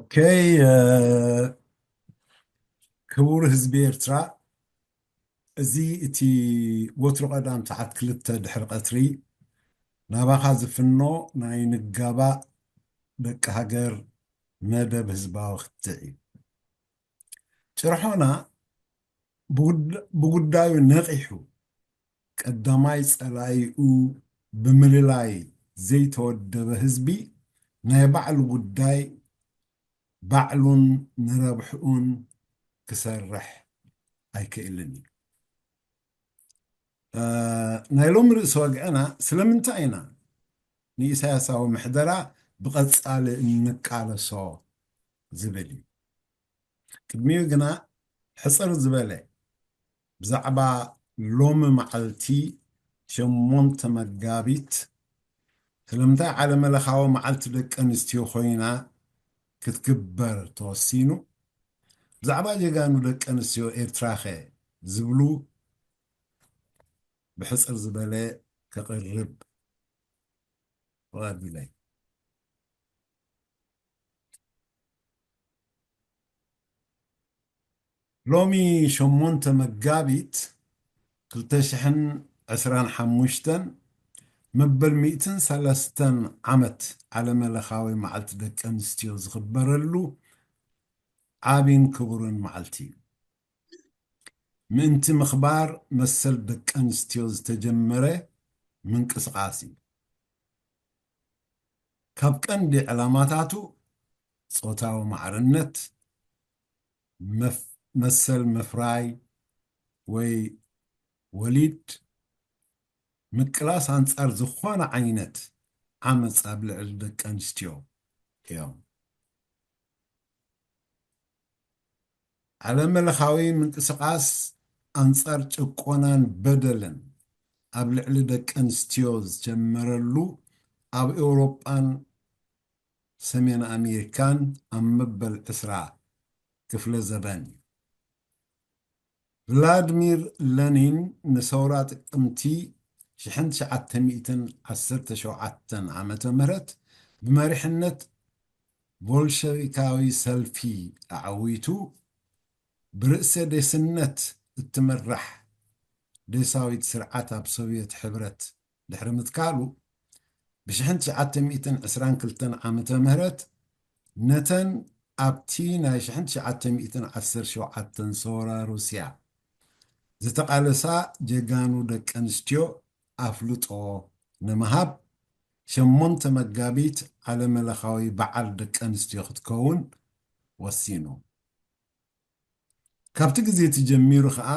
اوكي كبور ህዝቢ ኤርትራ እዚ እቲ ወትሮ ቀዳም ሰዓት 2 ድሕሪ ቀትሪ ናባኻ ዝፍኖ ናይ ንጋባእ ደቂ ሃገር መደብ ህዝባዊ ክትዕ እዩ ጭርሖና ብጉዳዩ ነቂሑ ቀዳማይ ጸላኢኡ ብምልላይ ዘይተወደበ ህዝቢ ናይ ባዕሉ ጉዳይ ባዕሉን ንረብሕኡን ክሰርሕ ኣይክእልን እዩ ናይ ሎም ርእሲ ወግዕና ስለምንታይ ኢና ንኢሳያሳዊ ምሕደራ ብቐጻሊ እንቃለሶ ዝብል እዩ ቅድሚኡ ግና ሕፅር ዝበለ ብዛዕባ ሎሚ መዓልቲ 8 መጋቢት ስለምንታይ ዓለመለኻዊ መዓልቲ ደቂ ኣንስትዮ ኮይና ክትግበር ተወሲኑ ብዛዕባ ጀጋኑ ደቂ ኣንስትዮ ኤርትራኸ ዝብሉ بحصر زبالة كقرب وابلي لومي شمونت مقابيت كلتشحن 25 مبل 203 عمت على ملخاوي معلت دك انستيو زخبرلو عابين كبرون معلتي ምእንቲ ምኽባር መሰል ደቂ ኣንስትዮ ዝተጀመረ ምንቅስቃስ እዩ ካብ ቀንዲ ዕላማታቱ ጾታዊ ማዕርነት መሰል ምፍራይ ወይ ወሊድ ምቅላስ አንጻር ዝኾነ ዓይነት ዓመፅ ኣብ ልዕሊ ደቂ ኣንስትዮ እዮም ዓለመለኻዊ ምንቅስቃስ አንጻር ጭቆናን በደልን ኣብ ልዕሊ ደቂ ኣንስትዮ ዝጀመረሉ ኣብ ኤውሮጳን ሰሜን ኣሜሪካን ኣብ መበል 20 ክፍለ ዘበን ቭላድሚር ሌኒን ንሰውራ ጥቅምቲ 1917 ዓመተ ምህረት ብመሪሕነት ቦልሸቪካዊ ሰልፊ ኣዓዊቱ برئيس ديسنت التمرح ديساوي سرعات بسوفيت حبرت لحرمت كالو بشحنت شعاتم إيتن عسران كلتن عامة مهرت نتن أبتينا شحنت شعاتم إيتن عسر شو عاتن صورة روسيا زتقالسا جيغانو دك أنستيو أفلوتو نمهاب شمونت مقابيت على ملخاوي بعل دك أنستيو ختكون وسينو ካብቲ ግዜ ተጀሚሩ ከዓ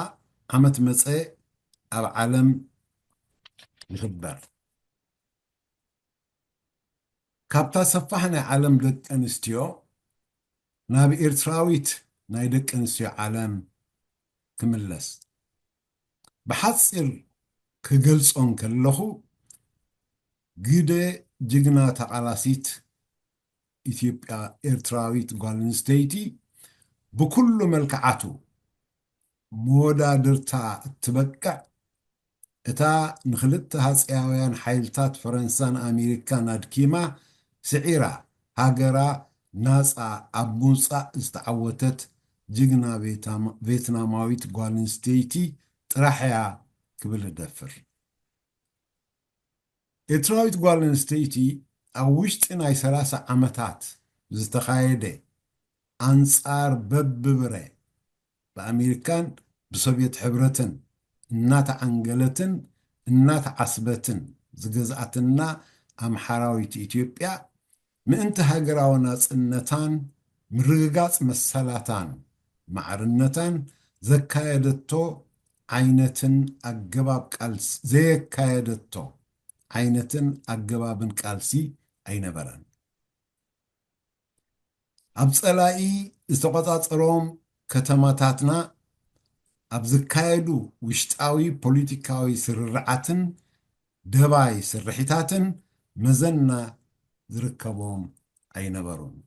ዓመት መፀ ኣብ ዓለም ይኽበር ካብታ ሰፋሕ ናይ ዓለም ደቂ ኣንስትዮ ናብ ኤርትራዊት ናይ ደቂ ኣንስትዮ ዓለም ክምለስ ብሓፂር ክገልጾን ከለኹ ግደ ጅግና ተቓላሲት ኢትዮጵያ ኤርትራዊት ጓል ኣንስተይቲ بكل ملكعته مودادرتا تبقع اتا نخلتها سياويان حيلتات فرنسان امريكان ادكيما سعيرا هاجرا ناسا ابونسا استعوتت جيجنا فيتناماويت غوالنستيتي تراحيا كبل الدفر اتراويت غوالنستيتي اوشت اناي 3 عمتات زتخايده أنصار بببرة بأمريكان بسوفيت حبرتن النات عنجلتن النات عصبتن زجزعتنا أم حراويت إثيوبيا من انتهى جراونات النتان مرقات مسلاتان معرنتان زكايدتو عينتن أجباب كالس زي كايدتو عينتن أجباب كالسي أين بران أبصلاي استقطعت روم كتماتاتنا أبزكايدو وشتاوي بوليتيكاوي سرعاتن دباي سرحيتاتن مزنا زركبهم أي نبرون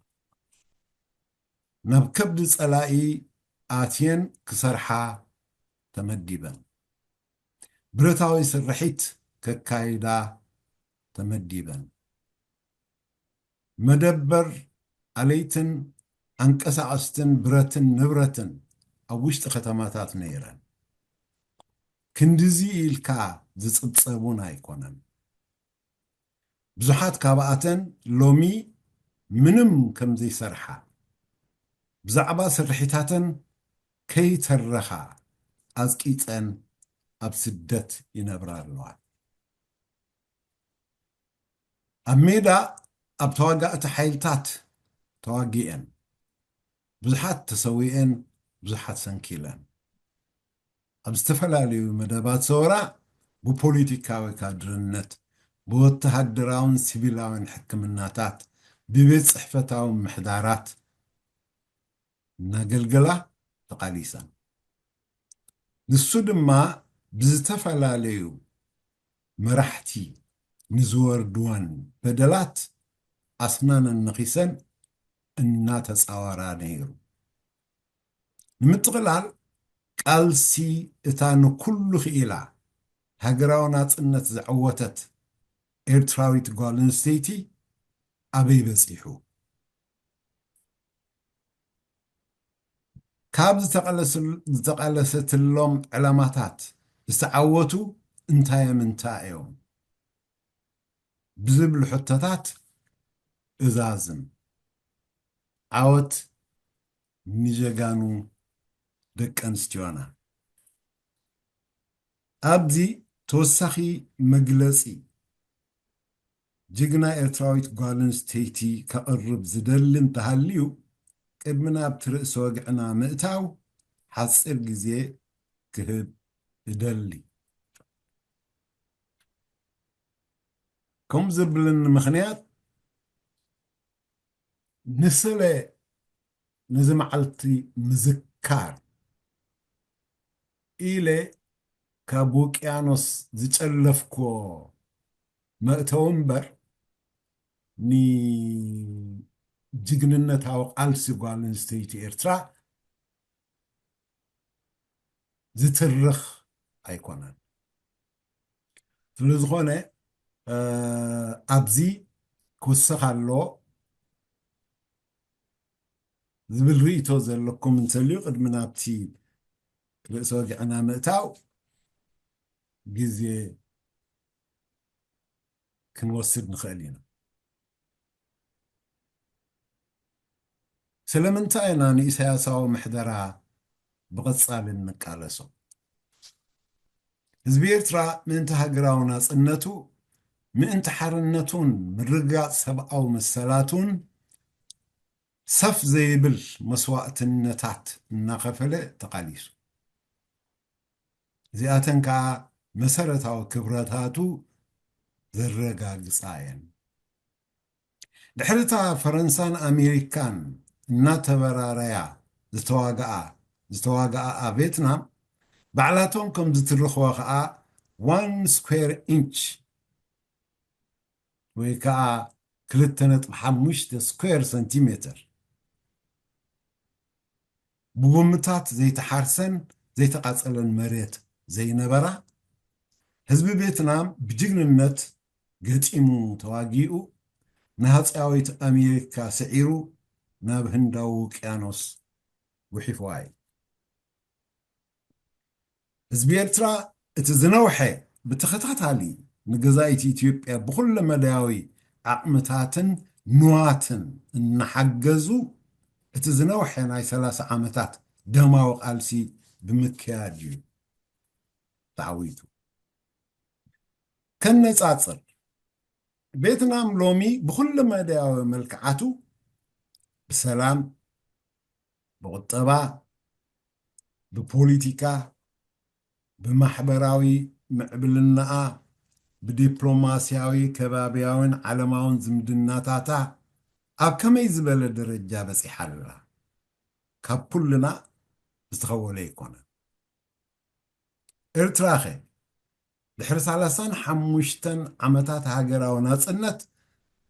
نبكبد صلاي آتين كسرحا تمديبا برتاوي سرحيت ككايدا تمديبا مدبر عليتن አንቀሳቀስትን ብረትን ንብረትን ኣብ ውሽጢ ከተማታት ነይረን ክንድዚ ኢልካ ዝጽብጸቡን ኣይኮነን ብዙሓት ካብኣተን ሎሚ ምንም ከም ዘይሰርሓ ብዛዕባ ስርሒታተን ከይተረኻ ኣዝቂፀን ኣብ ስደት ይነብራ ኣለዋ ኣብ ሜዳ ኣብ ተዋጋእቲ ሓይልታት ተዋጊአን ብዙሓት ተሰዊአን ብዙሓት ሰንኪለን ኣብ ዝተፈላለዩ መደባት ሰወራ ብፖለቲካዊ ካድርነት ብወተሃደራውን ሲቪላውን ሕክምናታት ብቤት ጽሕፈታዊ ምሕዳራት እናገልገላ ተቃሊሰን ንሱ ድማ ብዝተፈላለዩ መራሕቲ ንዝወርድወን በደላት ኣስናነን ነኺሰን እናተፃወራ ነይሩ ንምጥቕላል ቃልሲ እታ ንኩሉ ክኢላ ሃገራዊ ናጽነት ዝዕወተት ኤርትራዊት ጓል ኣንስተይቲ ኣበይ በፂሑ ካብ ዝተቃለሰትሎም ዕላማታት ዝተዓወቱ እንታይ እዮም ብዝብል ሕቶታት እዛዝም ዓወት ንጀጋኑ ደቂ ኣንስትዮና ኣብዚ ተወሳኺ መግለፂ ጅግና ኤርትራዊት ጓል ኣንስተይቲ ከቕርብ ዝደሊ እንተሃልዩ ቅድሚ ናብቲ ርእሲ ወግዕና ምእታው ሓፂር ግዜ ክህብ ይደሊ ከምኡ ዝብልን ምኽንያት ንስለ ነዚ መዓልቲ ምዝካር ኢለ ካብ ውቅያኖስ ዝጨለፍክዎ መእተዊ እምበር ንጅግንነታዊ ቃልሲ ጓል ኣንስተይቲ ኤርትራ ዝትርኽ ኣይኮነን ስለዝኾነ ኣብዚ ክውስኽ ኣሎ ዝብል ርእቶ ዘለኩም እንተልዩ ቅድሚ ናብቲ ርእሲ ወግዕና ምእታው ግዜ ክንወስድ ንኽእል ኢና ስለምንታይ ኢና ንኢሳያሳዊ ምሕደራ ብቐጻሊ እንቃለሶ ህዝቢ ኤርትራ ምእንቲ ሃገራዊ ናጽነቱ ምእንቲ ሓርነቱን ምርጋጽ ሰብኣዊ መሰላቱን ሰፍ ዘይብል መስዋዕትነታት እናኸፈለ ተቃሊሱ እዚኣተን ከዓ መሰረታዊ ክብረታቱ ዘረጋግፃ እየን ድሕሪታ ፈረንሳን ኣሜሪካን እናተበራረያ ዝተዋግኣ ኣብ ቪየትናም ባዕላቶም ከም ዝትርኽቦ ከዓ 1 ስኩዌር ኢንች ወይ ከዓ 2.5 ስኩዌር ሰንቲሜትር ብጉምታት ዘይተሓርሰን ዘይተቃጸለን መሬት ዘይነበራ ህዝቢ ቪየትናም ብጅግንነት ገጢሙ ተዋጊኡ ንሃፃዊት ኣሜሪካ ስዒሩ ናብ ህንዳዊ ውቅያኖስ ውሒፍዋ እዩ ህዝቢ ኤርትራ እቲ ዝነውሐ ብተኸታታሊ ንገዛኢት ኢትዮጵያ ብኩሉ መዳያዊ ዓቕምታትን ንዋትን እናሓገዙ እቲ ዝነውሐ ናይ 30 ዓመታት ደማዊ ቃልሲ ብምክያድ እዩ ተዓዊቱ ከነጻጽር ቪየትናም ሎሚ ብኩሉ መዳያዊ መልክዓቱ ብሰላም ብቁጠባ ብፖለቲካ ብማሕበራዊ ምዕብልናኣ ብዲፕሎማስያዊ ከባቢያውን ዓለማውን ዝምድናታታ ኣብ ከመይ ዝበለ ደረጃ በፂሓ ኣላ ካብ ኩልና ዝተኸወለ ይኮነን ኤርትራ ኸ ድሕሪ 35 ዓመታት ሃገራዊ ናጽነት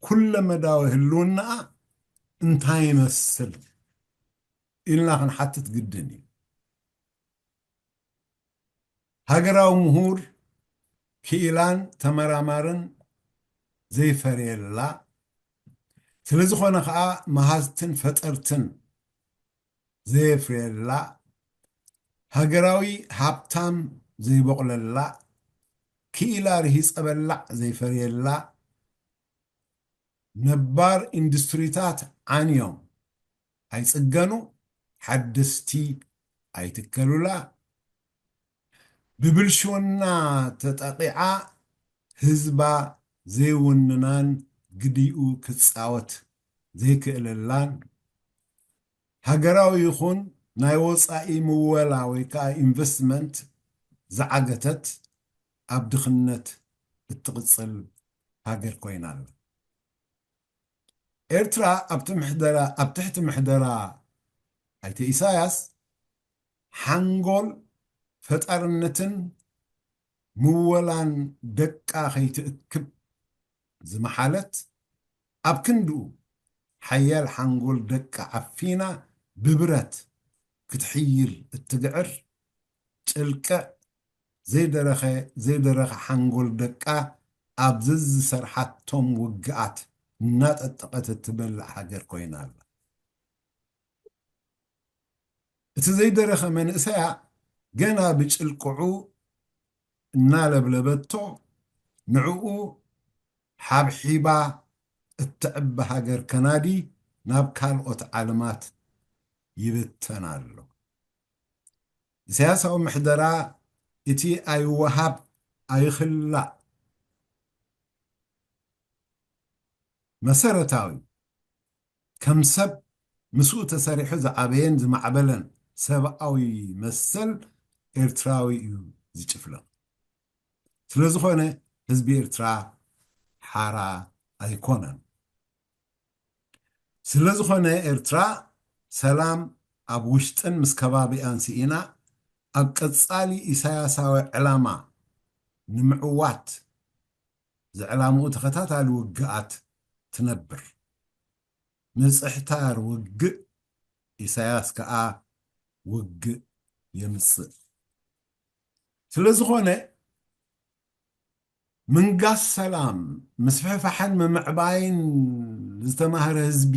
ኩለ መዳዊ ህልውናኣ እንታይ ይመስል ኢልና ክንሓትት ግድን እዩ ሃገራዊ ምሁር ክኢላን ተመራማርን ዘይፈርየላ ስለዝኾነ ከዓ መሃዝትን ፈጠርትን ዘይፍርየላ ሃገራዊ ሃብታም ዘይበቕለላ ክኢላ ርሂፀበላዕ ዘይፈርየላ ነባር ኢንዱስትሪታት ዓንዮም ኣይጽገኑ ሓድስቲ ኣይትከሉላ ብብልሽወና ተጠቂዓ ህዝባ ዘይውንናን ግዲኡ ክጻወት ዘይክእልላን ሃገራዊ ይኹን ናይ ወፃኢ ምወላ ወይ ከዓ ኢንቨስትመንት ዝዓገተት ኣብ ድኽነት እትቕጽል ሃገር ኮይና ኣላ ኤርትራ ኣብ ትሕቲ ምሕደራ ኣይተ ኢሳያስ ሓንጎል ፈጣርነትን ምወላን ደቃ ከይትእክብ ዝመሓለት ኣብ ክንድኡ ሓያል ሓንጎል ደቃ ዓፊና ብብረት ክትሕይል እትግዕር ጭልቅዕ ዘይደረኸ ሓንጎል ደቃ ኣብ ዝሰርሓቶም ውግኣት እናጠጠቐት እትበልዕ ሃገር ኮይና ኣላ እቲ ዘይደረኸ መንእሰያ ገና ብጭልቅዑ እናለብለበቶ ንዕኡ ሓብሒባ እትዕቢ ሃገር ከናዲ ናብ ካልኦት ዓለማት ይብተን ኣሎ ኢሳያሳዊ ምሕደራ እቲ ኣይወሃብ ኣይኽላእ መሰረታዊ ከም ሰብ ምስኡ ተሰሪሑ ዝዓበየን ዝማዕበለን ሰብኣዊ መሰል ኤርትራዊ እዩ ዝጭፍለቕ ስለ ዝኾነ ህዝቢ ኤርትራ ሓራ ኣይኮነን ስለ ዝኾነ ኤርትራ ሰላም ኣብ ውሽጥን ምስ ከባቢኣን ስኢና ኣብ ቀጻሊ ኢሳያሳዊ ዕላማ ንምዕዋት ዝዕላምኡ ተኸታታሊ ውግኣት ትነብር ምጽሕታር ውግእ ኢሳያስ ከዓ ውግእ የምጽእ ስለ ዝኾነ ምንጋስ ሰላም ምስፍሕፋሕን ምምዕባይን ዝተማህረ ህዝቢ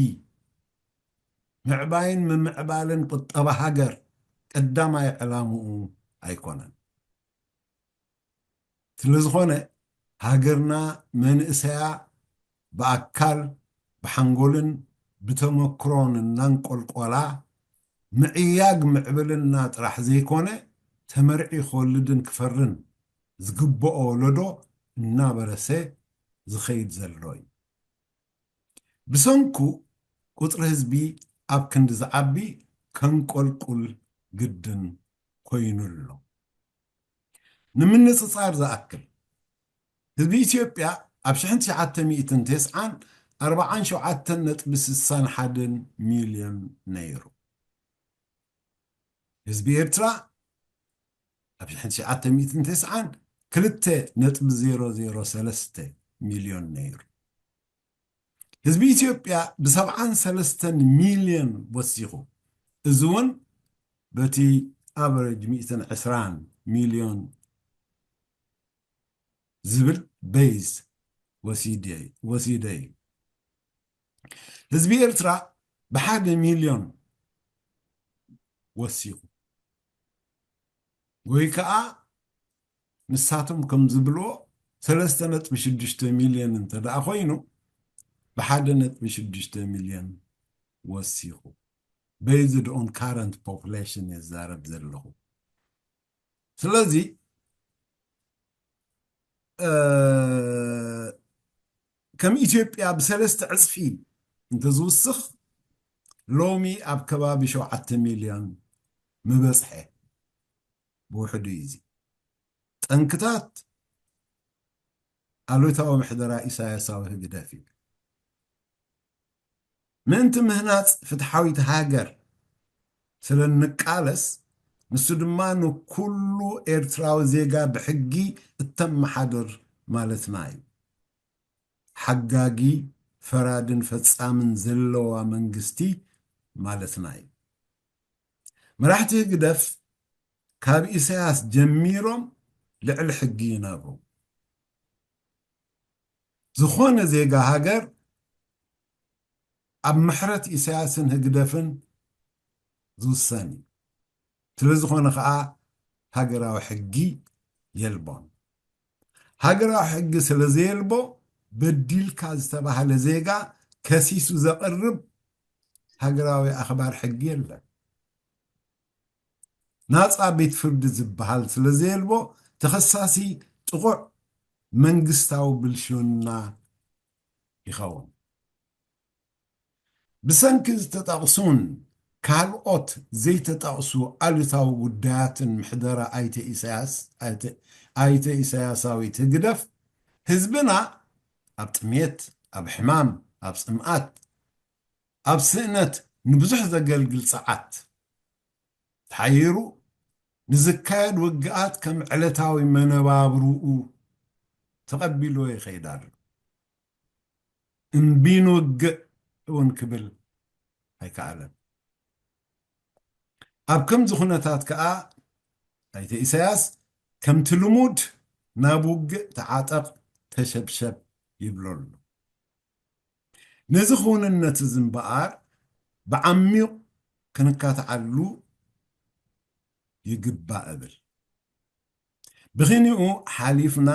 ምዕባይን ምምዕባልን ቁጠባ ሃገር ቀዳማይ ዕላምኡ ኣይኮነን ስለ ዝኾነ ሃገርና መንእሰያ ብኣካል ብሓንጎልን ብተመክሮን እናንቆልቆላ ምዕያግ ምዕብልና ጥራሕ ዘይኮነ ተመርዒ ክወልድን ክፈርን ዝግብኦ ወለዶ እናበረሰ ዝኸይድ ዘሎ እዩ ብሰንኩ ቁጥሪ ህዝቢ ኣብ ክንዲ ዝዓቢ ከንቆልቁል ግድን ኮይኑ ኣሎ ንምንጽጻር ዝኣክል ህዝቢ ኢትዮጵያ ኣብ 1990 47.61 ሚልዮን ነይሩ ህዝቢ ኤርትራ ኣብ 1990 2.003 ሚልዮን ነይሩ ህዝቢ ኢትዮጵያ ብ73 ሚልዮን ወሲኹ እዚ እውን በቲ ኣቨሬጅ 120 ሚልዮን ዝብል ቤዝ ወሲደ እዩ ህዝቢ ኤርትራ ብ1 ሚልዮን ወሲኹ ወይ ከዓ ንሳቶም ከም ዝብልዎ 3.6 ሚልዮን እንተደኣ ኮይኑ ብ1.6 ሚልዮን ወሲኹ based on current population የዛረብ ዘለኹ ስለዚ ከም ኢትዮጵያ ብ3 ዕፅፊ እንተዝውስኽ ሎሚ ኣብ ከባቢ 7 ሚልዮን ምበጽሐ ብውሕዱ እዩ ጠንክታት ኣሉታዊ ምሕደራ ኢሳያሳዊ ህግደፍ እዩ ምእንቲ ምህናፅ ፍትሓዊት ሃገር ስለ ንቃለስ ንሱ ድማ ንኩሉ ኤርትራዊ ዜጋ ብሕጊ እተመሓድር ማለትና እዩ ሓጋጊ ፈራድን ፈጻምን ዘለዋ መንግስቲ ማለትና እዩ መራሕቲ ህግደፍ ካብ ኢሳያስ ጀሚሮም ልዕሊ ሕጊ ይነብሩ ዝኾነ ዜጋ ሃገር ኣብ ምሕረት ኢሳያስን ህግደፍን ዝውሰን እዩ ስለዝኾነ ከዓ ሃገራዊ ሕጊ የልቦን ሃገራዊ ሕጊ ስለ ዘየልቦ በዲልካ ዝተባሃለ ዜጋ ከሲሱ ዘቕርብ ሃገራዊ ኣኽባር ሕጊ የለን ናፃ ቤት ፍርዲ ዝበሃል ስለ ዘየልቦ ተኸሳሲ ጥቑዕ መንግስታዊ ብልሽውና ይኸውን ብሰንኪ ዝተጠቕሱን ካልኦት ዘይተጠቕሱ ኣሉታዊ ጉዳያትን ምሕደራ ኣይተ ኢሳያሳዊ ትግደፍ ህዝብና ኣብ ጥሜት ኣብ ሕማም ኣብ ፅምኣት ኣብ ስእነት ንብዙሕ ዘገልግል ፀዓት ተሓይሩ ንዝካየድ ውግኣት ከም ዕለታዊ መነባብሩኡ ተቐቢሎ ይኸይድ ኣሎ እምቢ ንውግእ እውን ክብል ኣይከኣለን ኣብ ከምዚ ኩነታት ከዓ ኣይተ ኢሳያስ ከምቲ ልሙድ ናብ ውግእ ተዓጠቕ ተሸብሸብ ይብለሉ ነዚ ክውንነት እዚ እምበኣር ብዓሚቕ ክንካትዓሉ ይግባእ እብል ብኽኒኡ ሓሊፍና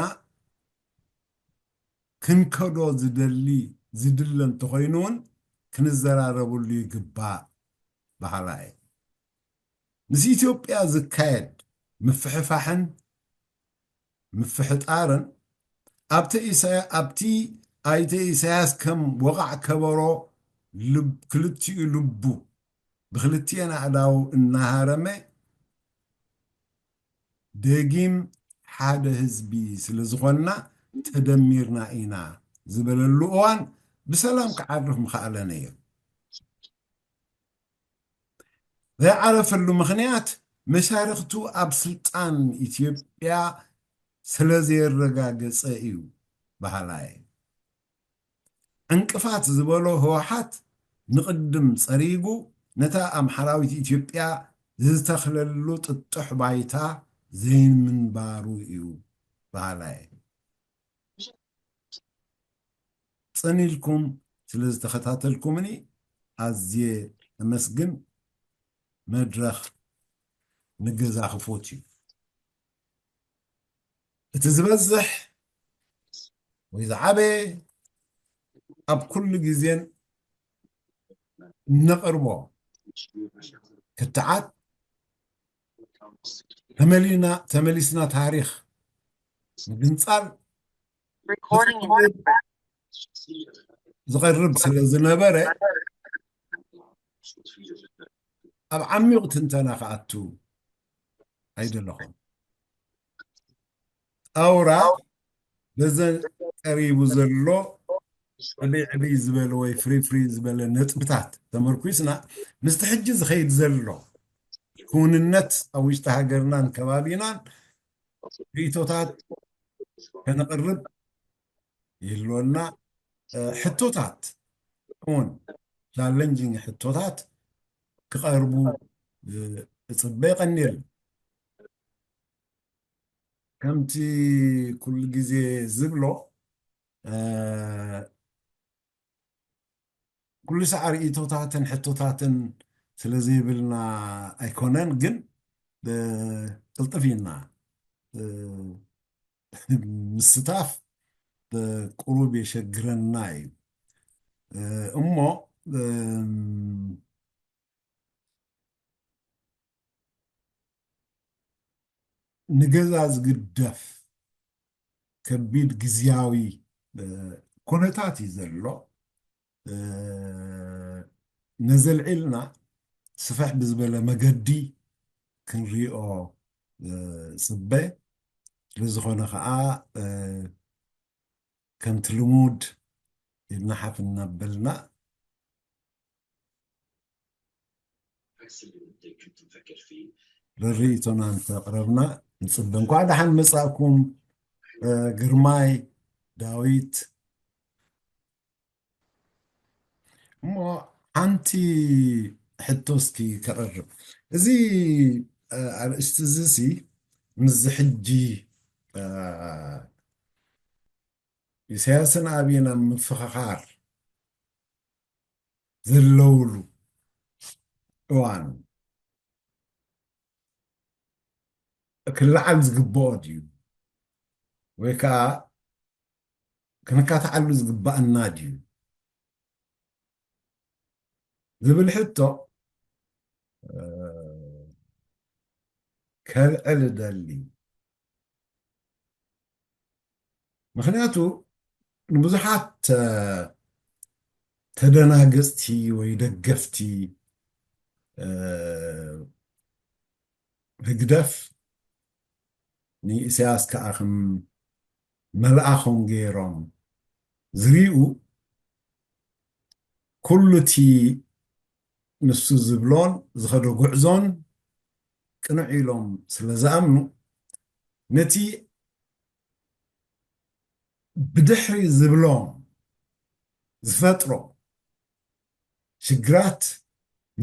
ክንከዶ ዝድለ እንተኾይኑ እውን ክንዘራረበሉ ይግባእ በሃላ እየ ምስ ኢትዮጵያ ዝካየድ ምፍሕፋሕን ምፍሕጣርን ኣብቲ ኣይተ ኢሳያስ ከም ወቓዕ ከበሮ ክልቲኡ ልቡ ብክልቲአን ኣእዳው እናሃረመ ደጊም ሓደ ህዝቢ ስለ ዝኾንና ተደሚርና ኢና ዝበለሉ እዋን ብሰላም ክዓርፍ ምኽኣለነ እዩ ዘይዓረፈሉ ምኽንያት መሻርክቱ ኣብ ስልጣን ኢትዮጵያ ስለ ዘይረጋገፀ እዩ ባህላየ ዕንቅፋት ዝበሎ ህወሓት ንቅድም ፀሪጉ ነታ ኣምሓራዊት ኢትዮጵያ ዝተኽለሉ ጥጡሕ ባይታ ዘይምንባሩ እዩ ባህላየ ፀኒልኩም ስለ ዝተኸታተልኩምኒ ኣዝየ ኣመስግን መድረኽ ንገዛ ክፎት እዩ እቲ ዝበዝሕ ወይ ዝዓበየ ኣብ ኩሉ ግዜን ነቕርቦ ክትዓት ተመሊስና ታሪክ ምግንፃል ዝቐርብ ስለ ዝነበረ ኣብ ዓሚቕ ትንተና ክኣቱ ኣይደለኹም ኣውራ በዘ ቀሪቡ ዘሎ ዕብይ ዝበለ ወይ ፍሪ ዝበለ ነጥብታት ተመርኩስና ምስቲ ሕጂ ዝኸይድ ዘሎ ክውንነት ኣብ ውሽጢ ሃገርናን ከባቢናን ርእቶታት ከነቕርብ ይህልወና ሕቶታት እውን ቻለንጂንግ ሕቶታት ክቐርቡ እፅበ ይቐኒል ከምቲ ኩሉ ግዜ ዝብሎ ኩሉ ሰዓር ርእቶታትን ሕቶታትን ስለ ዘይብልና ኣይኮነን ግን ቅልጥፍ ኢልና ምስታፍ ቁሩብ የሸግረና እዩ እሞ ንገዛ ዝግደፍ ከቢድ ግዝያዊ ኩነታት እዩ ዘሎ ነዘልዒልና ስፍሕ ብዝበለ መገዲ ክንሪኦ ፅበ ስለዝኾነ ከዓ ከምቲ ልሙድ ይናሓፍ እናበልና ለርኢቶና እንተቕረብና ንፅበ እንኳ ደሓን መጻእኩም ግርማይ ዳዊት እሞ ሓንቲ ሕቶ እስኪ ከቐርብ እዚ ኣርእስቲ እዚ ምስ ሕጂ ኢሳያስን ኣብይን ኣብ ምፍኽኻር ዘለውሉ እዋን ክልዓል ዝግብኦ ድዩ ወይ ከዓ ክንካትዓሉ ዝግባአና ድዩ ዝብል ሕቶ ከልዕል ደሊ ምክንያቱ ንብዙሓት ተደናገፅቲ ወይ ደገፍቲ ህግደፍ ንኢሳያስ ከዓ ከም መልኣኾም ገይሮም ዝርኡ ኩሉ እቲ ንሱ ዝብሎን ዝኸዶ ጉዕዞን ቅንዕ ኢሎም ስለ ዝኣምኑ ነቲ ብድሕሪ ዝብሎም ዝፈጥሮ ሽግራት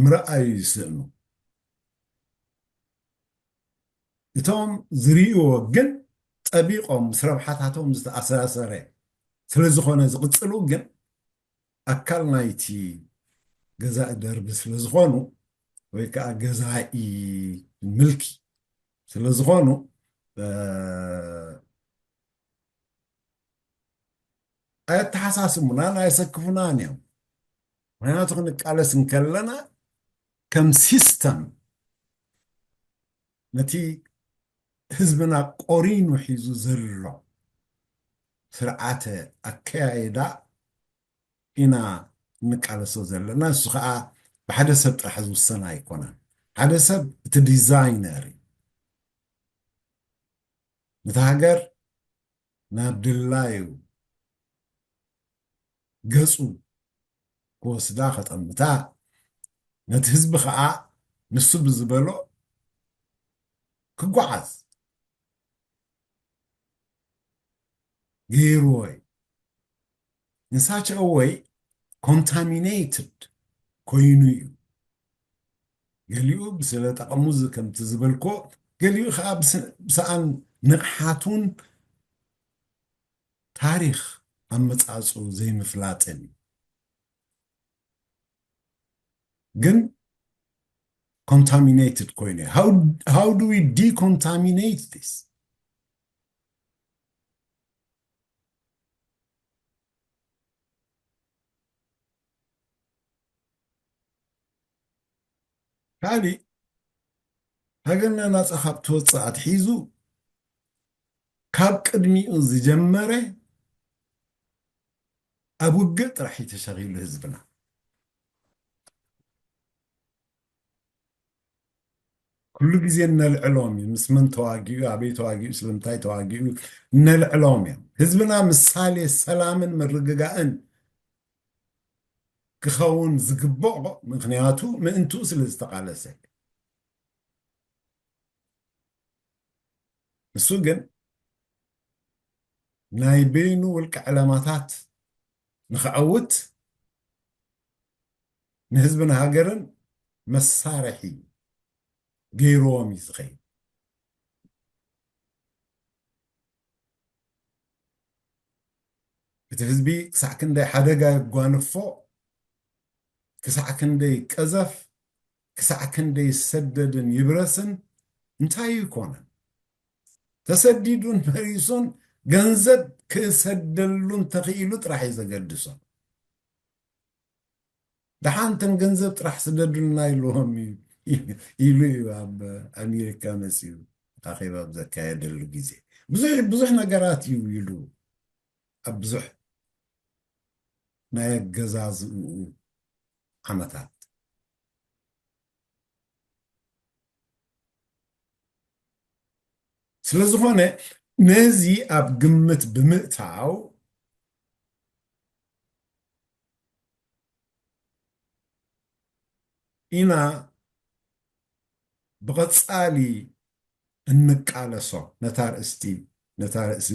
ምርኣዩ ይስእኑ እቶም ዝርእዎ ግን ጠቢቆም ምስ ረብሓታቶም ዝተኣሳሰረ ስለ ዝኾነ ዝቕፅሉ ግን ኣካል ናይቲ ገዛኢ ደርቢ ስለ ዝኾኑ ወይ ከዓ ገዛኢ ምልኪ ስለ ዝኾኑ ኣየተሓሳስሙናን ኣየሰክፉናን እዮም ምክንያቱ ክንቃለስ እንከለና ከም ሲስተም ነቲ ህዝብና ቆሪኑ ሒዙ ዘሎ ስርዓተ ኣከያይዳ ኢና ንቃለሶ ዘለና እሱ ከዓ ብሓደ ሰብ ጥራሕ ዝውሰን ኣይኮነን ሓደ ሰብ እቲ ዲዛይነር እዩ ነቲ ሃገር ናብ ድላዩ ገፁ ክወስዳ ከጠምታ ነቲ ህዝቢ ከዓ ንሱ ብዝበሎ ክጓዓዝ ገይርዎ እዩ in such a way contaminated ኮይኑ እዩ ገሊኡ ብስለ ጠቐሙ ከምቲ ዝበልኮ ገሊኡ ከዓ ብሰኣን ንቕሓቱን ታሪክ ኣመፃፁ ዘይምፍላጥን ግን contaminated ኮይኑ how do we decontaminate this ካሊ ሃገርና ናፃ ካብ ትወፅእ ኣትሒዙ ካብ ቅድሚኡ ዝጀመረ ኣብ ውግእ ጥራሕ ተሸኺሉ ህዝብና ኩሉ ግዜ ነልዕሎም እዩ ምስ መን ተዋጊኡ ኣበይ ተዋጊኡ ስለምንታይ ተዋጊኡ ነልዕሎም እዮም ህዝብና ምሳሌ ሰላምን ምርግጋእን ክኸውን ዝግብኦ ምክንያቱ ምእንትኡ ስለ ዝተቃለሰ ንሱ ግን ናይ በይኑ ውልቀ ዕላማታት ንኽዓውት ንህዝብን ሃገርን መሳርሒ ገይሮዎም እዩ ዝኸይድ እቲ ህዝቢ ክሳዕ ክንደይ ሓደጋ የጓንፎ ክሳዕ ክንደይ ቀዘፍ ክሳዕ ክንደይ ይሰደድን ይብረስን እንታይ ይኮነን ተሰዲዱን መሪሱን ገንዘብ ክሰደሉን ተኽኢሉ ጥራሕ እዩ ዘገድሶ ደሓንተን ገንዘብ ጥራሕ ስደዱልና ኢልዎም ኢሉ እዩ ኣብ ኣሜሪካ መፅኡ ኣኼባ ብዘካየደሉ ግዜ ብዙሕ ነገራት እዩ ኢሉ ኣብ ብዙሕ ናይ ኣገዛዝኡ ዓመታት ስለ ዝኾነ ነዚ ኣብ ግምት ብምእታው ኢና ብቐፃሊ እንቃለሶ ነታ ርእሲ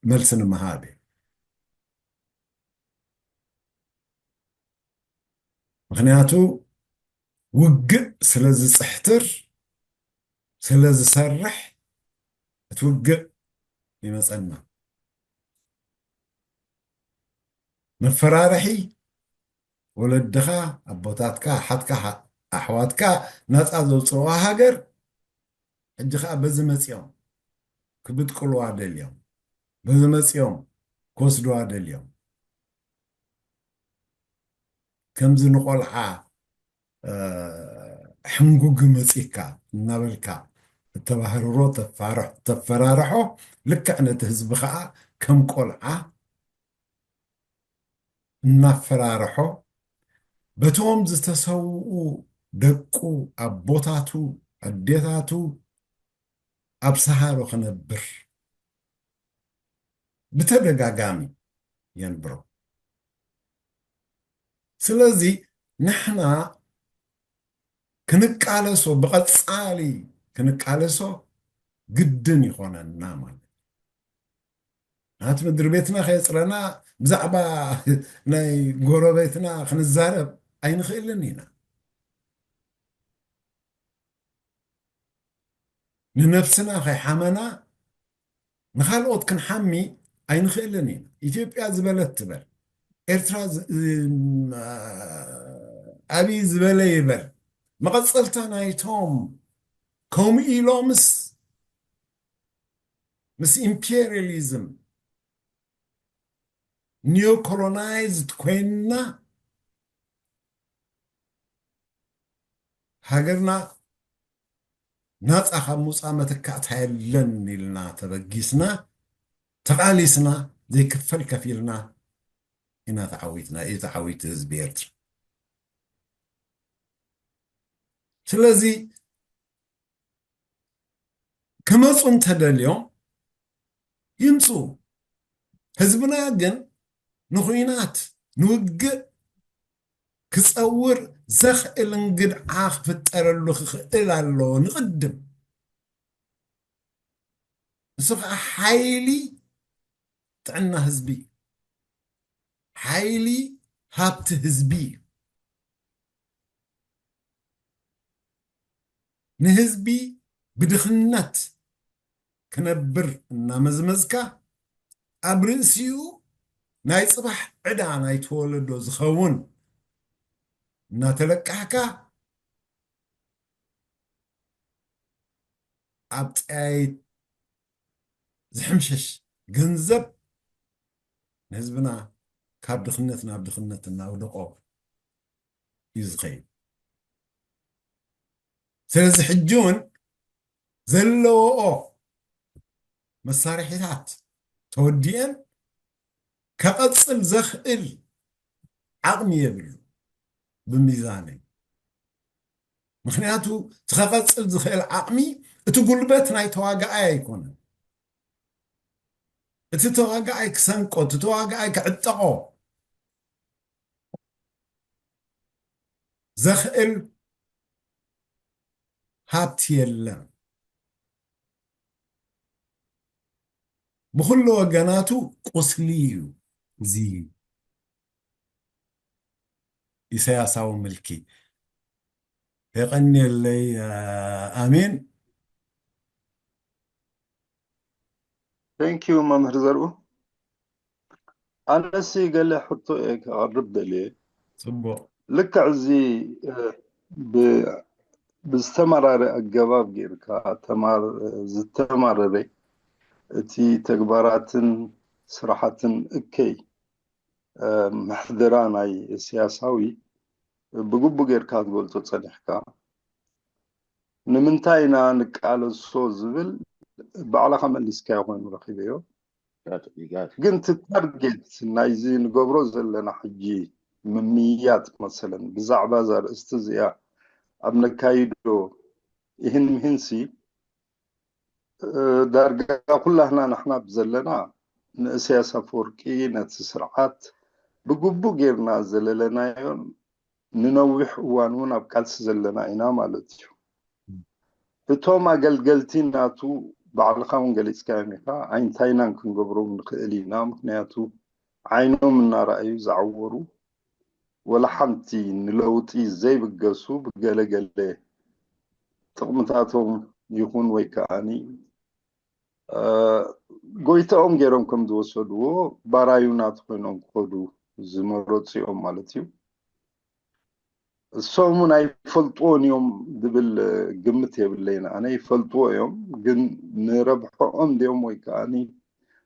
መልሲ ንምሃብ ምክንያቱ ውግእ ስለ ዝፅሕትር ስለ ዝሰርሕ እቲ ውግእ ይመፀና መፈራርሒ ወለድኻ ኣቦታትካ ሓትካ ኣሕዋትካ ነፃ ዘውፅዋ ሃገር ሕጂ ከዓ በዚ መፂኦም ክብጥቅልዋ ደልዮም በዚ መፂኦም ክወስድዋ ደልዮም ከምዚ ንቆልዓ ሕንጉግ መፂካ እናበልካ እተባህርሮ ተፈራርሖ ልክዕ ነቲ ህዝቢ ከዓ ከም ቆልዓ እናፈራርሖ በቶም ዝተሰውኡ ደቁ ኣቦታቱ ኣዴታቱ ኣብ ሰሃሮ ክነብር ብተደጋጋሚ የንብሮ ስለዚ ንሕና ክንቃለሶ ብቐፃሊ ክንቃለሶ ግድን ይኾነና ማለት ናት ምድሪ ቤትና ከየፅረና ብዛዕባ ናይ ጎረቤትና ክንዛረብ ኣይንኽእልን ኢና ንነፍስና ከይሓመና ንኻልኦት ክንሓሚ ኣይንኽእልን ኢና ኢትዮጵያ ዝበለት ትበል ኤርትራ ኣብይ ዝበለ ይበል መቐፀልታ ናይቶም ከምኡ ኢሎምስ ምስ ኢምፔሪያሊዝም ኒዮኮሎናይዝድ ኮይንና ሃገርና ናፃ ካብ ሙፃ መተካእታ የለን ኢልና ተበጊስና ተቃሊስና ዘይክፈል ከፊልና ኢና ተዓዊትና እዩ ተዓዊት ህዝቢ ኤርትራ ስለዚ ክመፁ እንተደልዮም ይምፁ ህዝብና ግን ንኹናት ንውግእ ክፀውር ዘኽእል እንግድዓ ክፍጠረሉ ክኽእል ኣለዎ ንቕድም እሱ ከዓ ሓይሊ ጥዕና ህዝቢ ሓይሊ ሃብቲ ህዝቢ ንህዝቢ ብድኽነት ክነብር እናመዝመዝካ ኣብ ርእሲኡ ናይ ፅባሕ ዕዳ ናይ ተወለዶ ዝኸውን እናተለቃሕካ ኣብ ፀያይት ዝሕምሸሽ ገንዘብ ንህዝብና ካብ ድኽነት ናብ ድኽነት እናውደቆ እዩ ዝኸይድ ስለዚ ሕጂ እውን ዘለዎኦ መሳርሒታት ተወዲአን ከቐፅል ዘኽእል ዓቕሚ የብሉ ብሚዛነይ ምክንያቱ ትኸቐፅል ዝኽእል ዓቕሚ እቲ ጉልበት ናይ ተዋጋኣይ ኣይኮነን እቲ ተዋጋኣይ ክሰንቆ እቲ ተዋጋኣይ ክዕጠቆ ዘኽእል ሃብቲ የለን ብኩሉ ወገናቱ ቁስሊ እዩ እዚ ኢሳያሳዊ ምልኪ የቐኒየለይ ኣሜን ثانك يو ممر زرو أنا سي قال لي حطوا قرب لي صبو لك عزي باستمرار الجواب غيركا تمار زتمرري تي تكبرات صراحة اكي محضراناي سياساوي بقبو غيركا تقول تصلحكا نمنتاينا نقالو سو زبل بعلاقه مليسكا يكون رخيبيو كنت تارجت نايزي نغبرو زلنا حجي مميات مثلا بزعبا زار استزيا ابن كايدو يهن مهنسي دارجا كلنا نحن بزلنا سياسه فوركي نتسرعات بقبو غيرنا زللنا يون ننوح وانونا بقالس زلنا اينا مالتيو እቶም ኣገልገልቲ ናቱ ባዕልኻ እውን ገሊፅካ ኢኻ ዓይንታይና ክንገብሮ ንኽእል ኢና ምክንያቱ ዓይኖም እናረኣዩ ዝዓወሩ ወላ ሓንቲ ንለውጢ ዘይብገሱ ብገለገለ ጥቕምታቶም ይኹን ወይ ከዓኒ ጎይታኦም ገይሮም ከም ዝወሰድዎ ባራዩናት ኮይኖም ክኸዱ ዝመረፁ እዮም ማለት እዩ الصومون أي فلطون يوم دبل قمت يبلينا أنا يفلطو يوم جن نربحهم ديوم ويكاني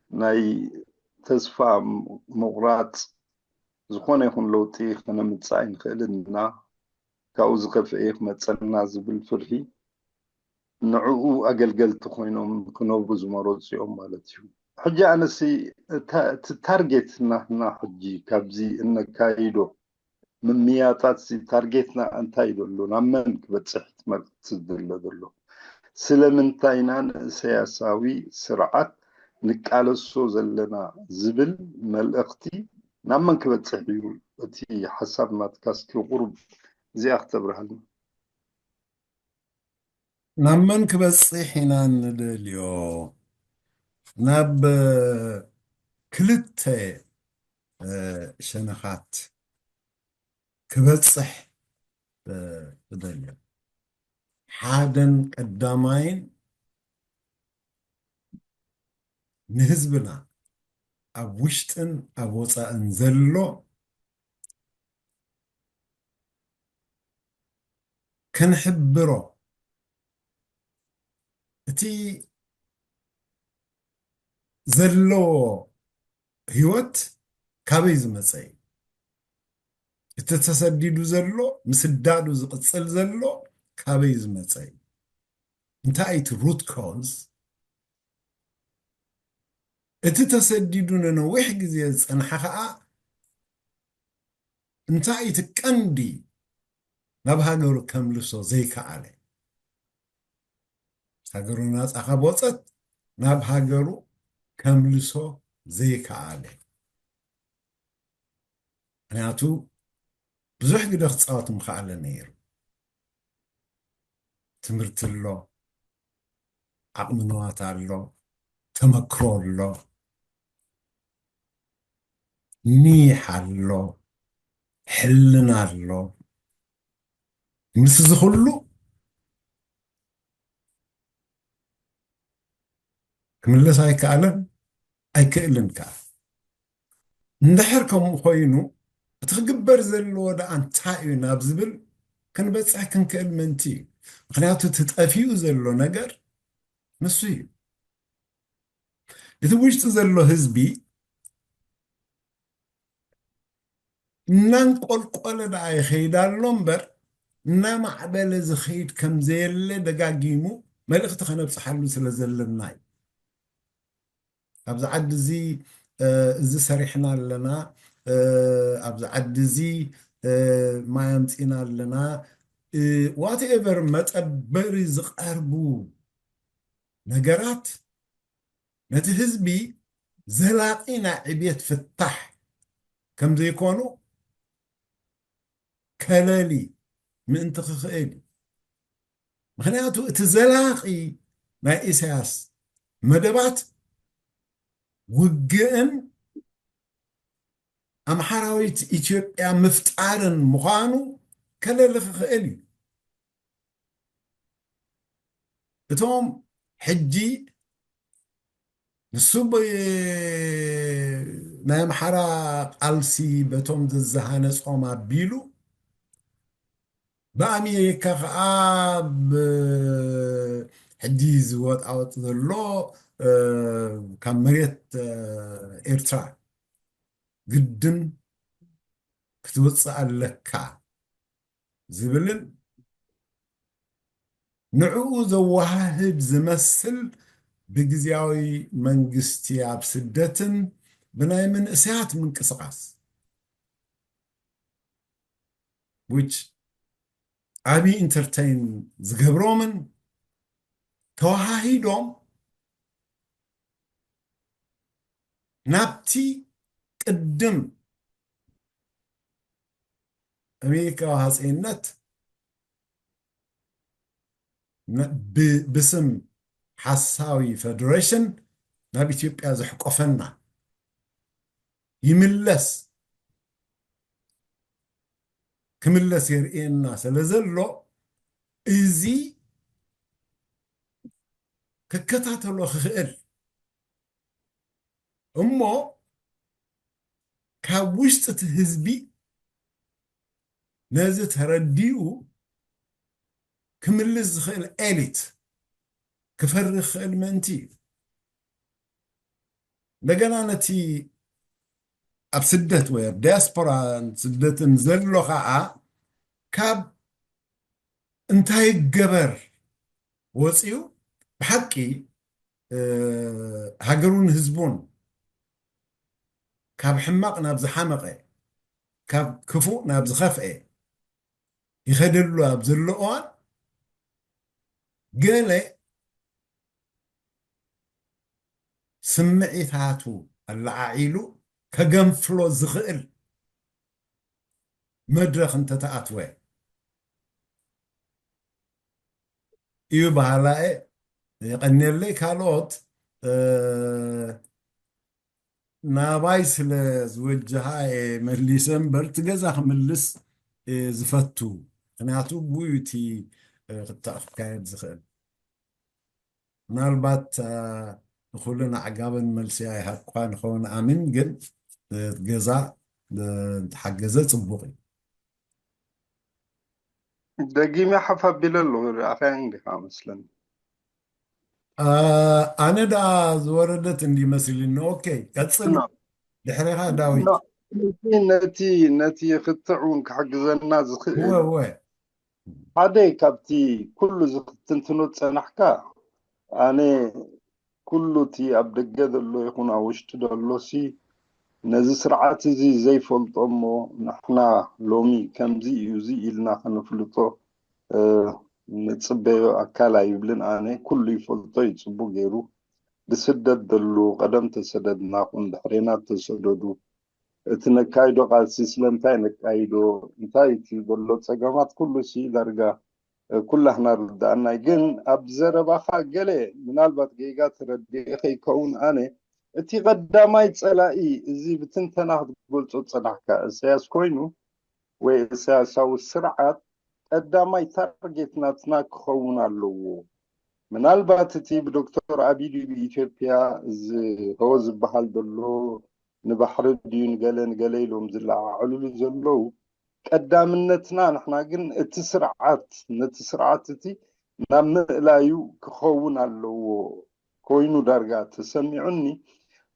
ناي تسفى مغرات زخون يكون لوتي خنا متساين خلنا كاوز خفيخ متصلنا زبل فرحي نعو أقل تخوينهم كنو بزمروز يوم مالتيو حجة أنا سي تارجت نحنا حجي كابزي إن كايدو من مياتات سي تارجتنا أنتاي دولو نمن كبتسحت مرت تدل دولو سلمنتاينان سياساوي سرعات نكالسو زلنا زبل ملأختي نمن كبتسحيو تي حسب ما تكاسكي غرب زي أختبرها لنا نمن كبصح هنا ندليو ناب كلته شنخات كبصح بدليو حادن قدامين نهزبنا أب وشتن أب وصاءن زلو كنحبرو تي زلو هيوت كابيز مصاي تتسديدو زلو مسدادو زقصل زلو كابيز مصاي انتايت روت كوز تتسديدو نوح غزي صنحخا انتايت قندي نبهاغرو كملسو زيكا علي هاغرو ناس اخبوصت نبهاغرو كملسو زيكا علي ناتو بزح قد اختصاوات مخالة نير تمرت له عقمنوات له تمكرو له نيح له حلنا له مس زخلو كملس هاي كعلن أي كإلن كعلن ندحركم خوينو تخجبر زلو دا أنتايو نابزبل كان بس كان كإلمنتي مخنياتو تتأفيو زلو نجر نسوي إذا وش تزلو هزبي ننقل قول دا أي خيدان لنبر نما عبال زخيد كم زيل دقاقيمو ملك خنا بصحلو سلزل الناي أبز عد زي زي سريحنا لنا أبز عد زي ما يمتئنا لنا وات ايفر متقبري زقربو نجرات نتهزبي زلاقينا عبيت فتح كم زي يكونوا كلالي من تخخيلي مخنياتو اتزلاقي ما إساس مدبات وجئن أمحراويت إثيوبيا مفتعرن مغانو كلال خخيلي بتوم حجي نسوب نايم حرا قلسي بتوم الزهانس أما بيلو بأمريكا خاب حديز وات أوت ذا لو كان مريت إيرترا قدن كتوصع لك زبلن نعو زواهب زمثل بجزياوي منجستي عب سدتن بناي من اسيات من قصقاس which عبي entertain زغبرومن توهاهيدوم نابتي قدم امريكا وهاسينت باسم حساوي فدريشن ناب إثيوبيا زحقفنا يملس كملس يرئينا سلزلو إزي ككتاتلو خخئل أمو كاوشت تهزبي نزي ترديو كملز خيل إليت كفرخ خيل منتي لقنا نتي أب سدت ويب دياسبورا سدت نزلو خاء كاب انتهي الجبر وصيو بحقي هاجرون هزبون كاب حماق نابز حمقه كاب كفو نابز خفقه يخدلو أبزلو أوان قال سمعيتاتو اللعايلو كجنفلو زغل مدرخ انت تأتوه إيو بهالاي يقنر لي كالوت ناباي سلزوجها مليسن برتجزا ملس زفتو خناتو بويتي قطاف كايد زخل نالبات خلنا عقابا ملسياي حقان خون آمين جن جزا تحجزت صبغي دقيمة حفا بلالو عفان دي مثلا أنا دا زوردت عندي مثل إنه أوكي كتصل دحريها داويت نتي خطعون كحجزنا هو زخيل هو هذا كابتي كل زختنتنو تسنحكا أنا كل تي أبدقد اللي يكون أوشت دلو سي نزي سرعات زي فلط أمو نحنا لومي كم زي يزي إلنا خنفلطو نتصبه أكالا يبلن أنا كل يفلطو يتصبو غيرو بسدد دلو قدم تسدد ناقون دحرينا تسددو اتنكايدو قاسي سلنتاي نكايدو انتاي تي دلو تسقامات كل شي درجة كلنا ردانا جن أبزر بخا جلي من البات جيجات ردي أخي كون أنا اتي قدامي تسألائي زي بتنتنا تقول تصنعك أساس كوينو وأساس أو السرعات قدامي تارجتنا تناك خونا اللو من البات تي بدكتور عبيدي بإثيوبيا هو زبحال دلو نبحر ديون قالين لهم زلع علولو زلو قدامنتنا نحنا قلنا التسرعات تي نام لايو كخون اللو كوينو درجات تسمعني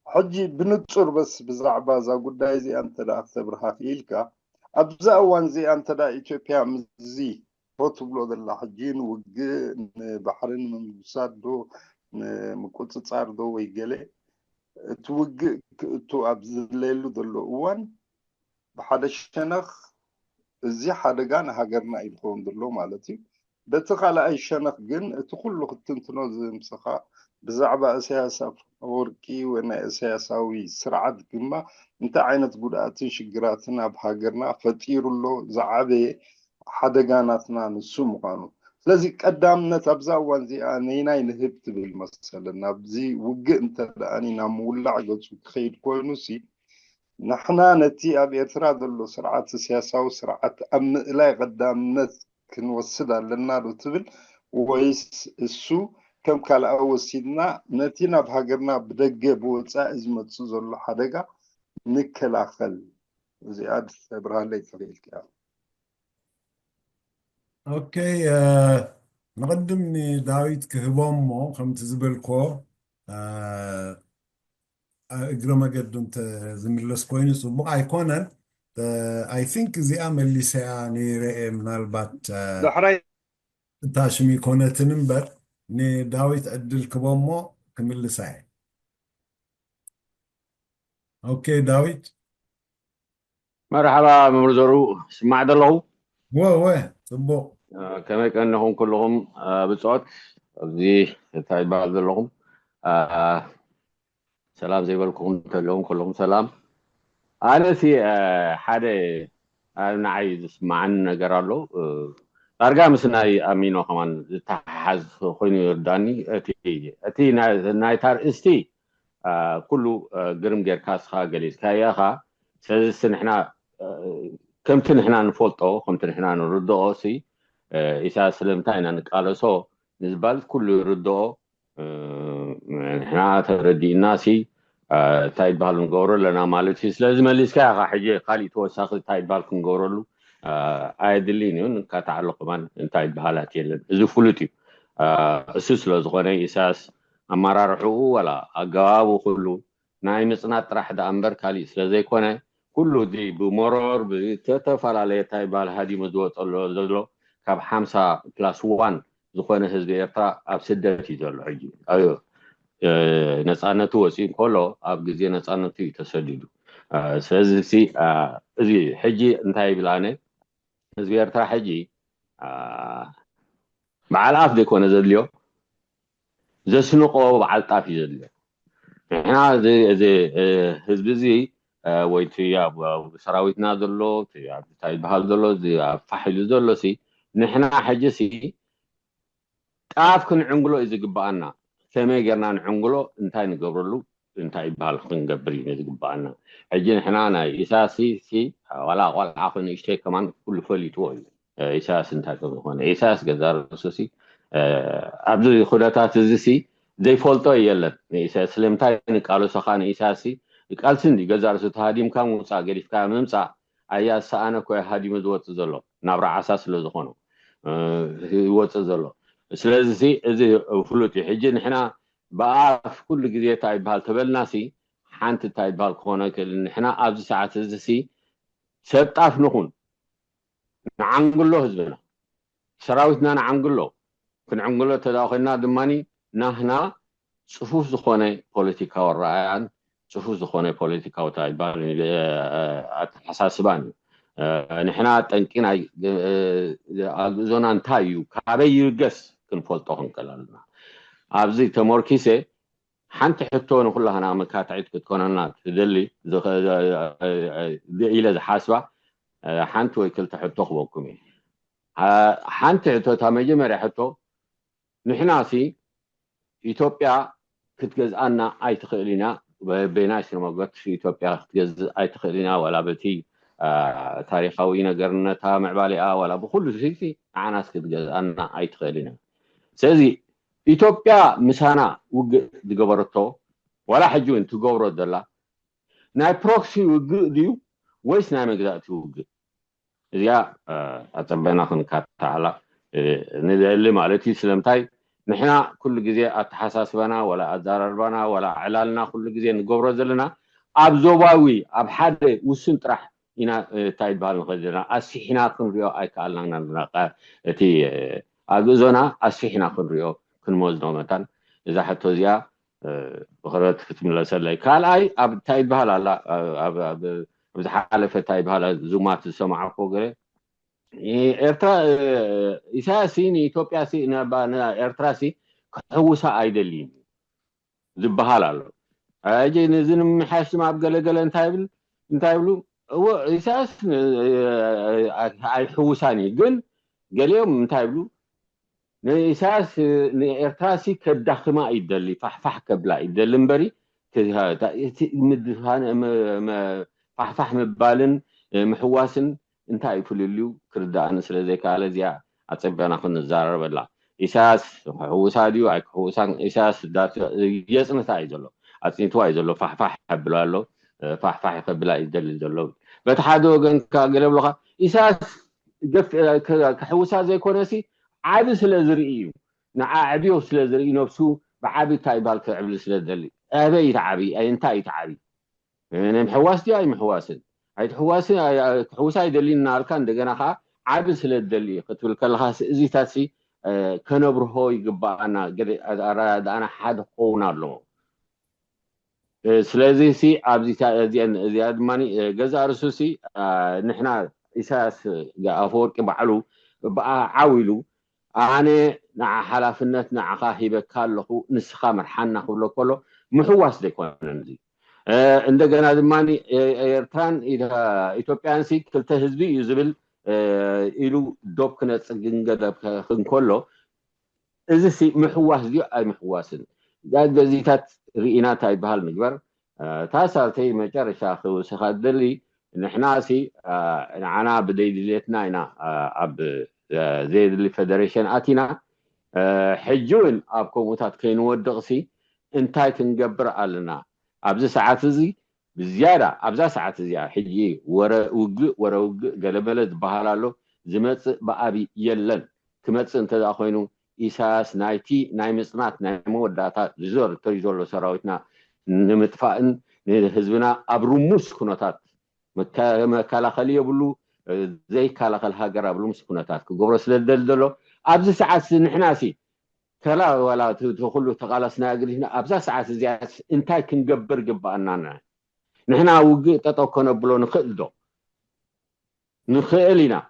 حجي بنتصر بس بزعبا زا قداي زي انت دا اختبرها في إلكا أبزا وان زي انت دا إثيوبيا مزي فوتو بلو دلا حجين وقي بحرين من مسادو مكوت تصاردو ويقلي توقي تو أبزليلو دلو وان بحدا شنخ زي حدقان هاجرنا يلقون دلو مالتي بتقال أي شنق جن تقول تنتنو زي مسخا بزعبة أساسا وركي وأنا أساساوي سرعة جمة أنت عينة تقول شجراتنا بهاجرنا فتير له زعبة حدقاناتنا نسوم قانون لذي قدامنا تبزا وانزي أنينا ينهبت بالمسألة نبزي وجه أنت أنينا مولع جلس خير كوينوسي نحنا نتي أبي اعتراض له سرعة السياسة وسرعة أمن لا قدام ناس كنوصلها لنا رتبل ويس السو كم كلا أول سيدنا نتينا بهاجرنا بدقة بوتسا إزمة سوزر حدقة نكلا خل زيادة إبراهيم لي تغيل كلام أوكي نقدم داويت كهبومو خمت زبلكو اجرما قد انت زميلس كوينس وبقى يكونن اي ثينك زي امل لي سياني رئي من البات دحري تاشمي كونت نمبر ني داويت عدل كبومو كمل ساي اوكي داويت مرحبا ممرزرو سمع دلو هو صبو كما كأنهم كلهم بصوت زي تاي بعض دلهم سلام زي بالكم كلهم سلام أنا سي حدا أنا عايز اسمع نجرالو أرجع مسناي أمينو كمان تحز خويني يرداني أتي نايتار استي كله قرم غير كاس خا جليس كايا سلسن احنا كم تنحنا نفولتو كم تنحنا نردو سي إذا سلمتاينا نقالسو نزبال كله يردو احنا تردي الناسي تايد بالون غورو لنا مالتي لازم اللي سكا حاجه قالي تو ساخ تايد بالكم غورو ايدلينيون كتعلق من انتاي بحالات يلن ازو فلوتي اسس له زغونه اساس امرارحو ولا اغاو كله ناي مصنات راح دا امبر كالي سلازي كونه كله دي بمرور بتتفعل تاي بال هادي مزوط الله زلو كاب 5 بلس 1 زغونه حزب ኤርትራ اب سدتي زلو حجي ايو ነፃነቱ ወፂን ኮሎ ኣብ ግዜ ነፃነቱ ተሰዲዱ ስለዚ እዚ ሕጂ እንታይ ብላነ ህዝቢ ኤርትራ ሕጂ በዓል ኣፍ ዘይኮነ ዘድልዮ ዘስንቆ በዓል ጣፍ እዩ ዘድልዮ ንሕና እዚ ህዝቢ እዚ ወይቲ ኣብ ሰራዊትና ዘሎ እንታይ ይበሃል ዘሎ ኣብ ፋሒሉ ዘሎ ሲ ንሕና ሕጂ ሲ ጣፍ ክንዕንግሎ እዩ ዝግባአና كما جرنا نعنقله انتي نقبرلو انتي بالخنقبر ينزقبانا حجي نحنا انا اساسي سي ولا عقل يشتي كمان كل فولي توي اساس انتي كمان اساس قدر اساسي ابدو خداتات زي زي فولتو يلا اساس لمتاي قالو سخان اساسي قال سندي قزار ستهاديم كان وصا غريف كان ممصا ايا سانا كو هادي مزوت زلو نابرا اساس لزخونو يوت زلو ስለዚህ እዚ ፍሉጥ ሕጂ ንሕና ባፍ ኩሉ ግዜ ታይ በሃል ተበልናሲ ሓንቲ ታይ በሃል ኮነ ከል ንሕና ኣብዚ ሰዓት እዚ ሲ ሰጣፍ ንኹን ንዓንግሎ ህዝብና ሰራዊትና ንዓንግሎ ክንዓንግሎ ተዳኺና ድማኒ ናህና ጽፉፍ ዝኾነ ፖለቲካዊ ራእያን ጽፉፍ ዝኾነ ፖለቲካዊ ታይ በሃል ኣተሓሳስባን ንሕና ጠንቂና ኣግዞና እንታይ እዩ ካበይ ይርገስ ክንፈልጦ ክንከላልና ኣብዚ ተሞርኪሰ ሓንቲ ሕቶ ንኩላህና መካታዒት ክትኮነና ትደሊ ኢለ ዝሓስባ ሓንቲ ወይ ክልተ ሕቶ ክበኩም እዩ ሓንቲ ሕቶ ታ መጀመርያ ሕቶ ንሕና ሲ ኢትዮጵያ ክትገዝኣና ኣይትኽእሊና በናይ ስርመጎት ኢትዮጵያ ክትገዝእ ኣይትኽእሊና ወላ በቲ ታሪኻዊ ነገርነታ ምዕባሊኣ ወላ ብኩሉ ሲሲ ዓናስ ክትገዝኣና ኣይትኽእሊና ስለዚ ኢትዮጵያ ምሳና ውግእ ዝገበረቶ ወላ ሕጂ እውን ትገብሮ ዘላ ናይ ፕሮክሲ ውግእ ድዩ ወይስ ናይ መግዛእቲ ውግእ እዚኣ ኣፀበና ክንካታዕላ ንደሊ ማለት እዩ ስለምንታይ ንሕና ኩሉ ግዜ ኣተሓሳስበና ወላ ኣዘራርባና ወላ ዕላልና ኩሉ ግዜ ንገብሮ ዘለና ኣብ ዞባዊ ኣብ ሓደ ውስን ጥራሕ ኢና ታይ በሃል ንኽእልና ኣስሒና ክንሪኦ ኣይከኣልናና እቲ ኣግዞና ኣስሒና ክንሪኦ ክንመዝኖ መጠን እዛ ሕቶ እዚኣ ብኽረት ክትምለሰለይ ካልኣይ ኣብ ታይ በሃል ኣላ ኣብ ዝሓለፈ ታይ በሃል ዙማት ዝሰማዓኮ ገለ ኤርትራ ኢሳያስ ንኢትዮጵያ ሲ ኤርትራ ሲ ክሕውሳ ኣይደልይን ዝበሃል ኣሎ ኣጂ ነዚ ንምሓሽም ኣብ ገለገለ እንታይ ይብሉ ኢሳያስ ኣይሕውሳኒ ግን ገሊኦም እንታይ ይብሉ ኢሳያስ ንኤርትራ ሲ ከዳኽማ ይደሊ ፋሕፋሕ ከብላ ይደሊ እምበሪ ፋሕፋሕ ምባልን ምሕዋስን እንታይ ይፍልልዩ ክርዳእን ስለዘይከኣለ እዚኣ ኣፀቢዕና ክንዛረበላ ኢሳያስ ሕውሳ ድዩ ኣይክሕውሳን ኢሳያስ የፅንታ እዩ ዘሎ ኣፅኒትዋ እዩ ዘሎ ፋሕፋሕ ከብላ ኣሎ ፋሕፋሕ ከብላ ይደሊ ዘሎ በቲ ሓደ ወገን ካገለብለኻ ኢሳያስ ክሕውሳ ዘይኮነሲ ዓቢ ስለ ዝርኢ እዩ ንዓዕብዮ ስለ ዝርኢ ነብሱ ብዓቢ እንታይ ይበሃል ክዕብል ስለ ዝደሊ ኣበይ ተዓቢ እንታይ ተዓቢ ንምሕዋስ ድዩ ኣይምሕዋስን ኣይትሕዋስን ክሕውሳ ይደሊን እናልካ እንደገና ከዓ ዓቢ ስለ ዝደሊ ክትብል ከለኻ እዚታት ሲ ከነብርሆ ይግባአና ኣረዳድኣና ሓደ ክኸውን ኣለዎ ስለዚ ሲ ኣብዚ እዚኣ ድማኒ ገዛ ርሱ ሲ ንሕና ኢሳያስ ኣፈወርቂ ባዕሉ ዓዊሉ ኣነ ንዓ ሓላፍነት ንዓኻ ሂበካ ኣለኹ ንስኻ መርሓና ክብሎ ከሎ ምሕዋስ ዘይኮነን እዚ እንደገና ድማኒ ኤርትራን ኢትዮጵያን ሲ ክልተ ህዝቢ እዩ ዝብል ኢሉ ዶብ ክነፅግን ገደብ ክንከሎ እዚ ሲ ምሕዋስ ድዩ ኣይምሕዋስን ገዚታት ርኢና እንታይ ይበሃል ንግበር ታሳብተይ መጨረሻ ክውስኻ ደሊ ንሕና ሲ ንዓና ብደይድሌትና ኢና ኣብ ዘይድሊ ፌደሬሽን ኣቲና ሕጂ እውን ኣብ ከምኡታት ከይንወድቕ ሲ እንታይ ክንገብር ኣለና ኣብዚ ሰዓት እዚ بزيادة أبزا ساعات زيادة حجي ورا وجو قلبلت بحالالو زمت بأبي يلن كمت انت داخوينو إساس نايتي ناي مصنات ناي موداتا زور تريزولو سراوتنا نمتفائن حزبنا أبرموس كنتات مكالا خليه بلو زي كالا خل هاجر أبرموس كنتات كقبرس للدلدلو أبزا ساعات نحناسي كلا ولا تخلو تقالسنا أجرينا أبزا ساعات زيادة انتاي كنقبر قبأنا نحنا وجه تتوكل بلو نخلدو نخيلنا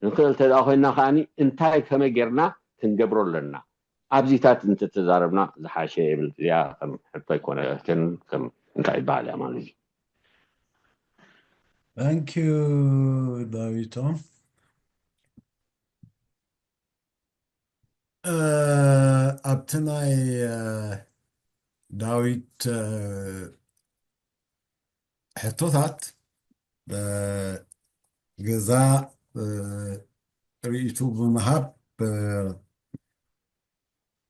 نخيل تداخلنا خاني انتاي كما جرنا تنجبروا لنا ابزيتات انت تزاربنا زحاشي يا حتى يكون كم انتاي بالي امالي Thank you, Davito. أبتناي داويت حطوثات جزاء رئيتو بمهاب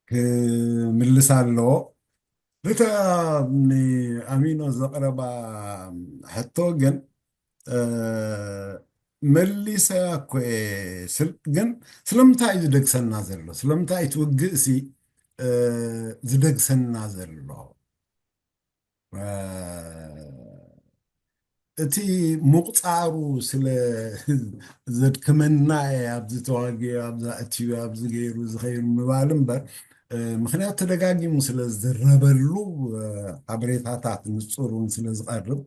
كملسالو لتا مني أمينو زقربا حطو جن مليسا كوي جن سلمتا يدق سنة زلو سلمتا يتوقسي زدق سنة زلو እቲ ምቁፃሩ ስለ ዘድክመና ኣብዚ ተዋጊኡ ኣብዛ እትዩ ኣብዚ ገይሩ ዝኸይሩ ምባል እምበር ምክንያቱ ተደጋጊሙ ስለ ዝዝረበሉ ሓበሬታታት ንፁርን ስለ ዝቐርብ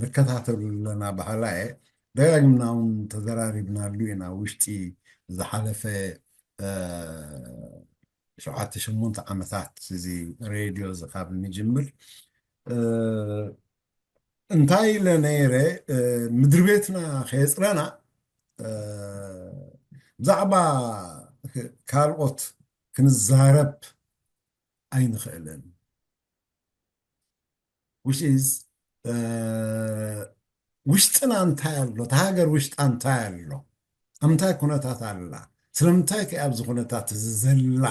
ንከታተሉ ኣለና ባህላ እየ ደጋጊምና እውን ተዘራሪብናሉ ኢና ውሽጢ ዝሓለፈ 7-8 ዓመታት እዚ ሬድዮ እዚ ካብ ንጅምር እንታይ ለነይረ ምድሪ ቤትና ከየፅረና ብዛዕባ ካልኦት ክንዛረብ ኣይንኽእልን which is ውሽጥና እንታይ ኣሎ እቲ ሃገር ውሽጣ እንታይ ኣሎ ኣብ ምንታይ ኩነታት ኣላ ስለምንታይ ከ ኣብዚ ኩነታት እዚ ዘላ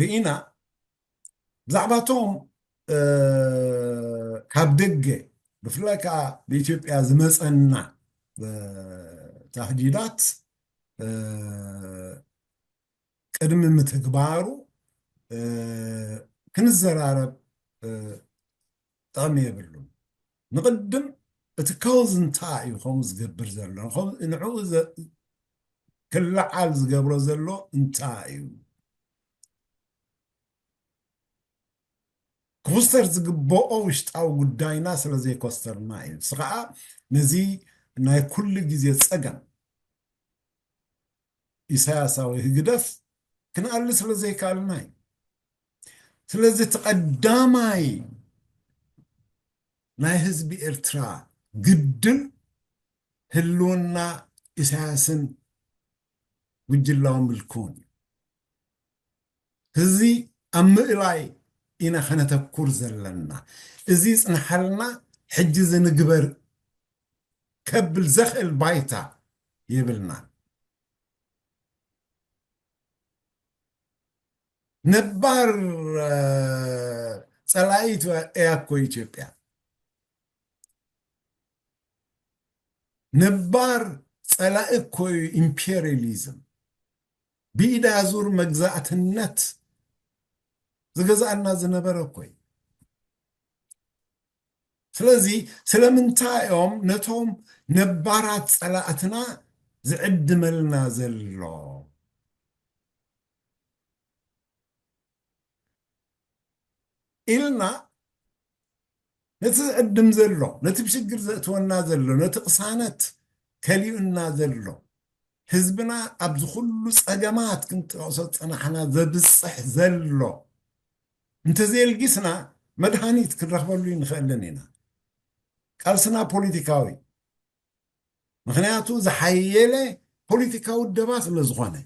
ርኢና ብዛዕባቶም ካብ ደገ ብፍላይ ከዓ ብኢትዮጵያ ዝመፀና ተህዲዳት ቅድሚ ምትግባሩ ክንዘራረብ ጥቕሚ የብሉን ንቅድም እቲ ካውዝ እንታይ እዩ ከምኡ ዝገብር ዘሎ ንዕኡ ክለዓል ዝገብሮ ዘሎ እንታይ እዩ كوستر زجبوه وشتاو قداينا سلزي كوستر ناي سقع نزي ناي كل جزية سجن إساسا وهجدف كنا قال سلزي كالناي سلزي تقداماي ناي هزبي إرترا جدا هلونا إساسا وجلاهم بالكون هزي أم إلاي إنا خنتكور زلنا إزيز نحلنا حجز نقبر كبل زخل بايتا يبلنا نبار صلايت وإياكو إيجيبيا نبار صلايكو إمبيرياليزم بإيدا زور مجزاءة النت زغزانا زنبره كوي سلازي سلامنتايوم نتوم نبارات صلاتنا زعد ملنا زلو إلنا نتعدم زلو نتبشجر زتونا زلو نتقصانت كليونا زلو حزبنا أبز كل صجمات كنت أصدق أنا حنا زبصح زلو انت زي الجسنا مدهانيت كنرخبلو ينخلنينا قالسنا بوليتيكاوي مخنياتو زحيله بوليتيكاو الدباس اللي زغونه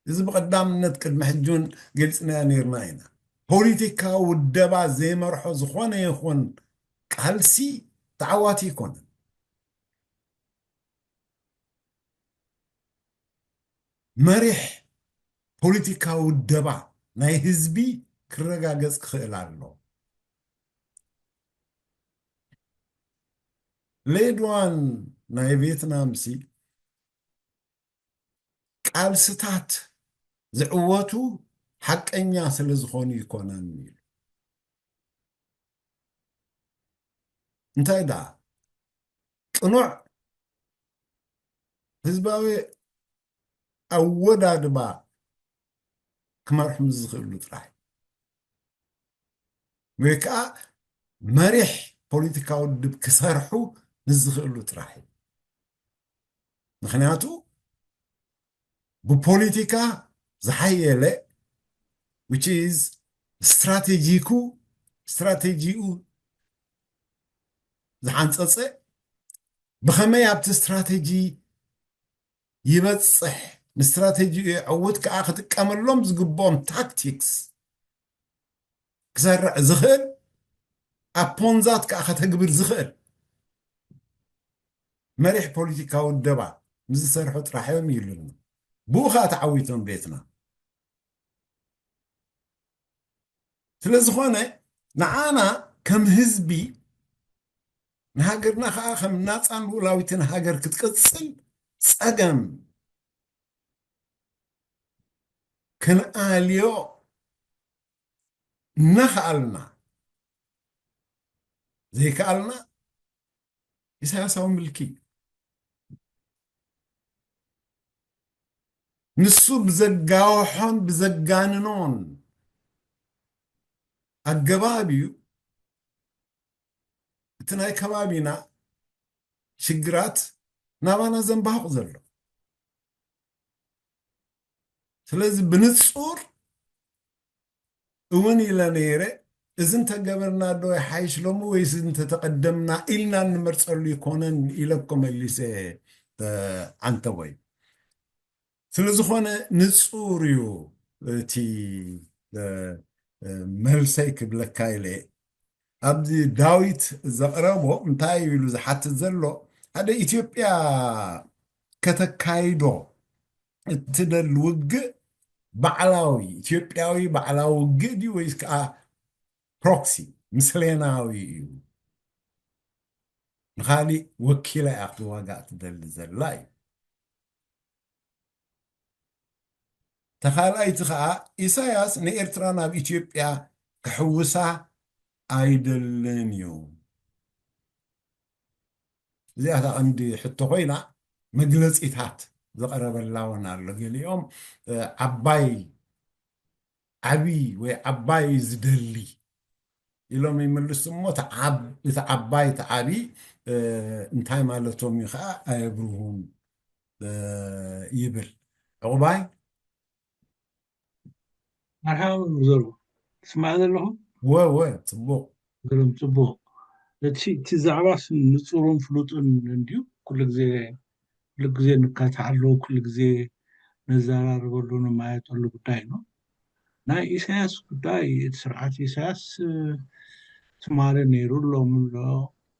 إذا بقدام نتكد محجون قلتنا نيرناينا بوليتيكاو الدباس زي مرحو زغونه يخون قالسي تعواتي يكون مريح بوليتيكاو الدبا ناي هزبي ክረጋገጽ ክኽእል ኣሎ ሌድዋን ናይ ቪየትናም ሲ ቃልስታት ዝዕወቱ ሓቀኛ ስለ ዝኾኑ ይኮነን ኢሉ እንታይ ደኣ ቅኑዕ ህዝባዊ ኣወዳድባ ክመርሑ ዝኽእሉ ጥራሕ ወይ ከዓ መሪሕ ፖለቲካዊ ውድብ ክሰርሑ ንዝኽእሉ ጥራሕ ምክንያቱ ብፖለቲካ ዝሓየለ which is ስትራቴጂኡ ዝሓንፀፀ ብኸመይ ኣብቲ ስትራቴጂ ይበፅሕ ንስትራቴጂኡ ይዕውት ከዓ ክጥቀመሎም ዝግብኦም ታክቲክስ ክሰርዕ ዝኽእል ኣብ ፖንዛት ከዓ ከተግብር ዝኽእል መሪሕ ፖለቲካዊ ውደባ ምዝሰርሑ ጥራሕ እዮም ይብሉኒ ብኡ ከዓ ተዓዊቶም ቪየትናም ስለዝኾነ ንዓና ከም ህዝቢ ንሃገርና ከዓ ከም ናፃን ልኡላዊትን ሃገር ክትቅፅል ፀገም ክንኣልዮ እናኽኣልና ዘይከኣልና ኢሳያሳዊ ምልኪ ንሱ ብዘጋውሖን ብዘጋንኖን ኣገባብ እዩ እቲ ናይ ከባቢና ሽግራት ናባና ዘንባሕቑ ዘሎ ስለዚ ብንጹር እውን ኢለ ነይረ እዚ እንተገበርና ዶ ይሓይሽ ሎሚ ወይስ እንተተቐደምና ኢልና እንመርፀሉ ይኮነን ኢለኮ መሊሰ ዓንተወይ ስለዝኾነ ንጹር እዩ እቲ መልሰይ ክብለካ ኢለ ኣብዚ ዳዊት ዘቕረቦ እንታይ ኢሉ ዝሓትት ዘሎ ሓደ ኢትዮጵያ ከተካይዶ እትደሊ ውግእ ባዕላዊ ኢትዮጵያዊ ባዕላዊ ውግእ ድዩ ወይስ ከዓ ፕሮክሲ ምስሌናዊ እዩ ንኻሊእ ወኪላ እያ ክትዋጋእ ትደሊ ዘላ እዩ ተኻልኣይቲ ከዓ ኢሳያስ ንኤርትራ ናብ ኢትዮጵያ ክሕውሳ ኣይደልን እዩ እዚኣታ ቀንዲ ሕቶ ኮይና መግለፂታት ዘቐረበላ እውን ኣሎ ገሊኦም ዓብይ ወይ ዓባይ ዝደሊ ኢሎም ይምልሱ እሞ እቲ ዓባይ እቲ ዓብይ እንታይ ማለቶም እዩ ከዓ ኣየብርሁም ይብል ዕቑባይ مرحبا بزرگ تسمع لهم ፅቡቕ قلم صبوغ تزعباس نصورهم فلوطن نديو كل جزء نكاتعلو كل جزء نزاراربلو نمايطلو ጉዳይ ነው ና ኢሳያስ ጉዳይ ስርዓት ኢሳያስ ትማረ ነይሩሎም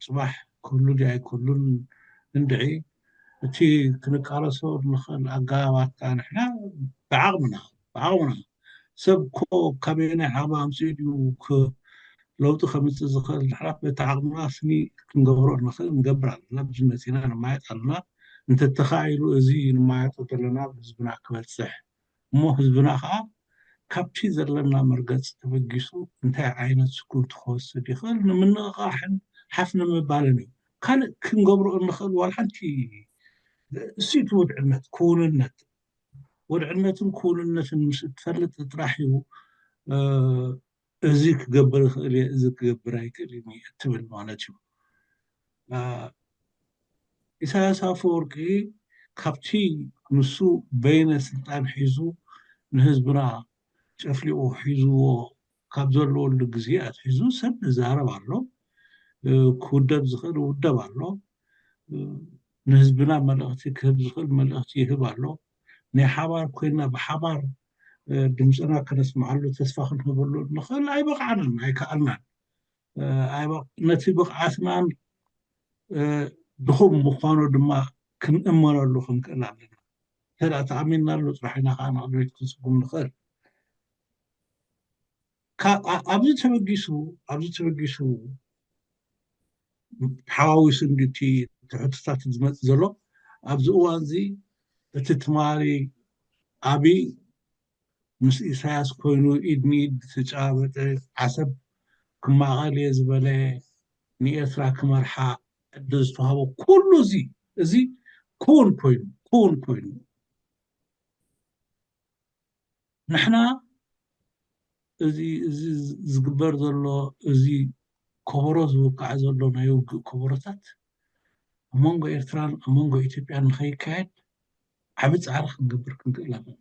ጽባሕ ኩሉ ዳይ ኩሉን እንድዒ እቲ ክንቃለሶ ንኽእል ኣጋባባት ንሕና ብዓቕምና سبكو كابينة حبام سيديو لو تخمس زخل الحرف بتعقمنا سني كنجبر نخل نجبر لا بجنسينا ما يتعلنا أنت تخيلوا زي ما يتطلنا بزبنا كبر صح مو حزبنا خا كابتشي زلنا مرقص تبقيسو أنت عينة سكون تخص دخل من غاحن حفنا مبالني كان كنجبر نخل والحنتي سيت ودعنا تكون النت ودعنتن كوننتن مش تفلت تراحيو ازيك قبر خلي ازيك قبر هيكلني اتبل مالتو إساس أفوركي كابتي نسو بين سلطان حيزو نهزبنا شافليو حيزو كابزولو لجزيات حيزو سب زهرب علو كودب زخل ودب علو نهزبنا ملغتي كهب زخل ملغتي يهب علو ني حبار كنا بحبار دمسنا كنسمع له تسفخ نقول نخل اي بقعنا اي كألنا اي بق نتي بقعتنا دخوم مخانو دما كنأمر له خنقلا لنا هلا تعملنا له طرحنا خانا قبل تكسبون نخل ኣብዚ ተበጊሱ ሓዋዊሱ እንድቲ ትሕትታት ዝመፅእ ዘሎ ኣብዚ እዋን እዚ እቲ ትማሊ ኣብይ ምስ ኢሳያስ ኮይኑ ኢድ ንኢድ ተጨባበጠ ዓሰብ ክማቐል እየ ዝበለ ንኤርትራ ክመርሓ ዕድል ዝተዋሃቦ ኩሉ እዚ ክውን ኮይኑ ንሕና እዚ ዝግበር ዘሎ እዚ ከበሮ ዝውቃዕ ዘሎ ናይ ውግእ ከበሮታት ኣብ መንጎ ኤርትራን ኣብ መንጎ ኢትዮጵያን ንኸይካየድ ዓብ ፃዕሪ ክንገብር ክንክእል ኣለና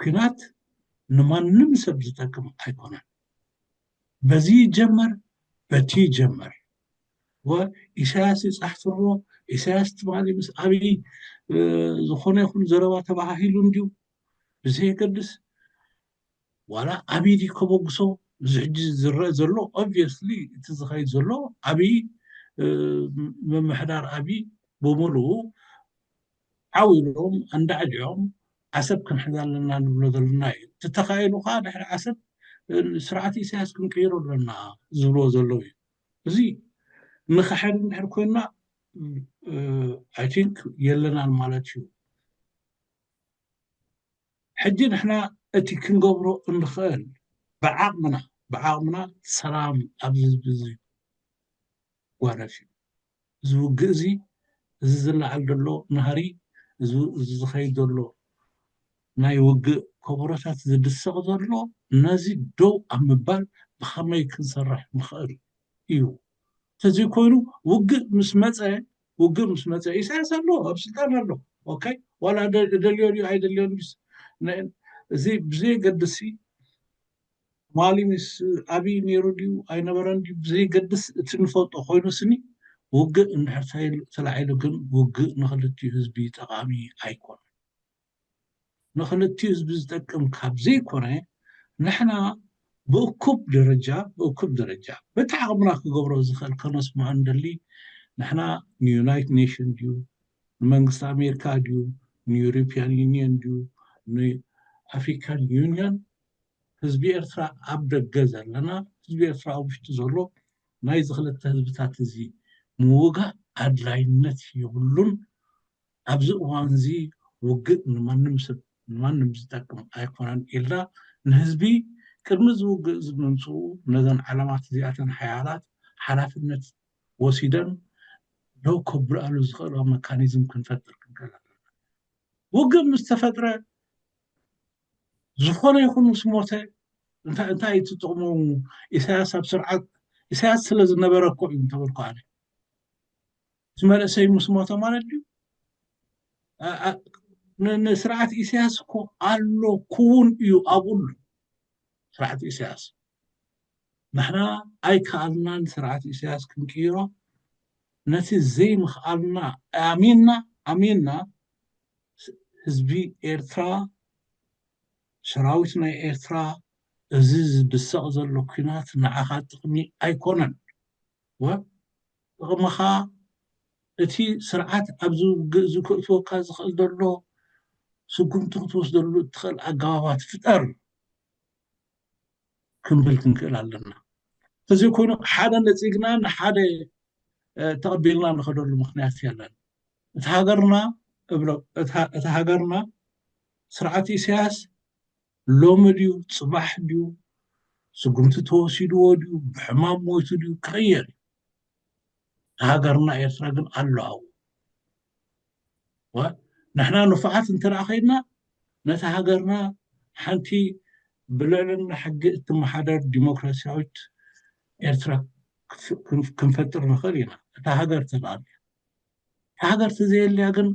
ኩናት ንማንም ሰብ ዝጠቅም ኣይኮነን በዚ ይጀመር በቲ ይጀመር ወኢሳያስ ይፃሕፍሮ ኢሳያስ ትማሊ ምስ ኣብይ ዝኾነ ይኹን ዘረባ ተባሂሉ እንድዩ ብዘየገድስ ዋላ ኣብይ ዲ ከበግሶ ዝሕጂ ዝረአ ዘሎ ኦብቪየስሊ እቲ ዝኸይድ ዘሎ ኣብይ መምሕዳር ኣብይ ብምሉኡ ዓዊሎም እንዳዕድዖም ዓሰብ ክንሕዛ ኣለና ንብሎ ዘለና እዩ ተተኻኢሉ ከዓ ድሕሪ ዓሰብ ስርዓት ኢሳያስ ክንቅይሮ ኣለና ዝብሎ ዘለዎ እዩ እዚ ንኽሕድ እንድሕር ኮይንና ኣይ ቲንክ የለናን ማለት እዩ ሕጂ ንሕና እቲ ክንገብሮ እንኽእል ብዓቕምና ሰላም ኣብዚ ህዝቢ እዚ ጓረፍ እዩ እዚ ውግእ እዚ ዝለዓል ዘሎ ናህሪ እዚ ዝኸይድ ዘሎ ናይ ውግእ ከበሮታት ዝድሰቕ ዘሎ ነዚ ደው ኣብ ምባል ብኸመይ ክንሰርሕ ንኽእል እዩ ተዘይኮይኑ ውግእ ምስ መፀ ኢሳያስ ኣሎ ኣብ ስልጣን ኣሎ ኦኬ ዋላ ደልዮ ድዩ ኣይደልዮን እዚ ብዘይገድሲ ማሊ ምስ ኣብይ ነይሩ ድዩ ኣይነበረን ድዩ ብዘይገድስ እቲ ንፈልጦ ኮይኑ ስኒ ውግእ እንድሕር ተላዒሉ ግን ውግእ ንኽልቲኡ ህዝቢ ጠቓሚ ኣይኮነ ንኽልቲኡ ህዝቢ ዝጠቅም ካብ ዘይኮነ ንሕና ብእኩብ ደረጃ በቲ ዓቕምና ክገብሮ ዝኽእል ከነስምዖ እንደሊ ንሕና ንዩናይትድ ኔሽን ድዩ ንመንግስቲ ኣሜሪካ ድዩ ንዩሮፒያን ዩኒየን ድዩ ንኣፍሪካን ዩኒየን ህዝቢ ኤርትራ ኣብ ደገ ዘለና ህዝቢ ኤርትራ ኣብ ውሽጢ ዘሎ ናይ ዝኽልተ ህዝብታት እዚ ምውጋእ ኣድላይነት የብሉን ኣብዚ እዋን እዚ ውግእ ንማንም ዝጠቅም ኣይኮነን ኢልና ንህዝቢ ቅድሚ ዝውግእ ዝመምፅኡ ነዘን ዓላማት እዚኣተን ሓያላት ሓላፍነት ወሲደን ደው ከብልኣሉ ዝኽእሎ መካኒዝም ክንፈጥር ክንክእል ኣለና ውግእ ምስ ተፈጥረ ዝኾነ ይኹን ምስ ሞተ እንታይ እቲ ጥቕሙ ኢሳያስ ኣብ ስርዓት ኢሳያስ ስለ ዝነበረ እኮ እዩ ተበልኩ ኣነ እቲ መንእሰይ ምስ ሞተ ማለት ድዩ ንስርዓት ኢሳያስ እኮ ኣሎ ክውን እዩ ኣብኡሉ ስርዓት ኢሳያስ ንሕና ኣይከኣልናን ስርዓት ኢሳያስ ክንቅይሮ ነቲ ዘይምኽኣልና ኣሚንና ህዝቢ ኤርትራ ሰራዊት ናይ ኤርትራ እዚ ዝድሰቕ ዘሎ ኩናት ንዓኻ ጥቕሚ ኣይኮነን ጥቕምኻ እቲ ስርዓት ኣብዚ ውግእ እዚ ከእትወካ ዝኽእል ዘሎ ስጉምቲ ክትወስደሉ እትኽእል ኣገባባት ፍጠር ክንብል ክንክእል ኣለና ተዘይኮይኑ ሓደ ነፂግና ንሓደ ተቐቢልና ንኸደሉ ምክንያት የለን እቲ ሃገርና ስርዓት ኢሳያስ ሎሚ ድዩ ፅባሕ ድዩ ስጉምቲ ተወሲድዎ ድዩ ብሕማም ሞይቱ ድዩ ክቕየር ሃገርና ኤርትራ ግን ኣለዎ ንሕና ንፉዓት እንተደኣ ኸይድና ነቲ ሃገርና ሓንቲ ብልዕልና ሕጊ እትመሓደር ዲሞክራሲያዊት ኤርትራ ክንፈጥር ንኽእል ኢና እታ ሃገር ተላልያ ሃገር ተዘየልያ ግን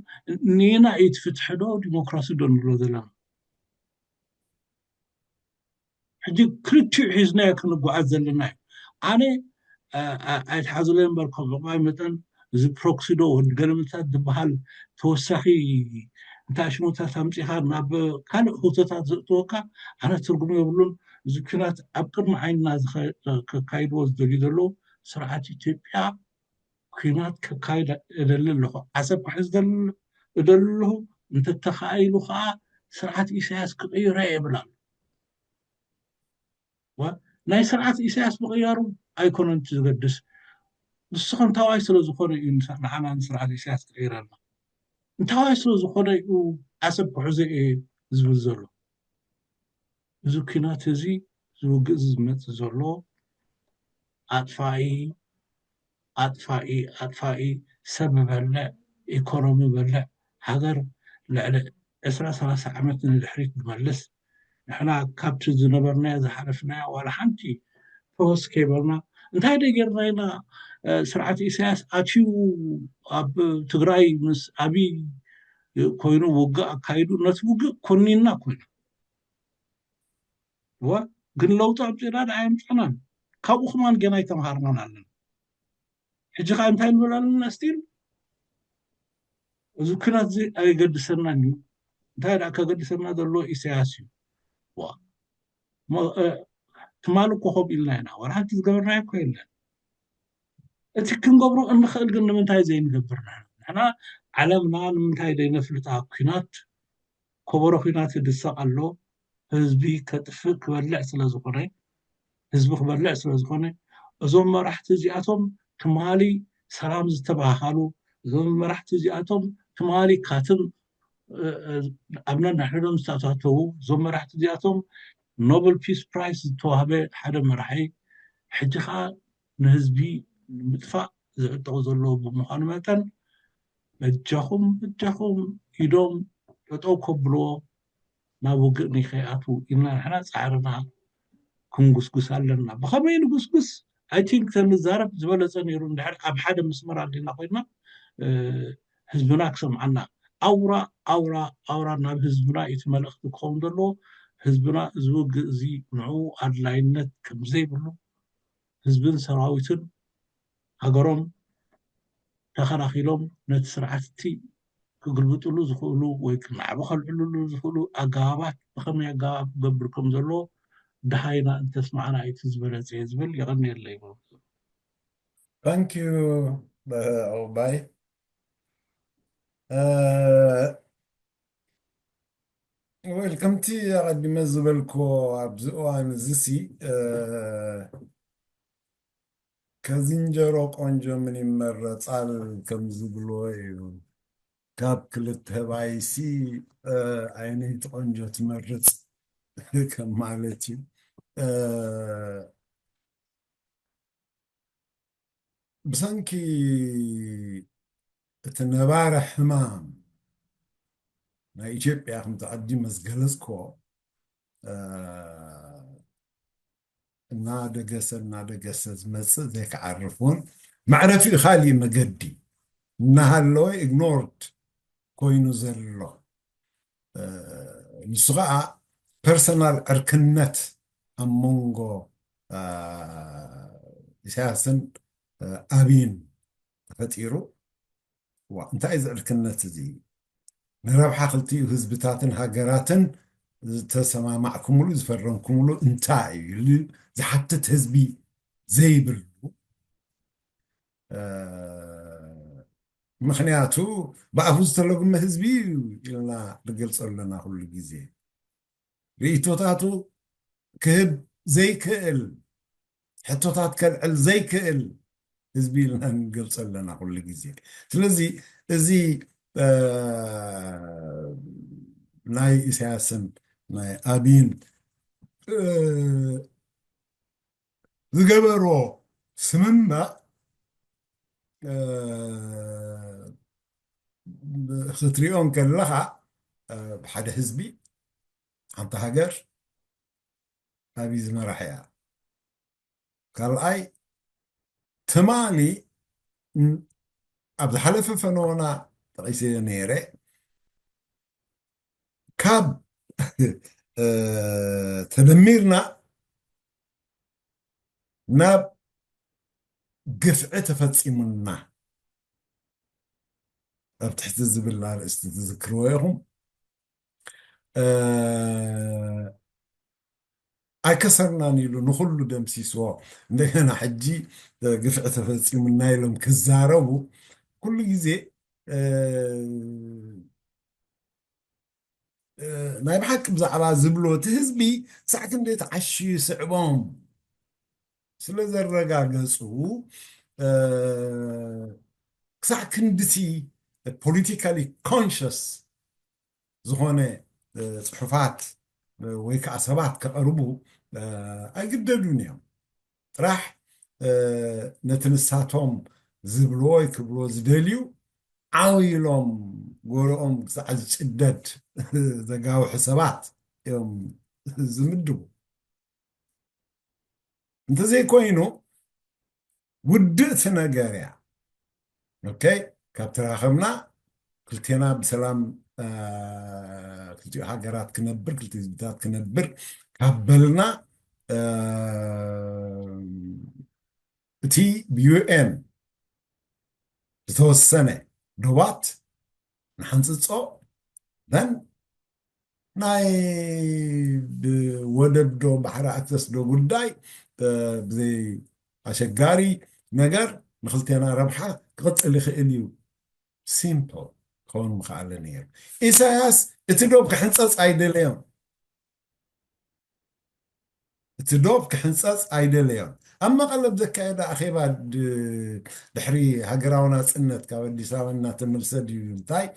ኒና እዩ ትፍትሕ ዶ ዲሞክራሲ ዶ ንብሎ ዘለና ሕጂ ክልቲኡ ሒዝናዮ ክንጓዓዝ ዘለና እዩ ኣነ ኣይተሓዝለዮ እምበር ከም ዕቑባይ መጠን እዚ ፕሮክሲ ዶ ወዲ ገለምታት ዝበሃል ተወሳኺ እንታይ ሽሙታት ኣምፂኻ ናብ ካልእ ህቶታት ዘእትወካ ኣነ ትርጉም የብሉን እዚ ኩናት ኣብ ቅድሚ ዓይንና ከካይድዎ ዝደልዩ ዘለዉ ስርዓት ኢትዮጵያ ኩናት ከካይድ እደሊ ኣለኹ ዓሰብ ክሕዝ እደሊ ኣለኹ እንተተኻኢሉ ከዓ ስርዓት ኢሳያስ ክቕይሮ የብላ ናይ ስርዓት ኢሳያስ ምቕያሩ ኣይኮነን ዝገድስ ንስኹም እንታዋይ ስለ ዝኾነ እዩ ንሓና ንስርዓት ኢሳያስ ክቅይረልና እንታዋይ ስለ ዝኾነ እዩ ዓሰብ ክሕዘ እየ ዝብል ዘሎ እዚ ኩናት እዚ ዝውግእ ዝመፅእ ዘሎ ኣጥፋኢ ሰብ በልዕ ኢኮኖሚ በልዕ ሃገር ልዕሊ 20-30 ዓመት ንድሕሪት ዝመልስ ንሕና ካብቲ ዝነበርናዮ ዝሓለፍናዮ ዋላ ሓንቲ ፈወስ ከይበልና እንታይ ደ ጌርና ኢና ስርዓት ኢሳያስ ኣትዩ ኣብ ትግራይ ምስ ኣብይ ኮይኑ ውግእ ኣካይዱ ነቲ ውግእ ኮኒና ኮይኑ ግን ለውጢ ኣምፂና ኣየምፅናን ካብኡ ኹማን ገና ይተምሃርናን ኣለና ሕጂ ከዓ እንታይ ንብል ኣለና ስቲል እዚ ኩናት እዚ ኣይገድሰናን እዩ እንታይ ደኣ ከገድሰና ዘሎ ኢሳያስ እዩ ትማል እኮ ከምኡ ኢልና ኢና ዋላ ሓንቲ ዝገበርናዮ እኮ የለን እቲ ክንገብሮ እንኽእል ግን ንምንታይ ዘይንገብርና ንሕና ዓለምና ንምንታይ ዘይነፍልጣ ኩናት ከበሮ ኩናት ይድሰቕ ኣሎ ህዝቢ ከጥፍእ ክበልዕ ስለዝኾነ ህዝቢ ክበልዕ ስለዝኾነ እዞም መራሕቲ እዚኣቶም ትማሊ ሰላም ዝተባሃሉ እዞም መራሕቲ እዚኣቶም ትማሊ ካትም ኣብ ነንሕዶም ዝተኣታተዉ እዞም መራሕቲ እዚኣቶም ኖበል ፒስ ፕራይስ ዝተዋህበ ሓደ መራሒ ሕጂ ከዓ ንህዝቢ ንምጥፋእ ዝዕጠቑ ዘለዉ ብምዃኑ መጠን እጃኹም ኢዶም ጠጠው ከብልዎ ናብ ውግእ ንከይኣትዉ ኢልና ንሕና ፃዕርና ክንጉስጉስ ኣለና ብኸመይ ንጉስጉስ ኣይ ቲንክ ተንዛረብ ዝበለፀ ነይሩ እንድሕር ኣብ ሓደ መስመር ኣዲና ኮይና ህዝብና ክሰምዓና ኣውራ ናብ ህዝብና እቲ መልእኽቲ ክኸውን ዘለዎ ህዝብና እዚ ውግእ እዚ ንዕኡ ኣድላይነት ከምዘይብሉ ህዝብን ሰራዊትን ሃገሮም ተኸላኺሎም ነቲ ስርዓቲ ክግልብጥሉ ዝኽእሉ ወይ ክናዕቢ ከልዕልሉ ዝኽእሉ ኣገባባት ብኸመይ ኣገባብ ክገብር ከም ዘለዎ ድሃይና እንተስማዕና እቲ ዝበለፀ ዝብል ይቐኒየለ ይብሉ ታንክ ዩ ባይ ወል ከምቲ ኣቐዲመ ዝበልኮ ኣብዚ እዋን እዚ ከዝንጀሮ ቆንጆ ምን ይመረፃል ከም ዝብልዎ እዩ ካብ ክልተ ባይሲ ዓይነይቲ ቆንጆ ትመርፅ ከም ማለት እዩ ብሰንኪ እቲ ነባረ ሕማም ናይ ኢትዮጵያ ከም ተቐዲመ ዝገለፅኮ እናደገሰ ዝመፅእ ዘይክዓርፉን ማዕረፊ ካሊእ መገዲ እናሃለወ ኢግኖርድ ኮይኑ ዘሎ ንሱ ከዓ ፐርሰናል ዕርክነት ኣብ መንጎ ኢሳያስን ኣብይን ተፈጢሩ እንታይ እዚ ዕርክነት እዚ ንረብሓ ክልቲኡ ህዝብታትን ሃገራትን ዝተሰማማዕኩምሉ ዝፈረምኩምሉ እንታይ እዩ ዝሓትት ህዝቢ ዘይብሉ ምክንያቱ ብኣፉ ዝተለጉመ ህዝቢ ኢልና ንገልፆ ኣለና ኩሉ ግዜ ርእቶታቱ ክህብ ዘይክእል ሕቶታት ከልዕል ዘይክእል ህዝቢ ኢልና ንገልፆ ኣለና ኩሉ ግዜ ስለዚ እዚ ናይ ኢሳያስን ናይ ኣብይን ዝገበሮ ስምምዕ ክትሪኦም ከለካ ብሓደ ህዝቢ ሓንቲ ሃገር ኣብይ ዝመራሕ እያ ካልኣይ ትማሊ ኣብ ዝሓለፈ ፈነወና ጠቂሰዮ ነይረ ካብ ተደሚርና ናብ ግፍዒ ተፈፂሙና ኣብ ትሕቲ ዝብል ኣርእስቲ ትዝክርዎ ኢኹም ኣይከሰርናን ኢሉ ንኩሉ ደምሲስዎ እንደገና ሕጂ ግፍዒ ተፈፂሙና ኢሎም ክዛረቡ ኩሉ ግዜ ናይ ብሓቂ ብዛዕባ ዝብሎ እቲ ህዝቢ ሳዕ ክንደይ ተዓሽዩ ስዕቦም ስለ ዘረጋገፁ ክሳዕ ክንድቲ ፖለቲካሊ ኮንሽስ ዝኾነ ፅሑፋት ወይ ከዓ ሰባት ከቐርቡ ኣይግደዱን እዮም ጥራሕ ነቲ ንሳቶም ዝብልዎ ይክብልዎ ዝደልዩ ዓውይሎም ጎርኦም ክሳዕ ዝጭደድ ዘጋውሑ ሰባት እዮም ዝምድቡ እንተዘይኮይኑ ውድእቲ ነገር እያ ኦኬ ካብ ተራኸብና ክልቴና ብሰላም ክልቲኡ ሃገራት ክነብር ክልቲኡ ህዝብታት ክነብር ካብ በልና እቲ ብዩኤን ዝተወሰነ ዶባት ንሓንፅፆ ደን ናይ ወደብ ዶ ባሕሪ ኣክሰስ ዶ ጉዳይ ብዘይ ኣሸጋሪ ነገር ንክልቴና ረብሓ ክቕፅል ይኽእል እዩ ሲምፕል ክኸውን ምኽኣለ ነይሩ ኢሳያስ እቲ ዶብ ክሕንፀፅ ኣይደለዮም እቲ ዶብ ክሕንፀፅ ኣይደለዮም ኣብ መቐለ ብዘካየዳ ኣኼባ ድሕሪ ሃገራዊ ናፅነት ካብ ኣዲስ ኣበባ እናተመልሰ ድዩ እንታይ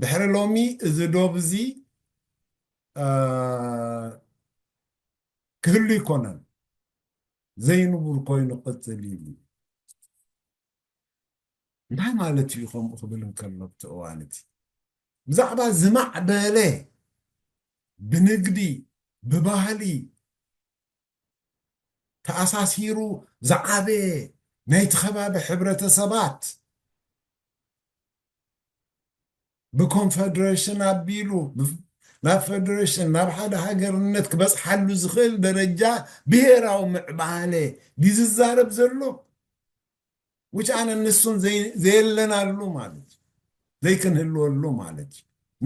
ድሕሪ ሎሚ እዚ ዶብ እዚ ክህሉ ይኮነን ዘይንቡር ኮይኑ ቅፅል ኢሉ እንታይ ማለት እዩ ከምኡ ክብል እንከሎ ብቲ እዋን እቲ ብዛዕባ ዝማዕበለ ብንግዲ ብባህሊ ተኣሳሲሩ ዝዓበየ ናይቲ ከባቢ ሕብረተሰባት ብኮንፌደሬሽን ኣቢሉ ናብ ፌደሬሽን ናብ ሓደ ሃገርነት ክበፅሓሉ ዝኽእል ደረጃ ብሄራዊ ምዕባለ ዲዝዛረብ ዘሎ ውጭ ኣነ ንሱን ዘየለናሉ ማለት ዘይክንህልወሉ ማለት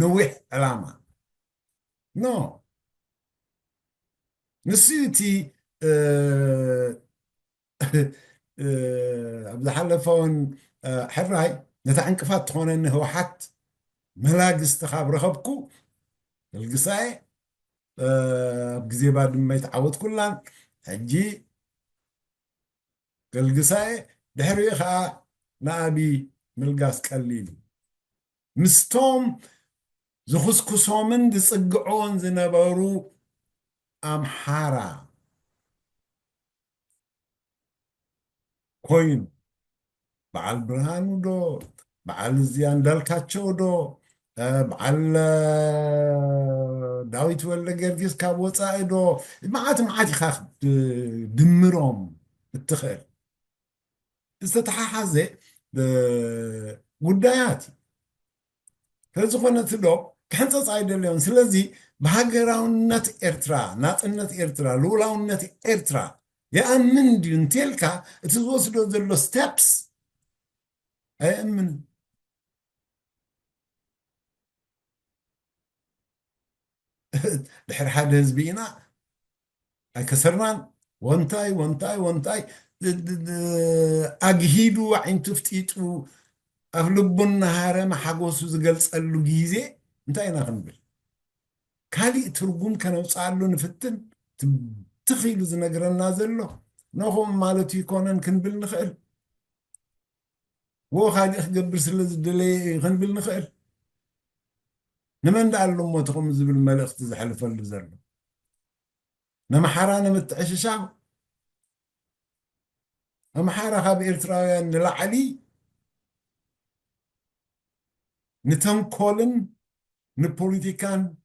ነዊሕ ዕላማ ኖ ንሱ እቲ ኣብ ዝሓለፈውን ሕራይ ነታ ዕንቅፋት ትኾነኒ ህወሓት መላግስቲ ካብ ረኸብኩ ልግሳኤ ኣብ ግዜ ባድመ ይተዓወት ኩላን ሕጂ ገልግሳኤ ድሕሪኡ ከዓ ንኣብዪ ምልጋስ ቀሊሉ ምስቶም ዝኽስኩሶምን ዝፅግዖን ዝነበሩ ኣምሓራ ኮይኑ በዓል ብርሃኑ ዶ በዓል እዚያ እንዳልካቸው ዶ በዓል ዳዊት ወልደ ጊዮርጊስ ካብ ወፃኢ ዶ መዓት ኢኻ ድምሮም እትኽእል ዝተተሓሓዘ ጉዳያት ስለዝኾነ ዶ ክሕንፀፅ ኣይደልዮም ስለዚ ብሃገራውነት ኤርትራ ናፅነት ኤርትራ ልኡላውነት ኤርትራ يأمن ديون تلك تزوصل ذلو ستيبس أأمن دحر حد هزبينا كسرنا وانتاي أجهيدو عين تفتيتو أغلبنا هارم حقوسو زقلس قالو جيزي انتاينا غنبل كالي ترقوم كانوا سألو نفتن تخيلوا زنقرنا زلو نخو مالتي يكونن كنبل نخيل وو خالي اخقبر سلز دلي خنبل نخيل نمن دعلو موتكم زبل ملخ تزحلف اللزرلو نما حرانا متعش شعب نما حارا خاب إرتراويان نلعلي نتم كولن نبوليتيكان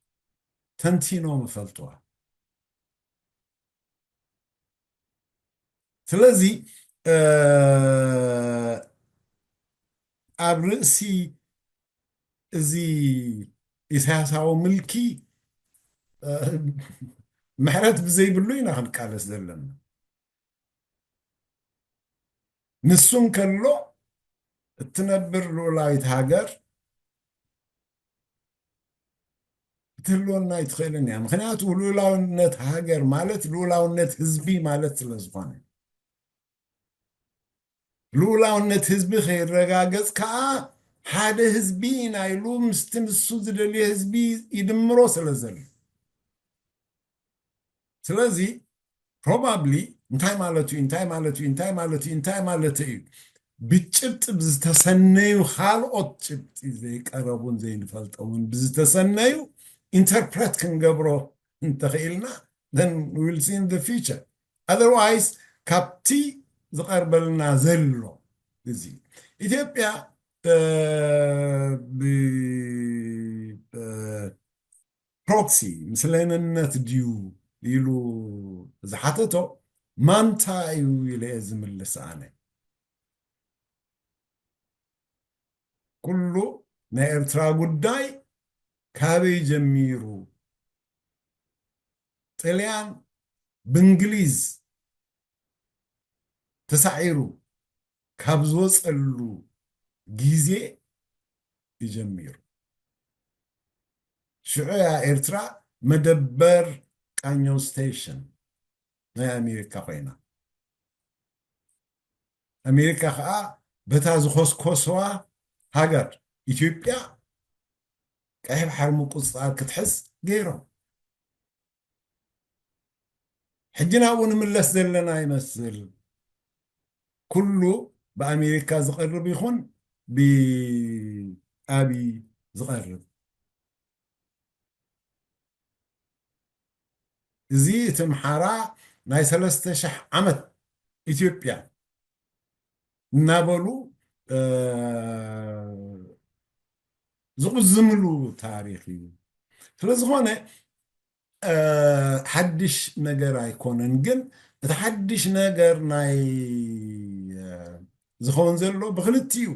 تنتينو مفلتوها ስለዚህ ኣብ ርእሲ እዚ ኢሳያሳዊ ምልኪ ምሕረት ብዘይብሉ ኢና ክንቃለስ ዘለና ንሱን ከሎ እትነብር ልኡላዊት ሃገር እትህልወና ይትኽእልን እያ ምክንያቱ ልኡላውነት ሃገር ማለት ልኡላውነት ህዝቢ ማለት ስለዝኾነ ልኡላውነት ህዝቢ ከይረጋገፅ ከዓ ሓደ ህዝቢ ናይሉ ምስቲ ንሱ ዝደልየ ህዝቢ ይድምሮ ስለዚ ፕሮባብሊ እንታይ ማለት እዩ ብጭብጥ ብዝተሰነዩ ካልኦት ጭብጢ ዘይቀረቡን ዘይንፈልጠውን ብዝተሰነዩ ኢንተርፕሬት ክንገብሮ እንተኽኢልና then we will see in the future otherwise ካብቲ ዝቐርበልና ዘሎ እዚ ኢትዮጵያ ፕሮክሲ ምስለንነት ድዩ ኢሉ ዝሓተቶ ማንታ እዩ ኢለ ዝምልስ ኣነ ኩሉ ናይ ኤርትራ ጉዳይ ካበይ ጀሚሩ ጣልያን ብእንግሊዝ ተሳዒሩ ካብ ዝወፀሉ ጊዜ ይጀሚሩ ሽዑያ ኤርትራ መደበር ቃኞ ስቴሽን ናይ ኣሜሪካ ኮይና ኣሜሪካ ከዓ በታ ዝኮስኮስዋ ሃገር ኢትዮጵያ ቀይ ባሕር ምቁፅፃር ክትሕዝ ገይሮም ሕጅና እውን ምለስ ዘለና ይመስል ኩሉ በአሜሪካ ዝቀርብ ይኹን ብአብይ ዝቀርብ እዚ እቲ ምሓራ ናይ 3000 ዓመት ኢትዮጵያ እናበሉ ዝቕዝምሉ ታሪክ እዩ ስለዝኾነ ሓድሽ ነገር ኣይኮነን ግን እቲ ሓድሽ ነገር ናይ ዝኸውን ዘሎ ብክልቲኡ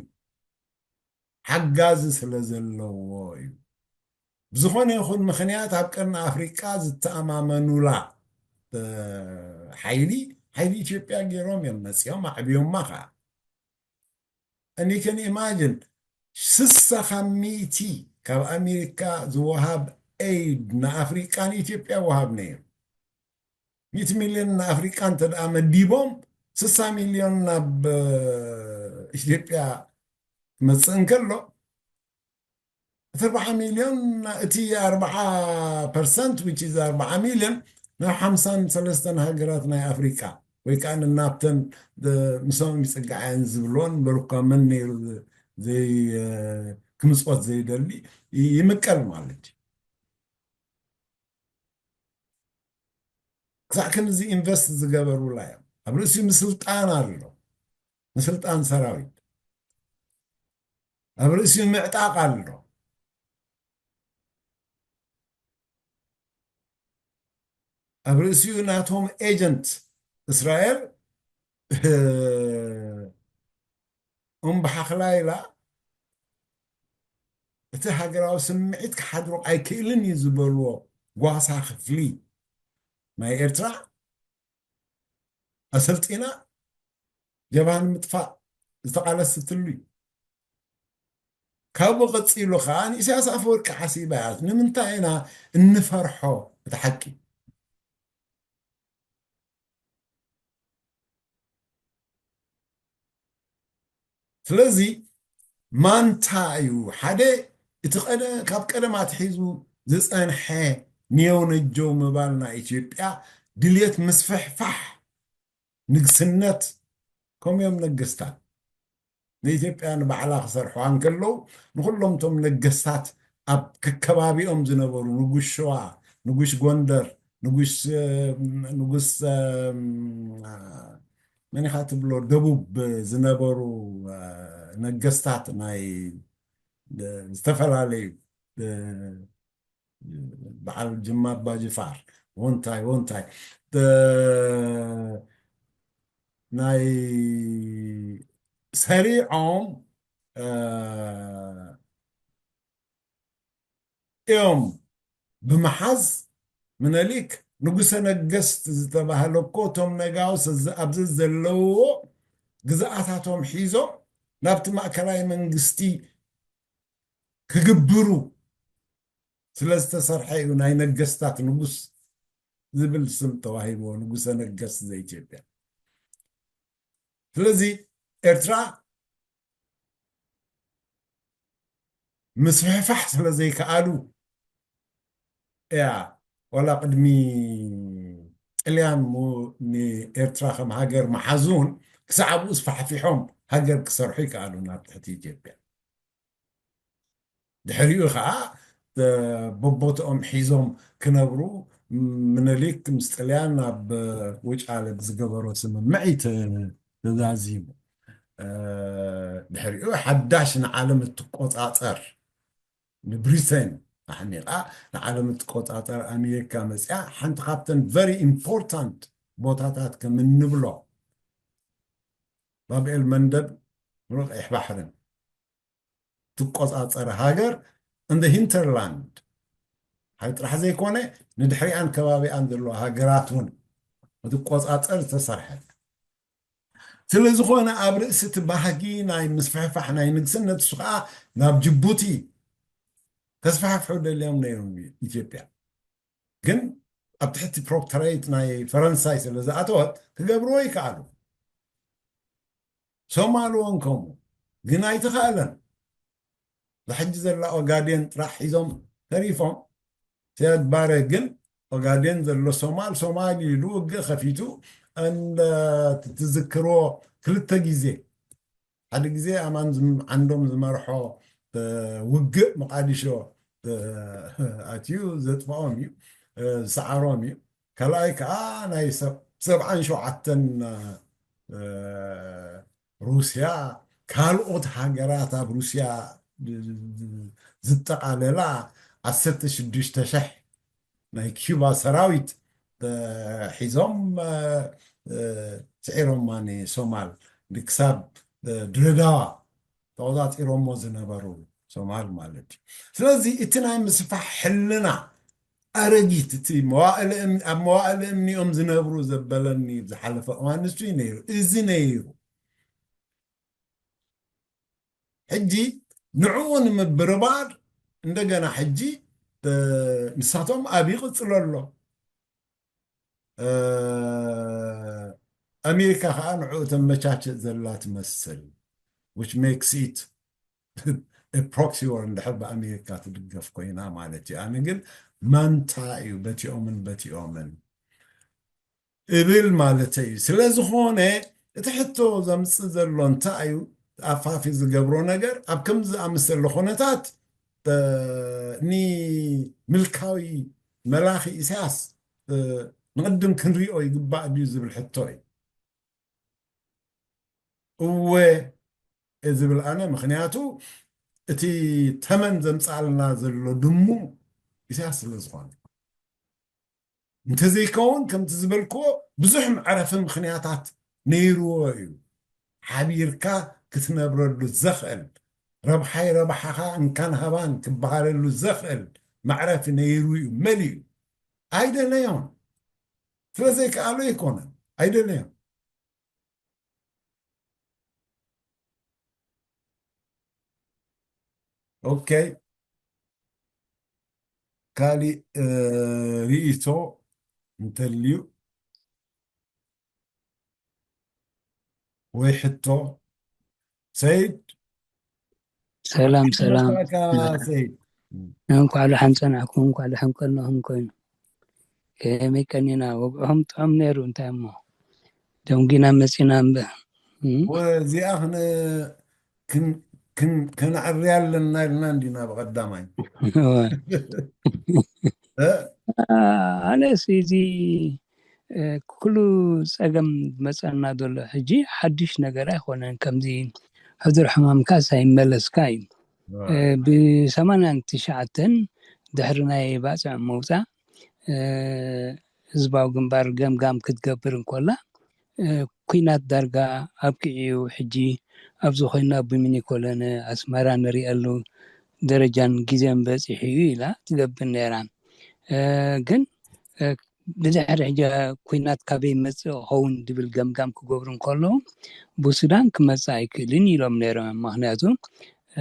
ሓጋዚ ስለ ዘለዎ እዩ ብዝኾነ ይኹን ምኽንያት ኣብ ቀርኒ ኣፍሪቃ ዝተኣማመኑላ ሓይሊ ኢትዮጵያ ገይሮም እዮም መፂኦም ኣዕብዮማ ከዓ and you can imagine 600 ካብ ኣሜሪካ ዝወሃብ ኤድ ንኣፍሪቃን ኢትዮጵያ ወሃብነ እዮም 100 ሚልዮን ንኣፍሪቃን ተደኣ መዲቦም 60 ሚልዮን ናብ ኢትዮጵያ ክመፅእ እንከሎ 4 ሚልዮን እቲ 4% which is 4 ሚልዮን ናብ 53 ሃገራት ናይ ኣፍሪቃ ወይ ከዓ ናብተን ምሶም ይፅጋዓን ዝብሎን በልኳ መን ነይሩ ዘይ ክምፅወት ዘይደሊ ይምቀል ማለት ክሳዕ ክንዚ ኢንቨስት ዝገበሩላ እዮም ኣብ ርእሲኡ ምስልጣን ኣሎ ምስልጣን ሰራዊት ኣብ ርእሲኡ ምዕጣቕ ኣሎ ኣብ ርእሲኡ ናቶም ኤጀንት እስራኤል እምብሓኽላ ኢላ እቲ ሃገራዊ ስምዒት ክሓድሮ ኣይክእልን እዩ ዝበልዎ ጓሳ ክፍሊ ናይ ኤርትራ ኣሰልጢና ጀባን ምጥፋእ ዝተቃለስትሉ እዩ ካብኡ ቀፂሉ ከዓ ንኢሳያስ ኣፈወርቂ ሓሲባ እያ ንምንታይ ኢና እንፈርሖ እቲ ሓቂ ስለዚ ማንታ እዩ ሓደ እቲ ካብ ቀደም ኣትሒዙ ዝፀንሐ ኒዮ ነጆው ምባልና ኢትዮጵያ ድልየት ምስፍሕፋሕ ንግስነት ከምዮም ነገስታት ንኢትዮጵያ ንባዕላ ክሰርሑ እንከለው ንኩሎም ቶም ነገስታት ኣብ ከባቢኦም ዝነበሩ ንጉስ ሸዋ ንጉስ ጎንደር ንጉስ من يخاطب له دبوب زنبرو نجستات ناي استفل عليه بعد جمات باجفار وونتاي ناي سريعهم يوم بمحز من ليك ንጉሰ ነገስት ዝተባሃለ ኮቶም ነጋውስ ኣብዚ ዘለዎ ግዛኣታቶም ሒዞም ናብቲ ማእከላዊ መንግስቲ ክግብሩ ስለዝተሰርሐ እዩ ናይ ነገስታት ንጉስ ዝብል ስም ተዋሂቦ ንጉሰ ነገስት ዘኢትዮጵያ ስለዚ ኤርትራ مسفحفح سلازي كألو يا ولا قدمي اليان مو ني إرترا خم هاجر محزون كسعب أصفحفحهم هاجر كسرحي كألو نار تحت إثيوبيا دحريو خا ببوتهم حيزهم كنبرو من ليك مستليان بوجه على زجبرو سم معيت تزازيمو دحريو حداشن عالم التقاطر بريتين أحني عالم التقاطر أمريكا مسيا حنت خابتن very important بوتاتات كمن نبلو باب المندب روح إحبحرن تقاطر هاجر in the hinterland هاي راح زي كونه ندحري عن كبابي عند الله هاجراتون وتقاطر تسرحت سلازو خونا أبرئ ست بحكي ناي مسفحفح ناي نقسنا تسقى ناب جيبوتي تسفحفحوا لليوم نيرون إثيوبيا كن أبتحتي بروكتريت ناي فرنساي سلازا أتوت كقبروا يكعلوا سومالو انكم جناي تخالا لحد زر أوغادين راح يزوم تريفهم سياد بارجن أوغادين زر سومال سومالي لوج خفيتو أن تتذكروا كل التجيزي هذا جزء أمان عندهم زمرحو وجء مقادشوا أتيو زت فامي سعرامي كلايك نايس سبعان شو عتن روسيا كالوت هاجرات بروسيا زتق على لا عسرت شدش تشح ناي كيوبا سراويت حزام سعرهم ماني سومال لكساب دردا توضات إيرومو زنبارو سومال مالتي سلازي اتنا مسفح حلنا أرجيت تي موائل أمني أم زنبرو زبلني زحلفة وانسوي نيرو إزي نيرو حجي نعون مبربار عندنا حجي نساتهم أبي قصلوا أمريكا خان عوتم مشاكل زلات مسل which makes it a proxy war عند حرب أمريكا تدقف كوينا مالتي أنا قل من تايو بتي أومن إبل مالتي سلازخونه تحطو زمس زلون تايو أفافي زقبرو نجر أبكم زأمسل لخونتات ني ملكاوي ملاخي إساس نقدم كنريو يقبع بيوز بالحطوي إذا بالأنا مخنياتو إتي تمن زمس على نازل دمو يساس الزخان انت زي كون كم تزبلكو بزحم عرف مخنياتات نيرويو حبيركا كتنبرلو الزخل ربحها ان كان هبان كبهارلو الزخل معرف نيرويو مليو هيدا ليون فلزيك قالوا يكون هيدا ليون اوكي كالي ريتو انتليو ويحتو سيد سلام سيد نكو على حنصنعكم نكو على حنقلناهم كوين ميكانينا وقهم طعم نيرو انتامو دونجينا مسينا به وزي اخنا كن عريال لنا ندينا بقدامين أنا سيدي كل سجم مثلا دول حجي حدش نجرا خونن كمزين حضر حمام كاس يملس كاي بسمانة تشعتن دحرنا يباع موتا زباو جنبار جام كتقبرن كله كينات درجة أبكي حجي أبزو خينا بمني كلنا أسمرا نريالو درجان جزم بس يحيلا تقبل نيران جن بدحر حجا كينات كابي مس هون دبل جام كجبرن كله بسودان كمسا يكلين يلوم نيران مهناتو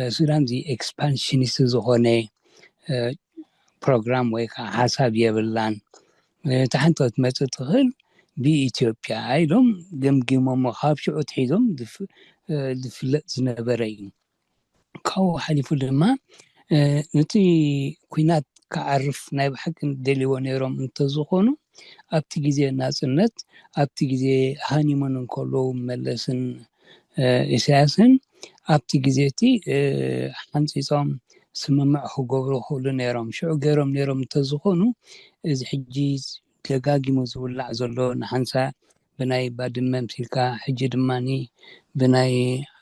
سودان دي expansionist زهونه program ويكا حساب يبلان تحنتوت متو تخل بإثيوبيا أيضاً جمجمة مخافش عتيدهم دفلت زنبرين كاو حليفو لما ነቲ ኩናት ክዓርፍ ናይ ብሓቂ ደልይዎ ነይሮም እንተዝኾኑ ኣብቲ ግዜ ናጽነት ኣብቲ ግዜ ሃኒሙን እንከለዉ መለስን ኢሳያስን ኣብቲ ግዜ እቲ ሓንፂፆም ስምምዕ ክገብሩ ክእሉ ነይሮም። ሽዑ ገይሮም ነይሮም እንተዝኾኑ እዚ ሕጂ ደጋጊሙ ዝውላዕ ዘሎ ንሓንሳ ብናይ ባድመ ምሲልካ ሕጂ ድማኒ ብናይ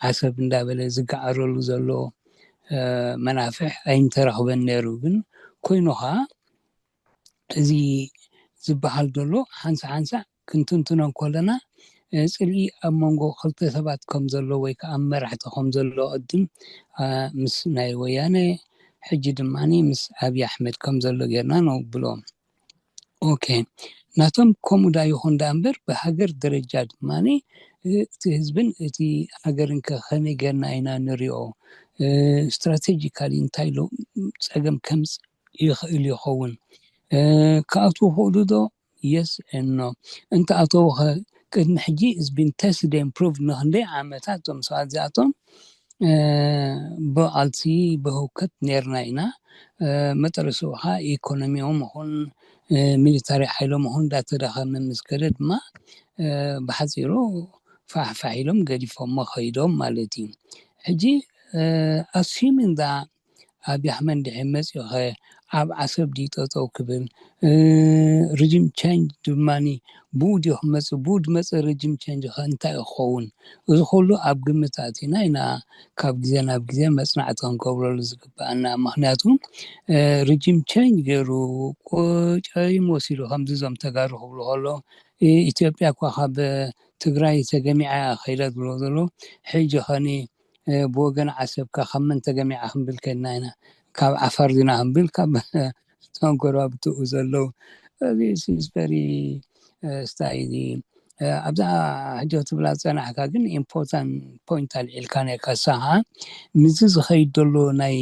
ዓሰብ እንዳበለ ዝገዓረሉ ዘሎ መናፍሕ ኣይንተረኽበን ነይሩ። ግን ኮይኑ ኸዓ እዚ ዝበሃል ዘሎ ሓንሳ ክንትንትኖ ከለና ፅልኢ ኣብ መንጎ ክልተ ሰባት ከም ዘሎ ወይ ከዓ መራሕቲ ከም ዘሎ ቅድም ምስ ናይ ወያነ ሕጂ ድማኒ ምስ ኣብይ ኣሕመድ ከም ዘሎ ጌርና ነብሎ። ኦኬ ናቶም ከምኡ ዳ ይኹን ዳ እምበር ብሃገር ደረጃ ድማኒ እቲ ህዝብን እቲ ሃገርን ከመይ ጌርና ኢና ንሪኦ ስትራቴጂካሊ እንታይ ሎ ፀገም ከምፅ ይኽእል ይኸውን ከኣትዉ ክእሉ ዶ የስ ኖ እንተኣተዉ ቅድሚ ሕጂ has been tested and proved ንክንደይ ዓመታት ቶም ሰባት እዚኣቶም ብቃልሲ ብህውከት ነርና ኢና መጠረስኡ ከዓ ኢኮኖሚኦም ይኹን ሚሊታሪ ሓይሎም ይኹን እንዳተዳኸመ ምስ ከደ ድማ ብሓፂሩ ፋሕፋሒሎም ገዲፎሞ ከይዶም ማለት እዩ። ሕጂ assuming that ኣብይ ኣሕመድ እንድሕር መፂኡ ኸ ኣብ ዓሰብ ዲ ጠጠው ክብል ሪጅም ቼንጅ ድማኒ ብኡ ዲ ክመፅእ ብኡ ድመፀ ሪጅም ቼንጅ ኸ እንታይ ክኸውን እዚ ኩሉ ኣብ ግምት ኣእቲና ኢና ካብ ግዜ ናብ ግዜ መፅናዕቲ ክንገብረሉ ዝግባአና። ምክንያቱ ሪጅም ቼንጅ ገይሩ ቆጨይ ወሲዱ ከምዚ ዞም ተጋሩ ክብሉ ከሎ ኢትዮጵያ እኳ ካብ ትግራይ ተገሚዓ ከይዳ ዝብሎ ዘሎ ሕጂ ኸኒ ብወገን ዓሰብካ ካብ መን ተገሚዓ ክንብል ከልና ኢና ካብ ዓፋር ዲና ክንብል ካብ ተንጎራብትኡ ዘለው this is very ስታይሊ ኣብዛ ሕጂ ትብላ ፀናሕካ ግን ኢምፖርታንት ፖይንት ኣልዒልካ ነርካ ሳኻ ምዝ ዝኸይድ ዘሎ ናይ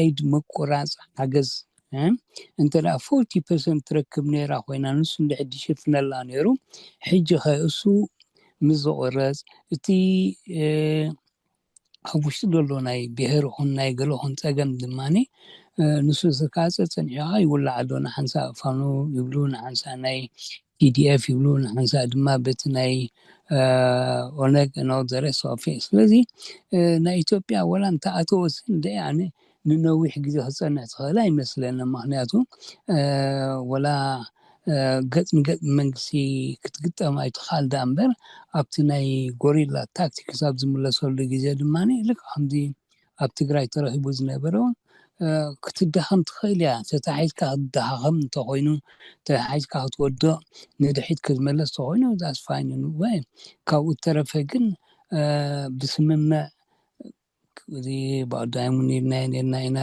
ኤድ ምቁራፅ ሓገዝ እንተዳ 40% ትረክብ ነይራ ኮይና ንሱ እንድሕር ይሽፍነላ ነይሩ ሕጂ ኸ እሱ ምስ ዝቑረፅ እቲ ኣብ ውሽጢ ዘሎ ናይ ብሄር ይኹን ናይ ገለ ይኹን ፀገም ድማኒ ንሱ ዝካፀ ፀኒዑ ይውላዕ ኣሎ። ንሓንሳ ፋኖ ይብሉ ንሓንሳ ናይ TDF ይብሉ ንሓንሳ ድማ በቲ ናይ ኦነግ ነው ዘረስ ኦፍ ስለዚ ናይ ኢትዮጵያ ወላ እንተኣተወስ እንደያነ ንነዊሕ ግዜ ክፀንሕ ትኽእል ኣይመስለኒ። ምክንያቱ ወላ ገፅ ንገፅ መንግስቲ ክትግጠም ኣይትኽእል ዳ እምበር ኣብቲ ናይ ጎሪላ ታክቲክስ ኣብ ዝምለሰሉ ግዜ ድማኒ ልክ ከምዚ ኣብ ትግራይ ተረኺቡ ዝነበረ ክትዳኸም ትኽእል እያ። ተታሒዝካ ክትዳኸም እንተኮይኑ ተታሒዝካ ክትወድቕ ንድሒት ክትመለስ እንተኮይኑ ዛትስ ፋይን ወይ ካብኡ ተረፈ ግን ብስምምዕ እዚ ባዕዳይ ሙኒርና ኢና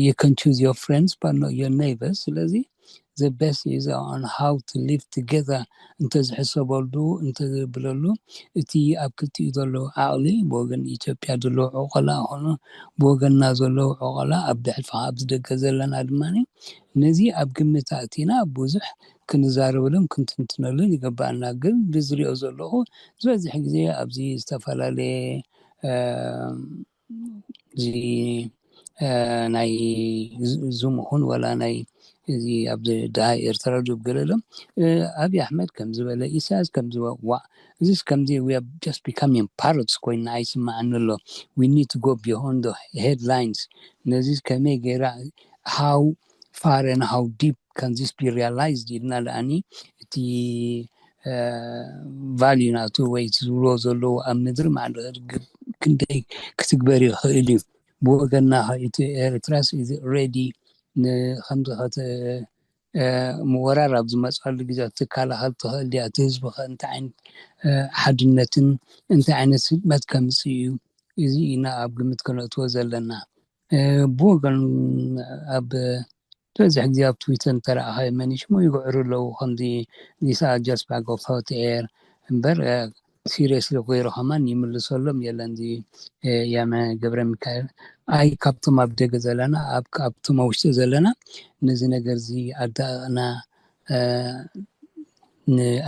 you can choose your friends but not your neighbors። ስለዚ the best is on how to live together እንተዝሕሰበሉ እንተዝብለሉ እቲ ኣብ ክልቲኡ ዘሎ ዓቕሊ ብወገን ኢትዮጵያ ዘሎ ዕቆላ ኾኑ ብወገንና ዘሎ ዕቆላ ኣብ ድሕልፋ ኣብ ዝደገ ዘለና ድማኒ ነዚ ኣብ ግምት ኣእቲና ብዙሕ ክንዛረበሎም ክንትንትነሉን ይገባአና። ግን ብዝሪኦ ዘለኹ ዝበዝሕ ግዜ ኣብዚ ዝተፈላለየ እዚ ናይ ዙም ይኹን ወላ ናይ እዚ ኣብ ዳሃይ ኤርትራ ገለሎም ኣብይ ኣሕመድ ከም ዝበለ ኢሳያስ ከም ዝበዋ እዚስ ከምዚ we are just becoming parrots ኮይና ኣይስማዕን ኣሎ we need to go beyond the headlines። ነዚ ከመይ ጌራ how far and how deep can this be realized ኢልና ለኣኒ እቲ ቫልዩ ናቱ ወይ ዝብሎ ዘለዎ ኣብ ምድሪ ማለት ክንደይ ክትግበር ይኽእል እዩ። ብወገንና እቲ ኤርትራስ is ready ንከምዚ ኸተ ምወራር ኣብ ዝመፅሉ ግዜ ትከላኸል ትኽእል ዲያ እቲ ህዝቢ ኸ እንታይ ዓይነት ሓድነትን እንታይ ዓይነት ስጥመት ከምፅእ እዩ እዚ ኢና ኣብ ግምት ክነእትዎ ዘለና። ብወገን ኣብ ዝበዝሕ ግዜ ኣብ ትዊተር እንተረኣኸ መን ሽሙ ይግዕሩ ኣለዉ ከምዚ ኒሳ just bag of hot air እምበር ሲሪየስሊ ኮይሩ ኸማን ይምልሰሎም የለን ዚ ያመ ገብረ ሚካኤል ኣይ ካብቶም ኣብ ደገ ዘለና ካብቶም ውሽጢ ዘለና ነዚ ነገር እዚ ኣዳእና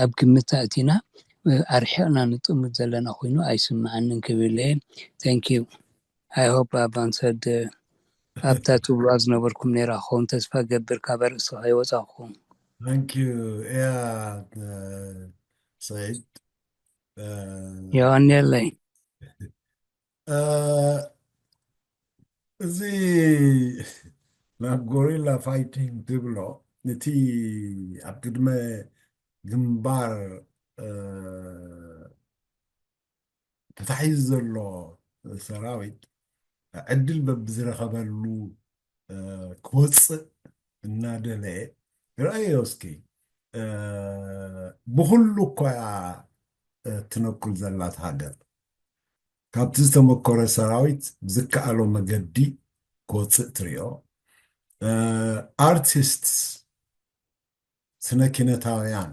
ኣብ ግምት ኣእቲና ኣርሒቕና ንጥምት ዘለና ኮይኑ ኣይስማዓንን ክብል እየ። ታንክ ዩ I hope I've answered ኣብታ ትብሎ ዝነበርኩም ነይራኹም ተስፋ ገብር ካብ ርእሲ ከይወፃኹም Thank you. Yeah, Said. የዋንየለይ እዚ ናብ ጎሪላ ፋይቲንግ ትብሎ ነቲ ኣብ ቅድመ ግንባር ተታሒዙ ዘሎ ሰራዊት ዕድል በብዝረኸበሉ ክወፅእ እናደለየ ረአዮ እስኪ ብኩሉ እኳ ትነኩል ዘላት ሃገር ካብቲ ዝተመኮረ ሰራዊት ብዝከኣሎ መገዲ ክወፅእ ትሪኦ ኣርቲስት ስነ ኪነታውያን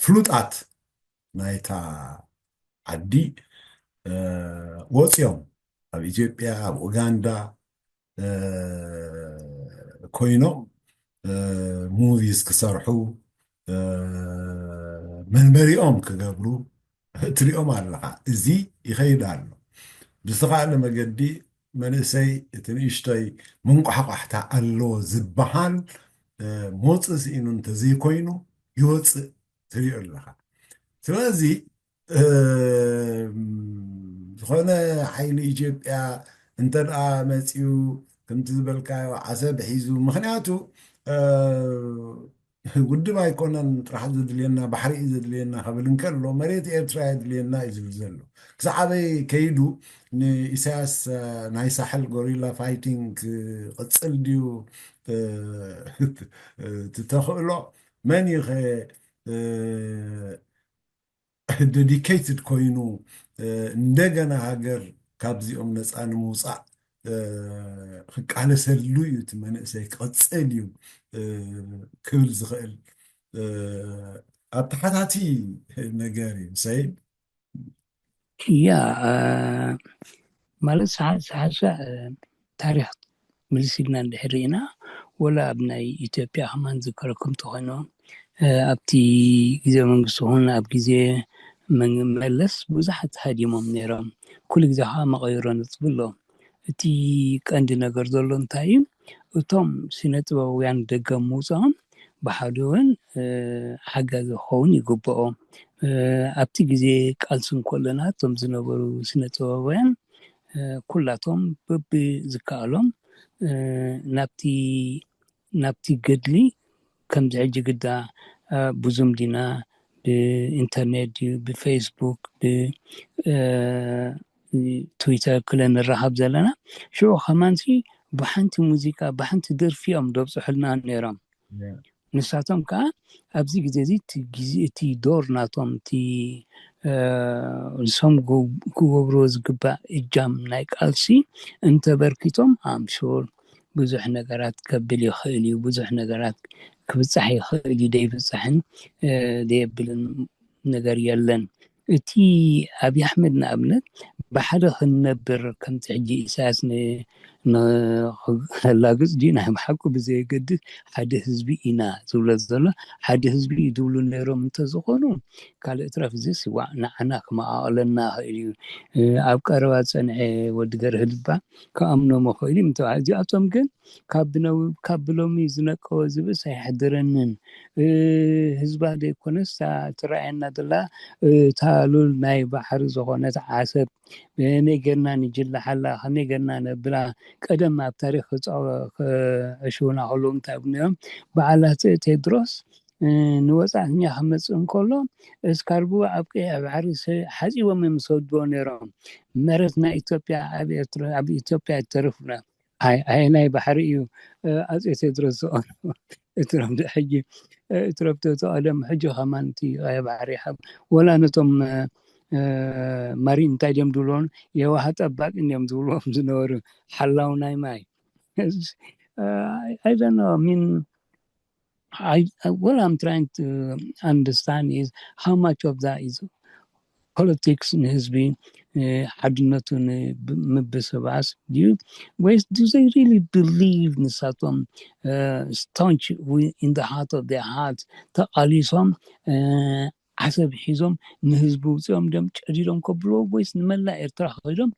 ፍሉጣት ናይታ ዓዲ ወፅዮም ኣብ ኢትዮጵያ ኣብ ኡጋንዳ ኮይኖም ሙቪስ ክሰርሑ መንበሪኦም ክገብሩ ትሪኦም ኣለኻ እዚ ይኸይድ ኣሎ ብዝተኻእለ መገዲ መንእሰይ እቲ ንእሽተይ መንቋሕቋሕታ ኣለዎ ዝበሃል መውፅእ ስኢኑ እንተዘይኮይኑ ይወፅእ ትሪኦ ኣለኻ ስለዚ ዝኾነ ሓይሊ ኢትዮጵያ እንተ ደኣ መፂኡ ከምቲ ዝበልካዮ ዓሰብ ሒዙ ምክንያቱ ውድብ ኣይኮነን ጥራሕ ዘድልየና ባሕሪ እዩ ዘድልየና ከብል እንከሎ መሬት ኤርትራ የድልየና እዩ ዝብል ዘሎ ክሳዕበይ ከይዱ ንኢሳያስ ናይ ሳሕል ጎሪላ ፋይቲንግ ቅፅል ድዩ ተኽእሎ መን ይኸ ዴዲኬትድ ኮይኑ እንደገና ሃገር ካብዚኦም ነፃ ንምውፃእ ክቃለሰሉ እዩ እቲ መንእሰይ ክቅፅል እዩ ክብል ዝኽእል ኣብ ታሕታቲ ነገር እዩ ሰይድ ያ ማለት ሓሳ ታሪክ ምልሲልና እንድሕር ኢና ወላ ኣብ ናይ ኢትዮጵያ ከማን ዝከረኩም ተኾይኖ ኣብቲ ግዜ መንግስቲ ሆነ ኣብ ግዜ መለስ ብዙሓት ሃዲሞም ነይሮም ኩሉ ግዜ ከዓ መቐይሮ ንፅብሎ እቲ ቀንዲ ነገር ዘሎ እንታይ እዩ እቶም ስነ ጥበባውያን ደገ ምውፅኦም ብሓደ እውን ሓጋዚ ክኸውን ይግብኦ ኣብቲ ግዜ ቃልሲ እንከለና እቶም ዝነበሩ ስነ ጥበባውያን ኩላቶም በብዝከኣሎም ናብቲ ገድሊ ከምዚ ሕጂ ግዳ ብዙምዲና ብኢንተርኔት ብፌስቡክ ብትዊተር ክለ ንራኸብ ዘለና ሽዑ ከማንሲ ብሓንቲ ሙዚቃ ብሓንቲ ደርፊ እዮም ደብፅሑልና ነይሮም ንሳቶም ከዓ ኣብዚ ግዜ እቲ ዶር ናቶም እቲ ንሶም ክገብሮ ዝግባእ እጃም ናይ ቃልሲ እንተበርኪቶም ኣምሹር ብዙሕ ነገራት ከብል ይኽእል እዩ ብዙሕ ነገራት ክብፃሕ ይኽእል እዩ ደይብፃሕን ደየብልን ነገር የለን እቲ ኣብዪ ኣሕመድ ንኣብነት ብሓደ ክንነብር ከምቲ ሕጂ ኢሳያስ ንላግፅ ድዩ ናይ ብሓቁ ብዘየገድስ ሓደ ህዝቢ ኢና ዝብሎ ዘሎ ሓደ ህዝቢ እዩ ዝብሉ ነይሮም እንተዝኾኑ ካልእ እትረፍ እዚስ ዋዕ ንዓና ክመቃቐለና ክእል እዩ ኣብ ቀረባ ፀንዐ ወዲ ገርህ ልባ ከኣምኖሞ ክእል እዩ ምተባሃለ እዚኣቶም ግን ካብ ብሎሚ ዝነቀወ ዝብስ ኣይሕድረንን ህዝባ ዘይኮነስ ትረኣየና ዘላ ታሉል ናይ ባሕሪ ዝኾነት ዓሰብ ከመይ ጌርና ንጅላሓላ ከመይ ጌርና ነብላ ቀደም ኣብ ታሪክ ክዕሽውና ከለዉ እንታይ ብነዮም በዓላት ቴድሮስ ንወፃእተኛ ክመፅእ እንከሎ እስካርቡ ኣብ ባሕሪ ሓፂቦም እዮም ዝሰድዎ ነይሮም መሬት ናይ ኢትዮጵያ ኣብ ኢትዮጵያ ተረፍና ኣይ ናይ ባሕሪ እዩ ኣፄ ቴድሮስ ዝቐኑ እትረም ሕጂ እትረብቶ ተቐደም ሕጂ ከማንቲ ኣይ ባሕሪ ወላ ነቶም ማሪን እንታይ ድዮም ዝብልዎን የዋህ ጠባቂ እዮም ዝብልዎም ዝነበሩ ሓላው ናይ ማይ I don't know. I mean, what I'm trying to understand is how much of that is politics in ህዝቢ ሓድነቱን ምብስባስ do they really believe ንሳቶም staunch in the heart of their hearts ተቃሊሶም ዓሰብ ሒዞም ንህዝቡ ውፅኦም ደም ጨዲዶም ከብልዎ ወይስ ንመላእ ኤርትራ ኸይዶም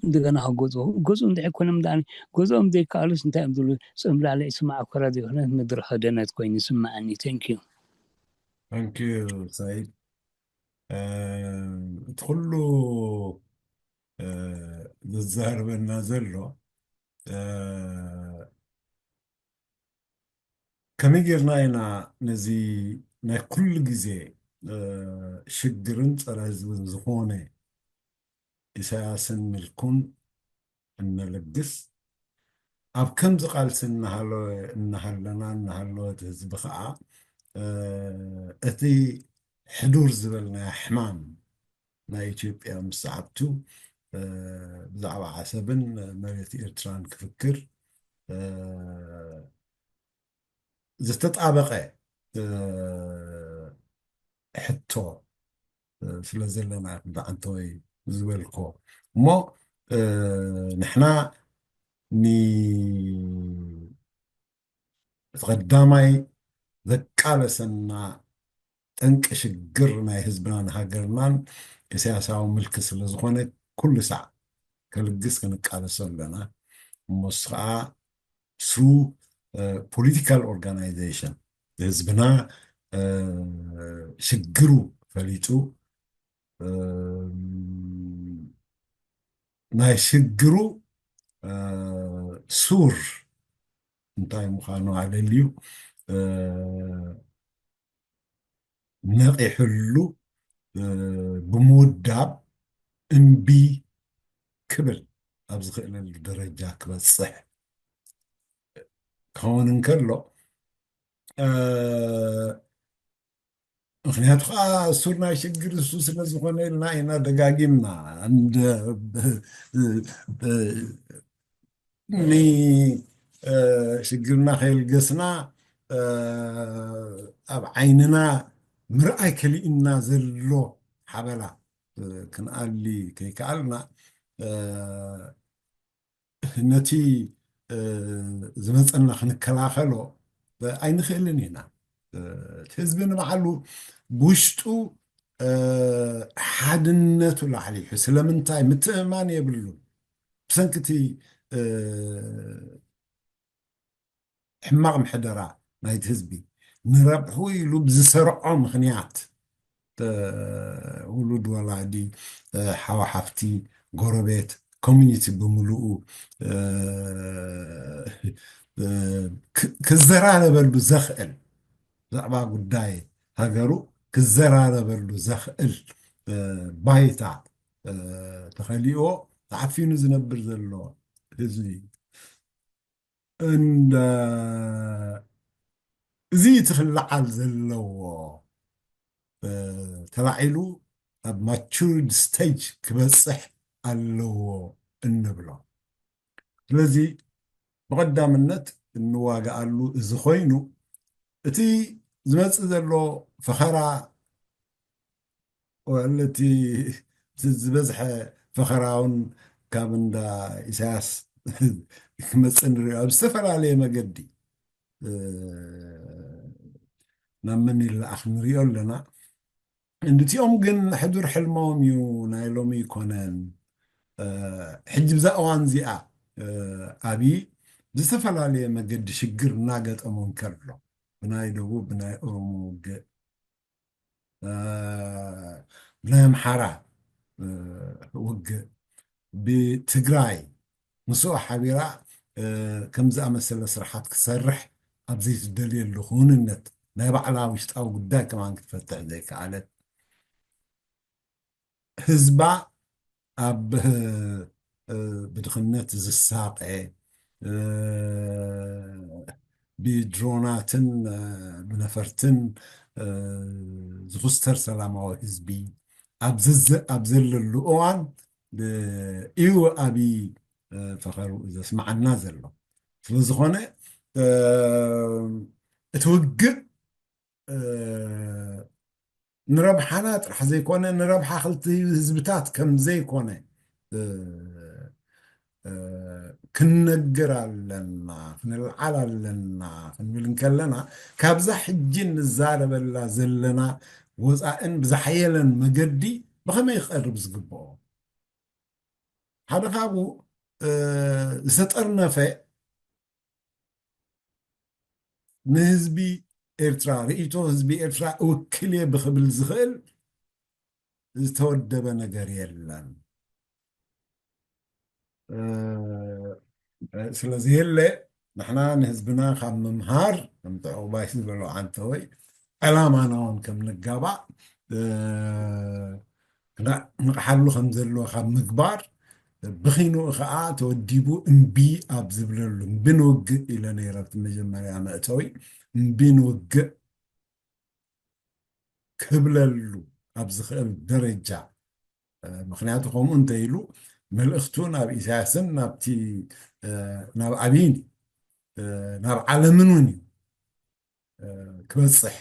እንደገና ክገዝኡ ገዝኡ እንድሕር ዳኒ ገዝኦም ዘይከኣሉስ እንታይ እዮም ዝብሉ ፅምላሊዕ ስማዕ ኮራ ዘይኮነት ምድሪ ኸደነት ኮይኑ ይስማዓኒ ቴንኪዩ ሰይድ እቲ ኩሉ ዝዛረበና ዘሎ ከመይ ጌርና ኢና ነዚ ናይ ኩሉ ግዜ ሽግርን ፀረ ህዝብን ዝኾነ ኢሳያስን ምልኩን እነለግስ ኣብ ከምዚ ቃልሲ እናሃለወት ህዝቢ ከዓ እቲ ሕዱር ዝበልናዮ ሕማም ናይ ኢትዮጵያ ምስ ሰዓብቱ ብዛዕባ ዓሰብን መሬት ኤርትራን ክፍክር ዝተጣበቀ ሕቶ ስለ ዘለና ብዓንተወይ ዝበልኮ እሞ ንሕና ንቀዳማይ ዘቃለሰና ጠንቂ ሽግር ናይ ህዝብናን ሃገርናን ኢሳያሳዊ ምልክ ስለ ዝኾነ ኩሉ ሰዕ ከልግስ ክንቃለሶ ኣለና እሞስ ከዓ ስሩ ፖለቲካል ኦርጋናይዜሽን ህዝብና ሽግሩ ፈሊጡ ናይ ሽግሩ ሱር እንታይ ምዃኑ ኣለልዩ ነቂሕሉ ብምውዳብ እምቢ ክብል ኣብ ዝኽእለሉ ደረጃ ክበፅሕ ክኸውን እንከሎ ምክንያቱ ከዓ ሱር ናይ ሽግር እሱ ስለ ዝኾነ ኢልና ኢና ደጋጊምና ንሽግርና ከይልገስና ኣብ ዓይንና ምርኣይ ከሊእና ዘሎ ሓበላ ክንኣሊ ከይከኣልና ነቲ ዝመፀና ክንከላኸሎ ኣይንኽእልን ኢና እቲ ህዝቢ ንባዕሉ ብውሽጡ ሓድነቱ ላዕሊሑ ስለምንታይ ምትእማን የብሉ ብሰንኪቲ ሕማቕ ምሕደራ ናይቲ ህዝቢ ንረብሑ ኢሉ ብዝሰርዖ ምክንያት ውሉድ ወላዲ ሓወሓፍቲ ጎረቤት ኮሚኒቲ ብምሉኡ ክዘራረበሉ ዘኽእል ብዛዕባ ጉዳይ ሃገሩ ክዘራረበሉ ዘኽእል ባይታ ተኸሊኦ ተዓፊኑ ዝነብር ዘሎ ህዝቢ እዚ ትኽላዓል ዘለዎ ተላዒሉ ኣብ ማቹርድ ስቴጅ ክበፅሕ ኣለዎ እንብሎ ስለዚ ብቐዳምነት እንዋግኣሉ እዚ ኮይኑ እቲ ዝመፅእ ዘሎ ፈኸራ ወለቲ ዝበዝሐ ፈኸራውን ካብ እንዳ ኢሳያስ ክመፅእ ንሪኦ ኣብ ዝተፈላለየ መገዲ ናብ መን ይለኣኽ ንሪኦ ኣለና እንድትኦም ግን ሕዱር ሕልሞም እዩ ናይ ሎሚ ይኮነን ሕጂ ብዛ እዋን እዚኣ ኣብዪ ብዝተፈላለየ መገዲ ሽግር እናገጠሞ እንከሎ ብናይ ደቡብ ብናይ ኦሮሞ ውግእ ብናይ ኣምሓራ ውግእ ብትግራይ ምስኡ ሓቢራ ከምዝኣመሰለ ስራሓት ክሰርሕ ኣብ ዘይትደልየሉ ኩንነት ናይ ባዕላ ውሽጣዊ ጉዳይ ከማን ክትፈትሕ ዘይከኣለት ህዝባ ኣብ ብድኽነት ዝሳቀ ብድሮናትን ብነፈርትን ዝኽስተር ሰላማዊ ህዝቢ ኣብ ዘለሉ እዋን እዩ ኣብዪ ፈኸሩ ዘስማዓና ዘሎ ስለዝኾነ እቲ ውግእ ንረብሓና ጥራሕ ዘይኮነ ንረብሓ ክልቲ ህዝብታት ከም ዘይኮነ ክንነግር ኣለና ክንልዓል ኣለና ክንብል እንከለና ካብዛ ሕጂ ንዛረበላ ዘለና ወፃእን ብዝሓየለን መገዲ ብኸመይ ይቐርብ ዝግብኦ ሓደ ካብኡ ዝተጠርነፈ ንህዝቢ ኤርትራ ርእይቶ ህዝቢ ኤርትራ እውክል እየ ብኽብል ዝኽእል ዝተወደበ ነገር የለን ስለዚ የለ ንሕና ንህዝብና ካብ ምምሃር ከም ዕቑባይ ዝበሎ ዓንተ ወይ ዕላማና እውን ከም ንጋባእ ንቕሓሉ ከም ዘለዎ ካብ ምግባር ብኺንኡ ከዓ ተወዲቡ እምቢ ኣብ ዝብለሉ እምቢ ንውግእ ኢለ ነይረብቲ መጀመርያ መእተዊ እምቢ ንውግእ ክብለሉ ኣብ ዝኽእል ደረጃ ምክንያቱ ከምኡ እንተኢሉ መልእኽቱ ናብ ኢሳያስን ናብቲ ናብ ዓብይን ናብ ዓለምን እውን እዩ ክበፅሕ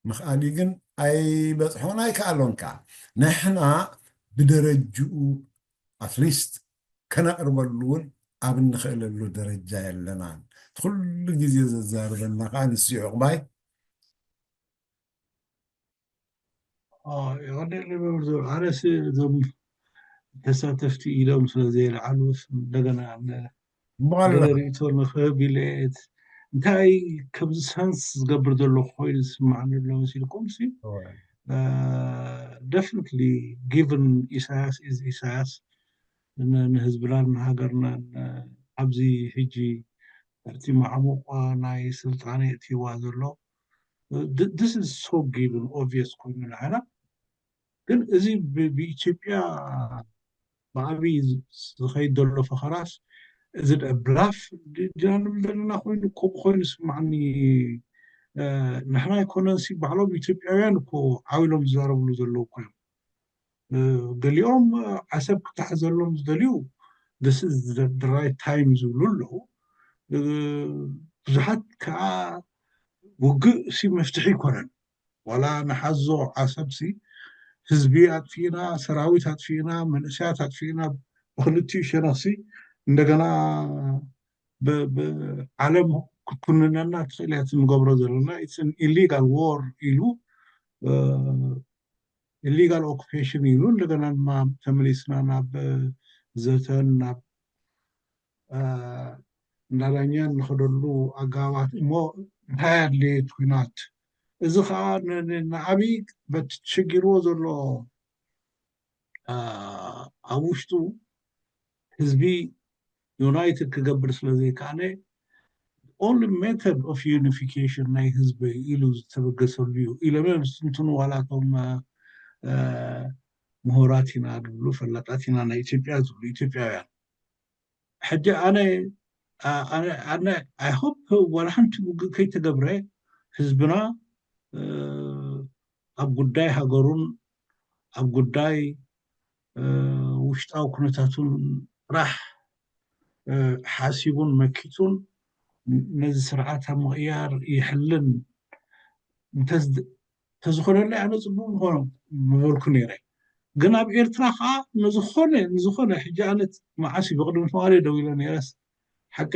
ምኽኣሊ ግን ኣይበፅሖን ኣይከኣሎን ከዓ ንሕና ብደረጅኡ ኣትሊስት ከነቕርበሉ እውን ኣብ እንኽእለሉ ደረጃ የለናን ኩሉ ግዜ ዘዛርበና ከዓ ንስኡ ዕቑባይ يغني بمرزول على ذم تساتفتي إلهم سلزيل علوس دقنا عن بغلا قدريتون مخابلات انتاي كبز سانس قبر دلو خويلس معنا لو سيلكم سي definitely given Isaias is Isaias نهزبلان هاجرنا عبزي هجي ترتي معموقة ناي سلطاني تي وازلو this is so given obvious كون العالم ግን እዚ ብኢትዮጵያ ብዓብዪ ዝኸይድ ዘሎ ፈኸራስ እዚ ብላፍ ጃንም ዘለና ኮይኑ ከምኡ ኮይኑ ስማዕኒ ንሕና ኣይኮነንሲ ባዕሎም ኢትዮጵያውያን እኮ ዓዊሎም ዝዛረብሉ ዘለዉ ኮይኖም ገሊኦም ዓሰብ ክተሓዘሎም ዝደልዩ this is the right time ዝብሉ ኣለዉ ብዙሓት ከዓ ውግእ ሲ መፍትሒ ይኮነን ዋላ ንሓዞ ዓሰብ ሲ ህዝቢ አጥፊና ሰራዊት አጥፊና መንእሰያት አጥፊና በክልቲኡ ሸነኽሲ እንደገና በዓለም ክኩንነና ትኽእልያት ንገብሮ ዘለና ኢትስ ኢሊጋል ዎር ኢሉ ኢሊጋል ኦኩፔሽን ኢሉ እንደገና ድማ ተመሊስና ናብ ዘተን ናብ እንዳዳኛን ንኸደሉ ኣጋባት እሞ እንታይ ኣድልየት ኩናት እዚ ከዓ ንዓብዪ በቲ ተሸጊርዎ ዘሎ ኣብ ውሽጡ ህዝቢ ዩናይትድ ክገብር ስለዘይከኣለ only method of unification ናይ ህዝቢ ኢሉ ዝተበገሰሉ እዩ ኢሎም እንትኑ ዋላቶም ምሁራት ኢና ዝብሉ ፈላጣት ኢና ናይ ኢትዮጵያ ዝብሉ ኢትዮጵያውያን ሕጂ ኣነ I hope ዋላ ሓንቲ ውግእ ከይተገብረ ህዝብና ኣብ ጉዳይ ሃገሩን ኣብ ጉዳይ ውሽጣዊ ኩነታቱን ጥራሕ ሓሲቡን መኪቱን ነዚ ስርዓት ኣብ ምቕያር ይሕልን እንተዝኾነለ ኣነ ፅቡቅ ምኾኖ ምበልኩ ነይረ ግን ኣብ ኤርትራ ከዓ ንዝኾነ ሕጂ ኣነት መዓስ ብቅድሚ ተባሃለ ደው ኢለ ነይረስ ሓቀ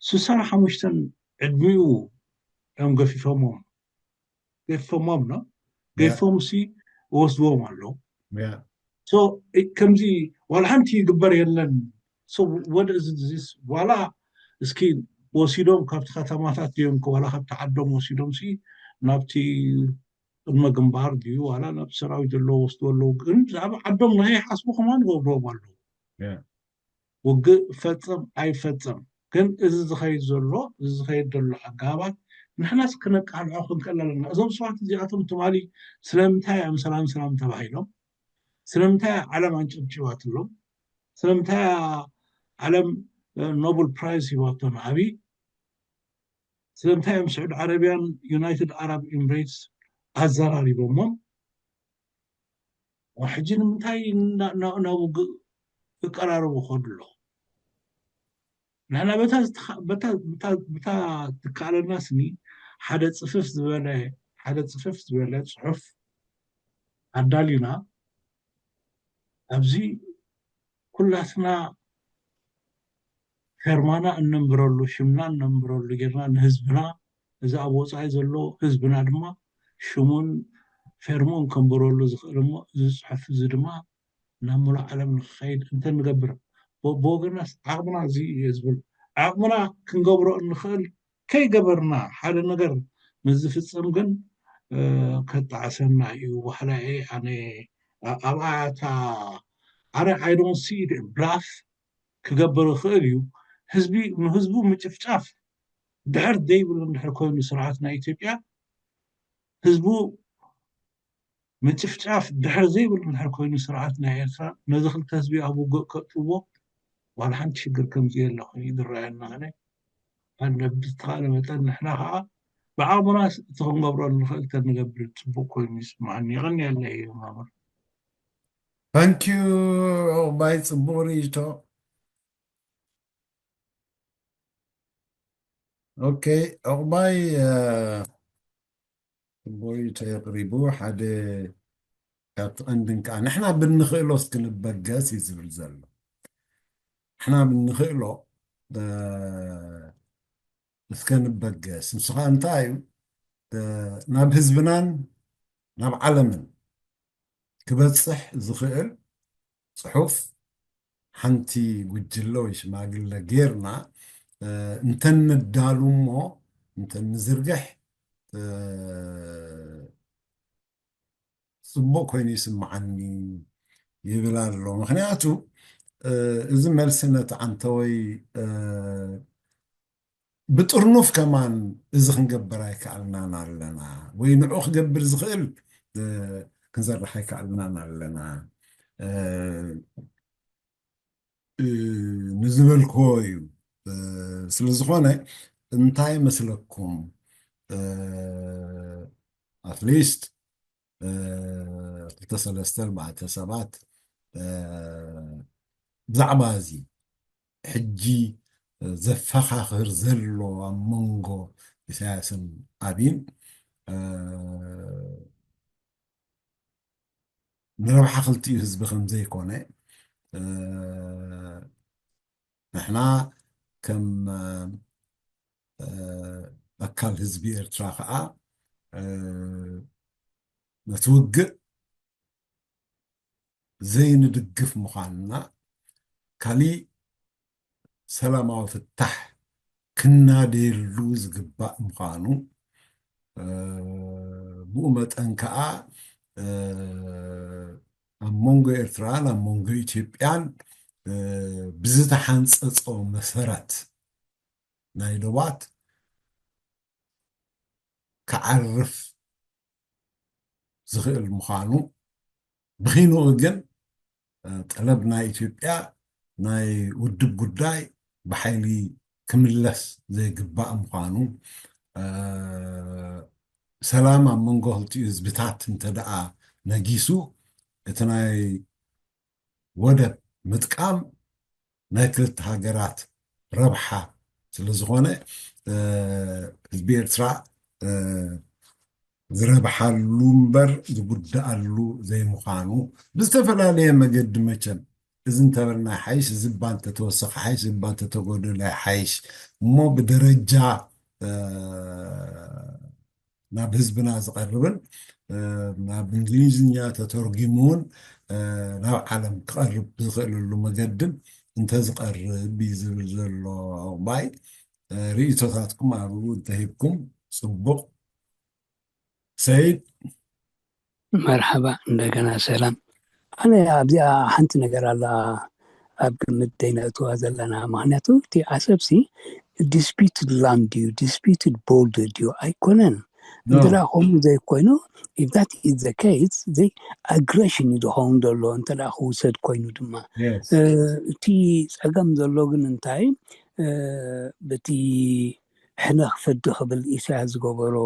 65 ዕድሚኡ እዮም ገፊፎሞም ነው ገፊፎም ሲ ወስድዎም ኣለዉ so ከምዚ ዋላ ሓንቲ ይግበር የለን so what is this ዋላ እስኪ ወሲዶም ካብቲ ከተማታት ድዮም ዋላ ካብቲ ዓዶም ወሲዶም ሲ ናብቲ ቅድመ ግንባር ድዩ ዋላ ናብ ሰራዊት ዘለዎ ወስድዎ ኣለዉ ግን ብዛዕባ ዓዶም ንከይሓስቡ ከማን ገብርዎም ኣለዉ ውግእ ፈፅም ኣይፈፅም ግን እዚ ዝኸይድ ዘሎ ኣጋባት ንሕናስ ክነቃልዖ ክንክእል ኣለና እዞም ሰባት እዚኣቶም ትማሊ ስለምንታይ ኣብ ሰላም ተባሂሎም ስለምንታይ ዓለም አንጨብጭባትሎም ስለምንታይ ዓለም ኖብል ፕራይዝ ሂባቶም ዓብይ ስለምንታይ ስዑድ ዓረቢያን ዩናይትድ አረብ ኤምሬትስ ኣዘራሪቦሞም ሕጂ ንምንታይ ናብ ውግእ ክቀራረቡ ከድሎ ንሕና በታ ትከኣለና ስኒ ሓደ ፅፍፍ ዝበለ ፅሑፍ ኣዳሊና ኣብዚ ኩላትና ፈርማና እነንብረሉ ሽምና እነንብረሉ ጌርና ንህዝብና እዚ ኣብ ወፃኢ ዘሎ ህዝብና ድማ ሽሙን ፈርሙን ከንበረሉ ዝኽእል እሞ ዝፅሑፍ እዚ ድማ ናብ ሙሉእ ዓለም ንክኸይድ እንተንገብር ብወገናስ ዓቕምና እዚ እየ ዝብል ዓቕምና ክንገብሮ እንኽእል ከይገበርና ሓደ ነገር ምዝፍፅም ግን ከጣዓሰና እዩ ዋሕላ ኣነ ኣብኣታ ኣነ I don't see it ብላፍ ክገብር ይኽእል እዩ ህዝቢ ንህዝቡ ምጭፍጫፍ ድሕር ዘይብሉ እንድሕር ኮይኑ ስርዓት ናይ ኢትዮጵያ ህዝቡ ምጭፍጫፍ ድሕር ዘይብሉ እንድሕር ኮይኑ ስርዓት ናይ ኤርትራ ነዚ ክልተ ህዝቢ ኣብ ውግእ ከእትውዎ ዋላ ሓንቲ ሽግር ከምዚ የለ ኮይኑ ዝረአየና ኸነ ኣነ ብዝተኻእለ መጠን ንሕና ከዓ ብዓቕምና እቲ ክንገብሮ ንኽእል ተንገብር ፅቡቅ ኮይኑ ይስማዓኒ ይቐኒየለ እዩ ማመር ታንኪዩ ዕቑባይ ፅቡቅ ርኢቶ ኦኬ ዕቑባይ ፅቡቅ ርኢቶ የቕሪቡ ሓደ ካብቲ ቀንድን ከዓ ንሕና ብንኽእሎ እስክንበገስ እዩ ዝብል ዘሎ ንሕና ብንኽእሎ እስከንበገስ ንስኻ እንታይ እዩ ናብ ህዝብናን ናብ ዓለምን ክበፅሕ ዝኽእል ፅሑፍ ሓንቲ ጉጅለ ወይ ሽማግለ ጌርና እንተንዳሉ እሞ እንተንዝርግሕ ፅቡቅ ኮይኑ ይስምዓኒ ይብል ኣሎ ምክንያቱ እዚ መልሲ ነቲ ዓንተወይ ብጥርኑፍ ከማን እዚ ክንገብር ኣይከኣልናን ኣለና ወይ ንዑ ክገብር ዝኽእል ክንሰርሕ ኣይከኣልናን ኣለና ንዝበልክዎ እዩ ስለዝኾነ እንታይ መስለኩም ኣትሊስት 2-3-4 ሰባት ብዛዕባ እዚ ሕጂ ዘፈኻኽር ዘሎ ኣብ መንጎ ኢሳያስን ኣብይን ንረብሓ ክልቲኡ ህዝቢ ከም ዘይኮነ ንሕና ከም ኣካል ህዝቢ ኤርትራ ከዓ ነቲ ውግእ ዘይንድግፍ ምዃንና ካሊእ ሰላማዊ ፍታሕ ክናደየሉ ዝግባእ ምዃኑ ብኡ መጠን ከዓ ኣብ መንጎ ኤርትራን ኣብ መንጎ ኢትዮጵያን ብዝተሓንፀፆ መሰረት ናይ ዶባት ክዓርፍ ዝኽእል ምዃኑ ብኺንኡ ግን ጠለብ ናይ ኢትዮጵያ ናይ ውድብ ጉዳይ ብሓይሊ ክምለስ ዘይግባእ ምዃኑ ሰላም ኣብ መንጎ ክልቲኡ ህዝብታት እንተደኣ ነጊሱ እቲ ናይ ወደብ ምጥቃም ናይ ክልተ ሃገራት ረብሓ ስለዝኾነ ህዝቢ ኤርትራ ዝረብሓሉ እምበር ዝጉዳኣሉ ዘይምዃኑ ብዝተፈላለየ መገዲ መቸም እዚ እንተበልና ሓይሽ እዚ እባ እንተተወሰኺ ሓይሽ እዚ እባ እንተተጎደለ ሓይሽ እሞ ብደረጃ ናብ ህዝብና ዝቐርብን ናብ እንግሊዝኛ ተተርጊሙን ናብ ዓለም ክቐርብ ዝኽእልሉ መገድን እንተዝቐርብ እዩ ዝብል ዘሎ ዕቑባይ ርእቶታትኩም ኣብኡ እንተሂብኩም ፅቡቕ ሰይድ መርሓባ እንደገና ሰላም ኣነ ኣብዚኣ ሓንቲ ነገር ኣላ ኣብ ግምት ደይነእትዋ ዘለና ምክንያቱ እቲ ዓሰብሲ ዲስፒትድ ላንድ እዩ ዲስፒትድ ቦርደር ድዩ ኣይኮነን እንተዳ ከምኡ ዘይኮይኑ if that is the case ዘይ ኣግሬሽን እዩ ዝኸውን ዘሎ እንተዳ ክውሰድ ኮይኑ ድማ እቲ ፀገም ዘሎ ግን እንታይ በቲ ሕነ ክፈዲ ክብል ኢሳያስ ዝገበሮ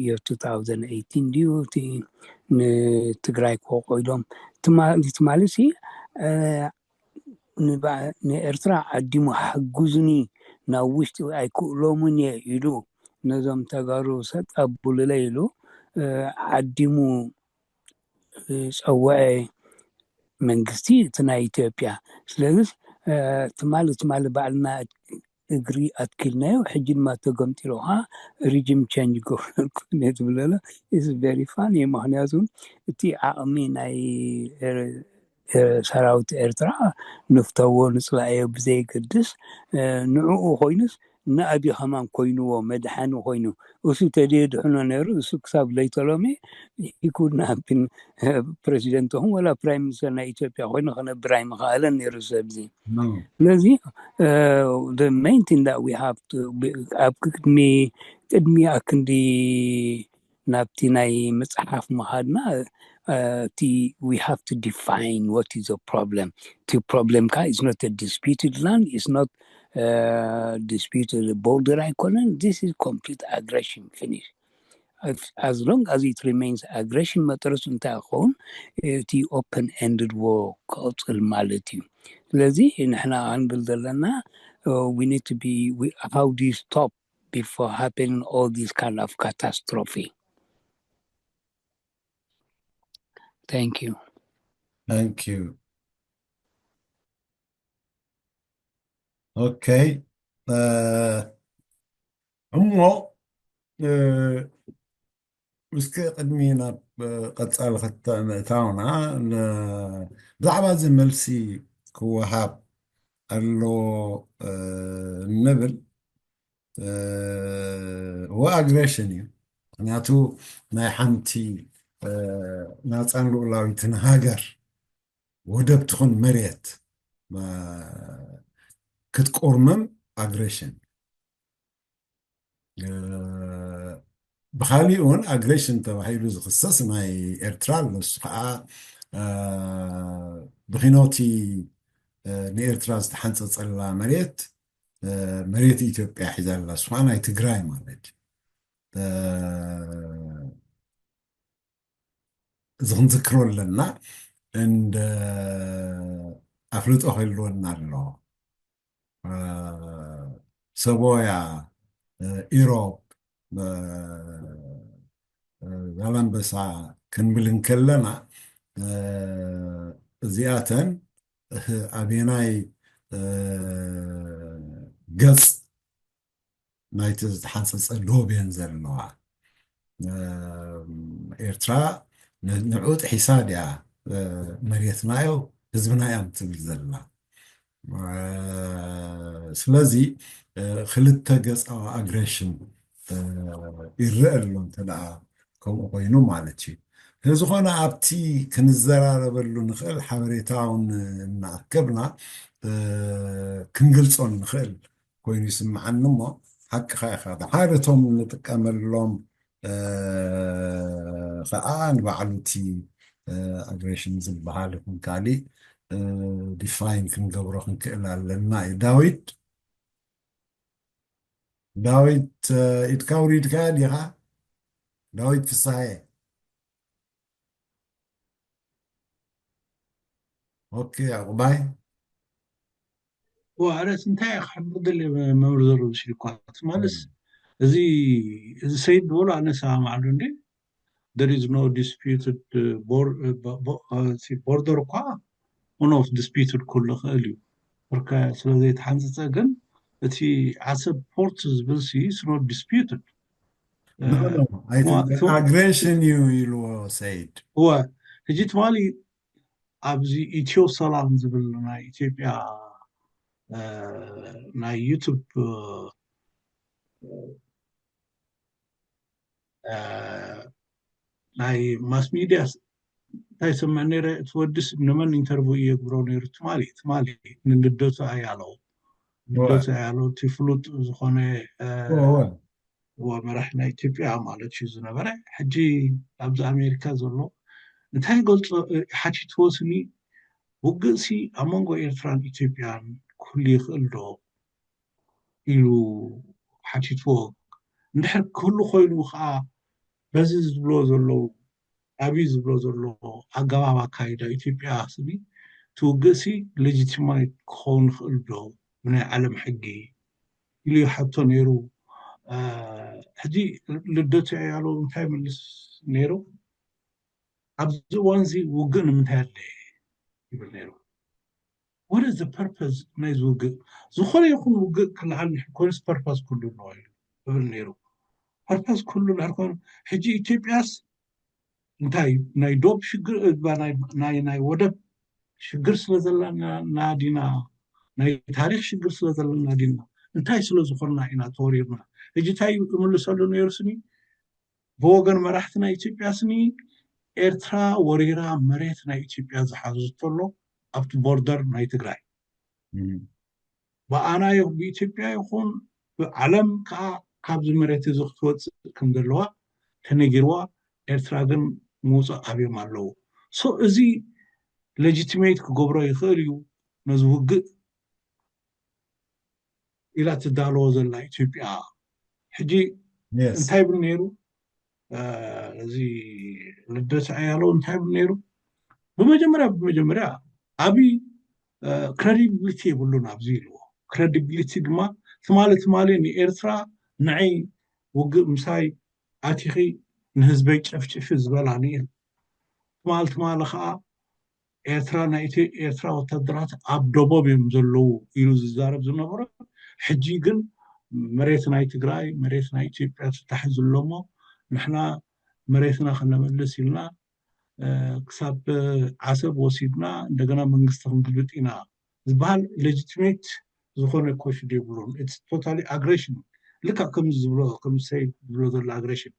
year 2018 ድዩ እቲ ንትግራይ ክቆይዶም ትማለሲ ንኤርትራ ዓዲሙ ሓጉዝኒ ናብ ውሽጢ ኣይክእሎምን እየ ኢሉ ነዞም ተጋሩ ሰጣቡልለ ኢሉ ዓዲሙ ፀውዐ መንግስቲ እቲ ናይ ኢትዮጵያ ስለዚ ትማሊ ባዕልና እግሪ ኣትኪልናዮ ሕጂ ድማ ተገምጢሎኻ ሪጅም ቼንጅ ገበርኩ ትብለለ is very funny ምክንያቱ እቲ ዓቕሚ ናይ ሰራዊት ኤርትራ ንፍተዎ ንፅላእዮ ብዘይገድስ ንዕኡ ኮይኑስ ንኣብይ ኸማን ኮይኑዎ መድሓኒ ኮይኑ እሱ ተደድሕኖ ነይሩ እሱ ክሳብ ለይተሎሚ he could not have been president ወላ prime minister ናይ ኢትዮጵያ ኮይኑ ክነብር ኣይምኽኣለን ነይሩ ሰብዚ ስለዚ the main thing that we have to ኣብ ቅድሚ ኣክንዲ ናብቲ ናይ መፅሓፍ መኻድና we have to define what is a problem. The problem is not a disputed land, it's not disputed border icon. This is complete aggression, finish. As long as it remains aggression, matters the open-ended war, cultural malady. We need to be, how do you stop before happening all these kind of catastrophe? Thank you. Thank you. Okay. مسك قدمينا قتال خطة متاعنا بزعبة زي ملسي كوهاب قالو النبل هو أجريشني معناته ما يحنتي ناس أنلو لاوي تنهاجر ودب تخون مريت ما كتقرمم أجريشن بخاليون أجريشن تبعيلو زخصص ماي إرترال نسخة بخينوتي نيرتراز تحنصت على مريت إثيوبيا حزال الله سبحانه يتقراي مالك زغن ذكرون لنا عند أفلت أخيلون نارلو سبويا إيروب زالان بسا كنبلن كلنا زياتا أبيناي قص نايتز تحنصص اللو بينزل نوع إرترا نعود حساديا مريتنايو هزبنايا متبزلنا سلازي خلطة قص أو أغريشن يرألون تدعى كم أقوينو مالتي هزخونا أبتي كنزرار بلو نخل حوريتاون نعكبنا كنقلصون نخل كوين يسمع النمو حق خايخة حارتهم نتكامل لهم فآن بعلوتي أغريشن زبهالكم كالي ديفاين كنقبرو كنكئلا لنا داويد يتكاوريد كاديها داويد في الصحيح اوكي عقباي وعلى سنتاي حبد اللي مورزر وشركات مالس زي سيد ولا أنا سامع عندي there is no disputed border qua one of disputed كل خالي بركة سلزيت حنزة جن التي عصب ports بس is not disputed. No, I think the aggression you said. هو هجيت مالي أبزي إثيو سلام زبلنا إثيوبيا نا يوتيوب ناي ماس ميديا تاي سمعني تودس نمن انترفيو يقبرون يرتمالي ندوت عيالو تفلوت زخونة ومرحنا إثيوبيا مالت شو زنبرة حجي أبز أمريكا زلو نتاي قلت حكي توسني وقسي أمانغو إيرتران إثيوبيان كل يخلدو إلو حكي توق نحن كل خوينو خا بزز بلو زلو أبيز بلو زلو أقابا كايدا إثيوبيا سبي توقسي ليجيتيمايت كون خلدو من العالم حقي إلي حبتو نيرو حدي لدوتي عيالو متاي ملس نيرو عبزو وانزي وقن متاي يبل نيرو what is the purpose ናይ ዝውግእ ዝኾነ ይኹን ውግእ ክልዓል ኮይኑስ purpose ኩሉ ነው ይብል ነይሩ purpose ኩሉ ዳርኮን ሕጂ ኢትዮጵያስ እንታይ ናይ ዶብ ሽግር ናይ ወደብ ሽግር ስለዘለና ናዲና ናይ ታሪክ ሽግር ስለዘለና ዲና እንታይ ስለዝኾንና ኢና ተወሪርና ሕጂ ታይ ምልሰሉ ነይሩ ስኒ ብወገን መራሕትና ኢትዮጵያ ስኒ ኤርትራ ወሪራ መሬት ናይ ኢትዮጵያ ዝሓዘተሎ ኣብቲ ቦርደር ናይ ትግራይ በአና በኢትዮጵያ ይኹን ብዓለም ከዓ ካብዚ መሬት እዚ ክትወፅእ ከም ዘለዋ ተነጊርዋ ኤርትራ ግን ምውፃእ ኣብዮም ኣለዉ ሶ እዚ ሌጂቲሜት ክገብሮ ይኽእል እዩ ነዚ ውግእ ኢላ ትዳለዎ ዘላ ኢትዮጵያ ሕጂ እንታይ ብል ነይሩ እዚ ልደት ኣያለው እንታይ ብል ነይሩ በመጀመሪያ ኣብይ ክሬዲቢሊቲ የብሉን ኣብዚ ኢልዎ ክሬዲቢሊቲ ድማ ትማለ ንኤርትራ ንዓይ ውግእ ምሳይ ኣቲኺ ንህዝበይ ጨፍጭፍ ዝበላኒ ትማለ ከዓ ኤርትራ ናይ ኤርትራ ወታደራት ኣብ ደቦብ እዮም ዘለዉ ኢሉ ዝዛረብ ዝነበረ ሕጂ ግን መሬት ናይ ትግራይ መሬት ናይ ኢትዮጵያ ተታሕዝሎሞ ንሕና መሬትና ክነመልስ ኢልና ክሳብ ዓሰብ ወሲድና እንደገና መንግስቲ ክንግልብጥ ኢና ዝበሃል ሌጂቲሜት ዝኾነ ኮሽድ የብሉን ኢትስ ቶታሊ አግሬሽን ልካ ከም ሰይድ ብሎ ዘሎ አግሬሽን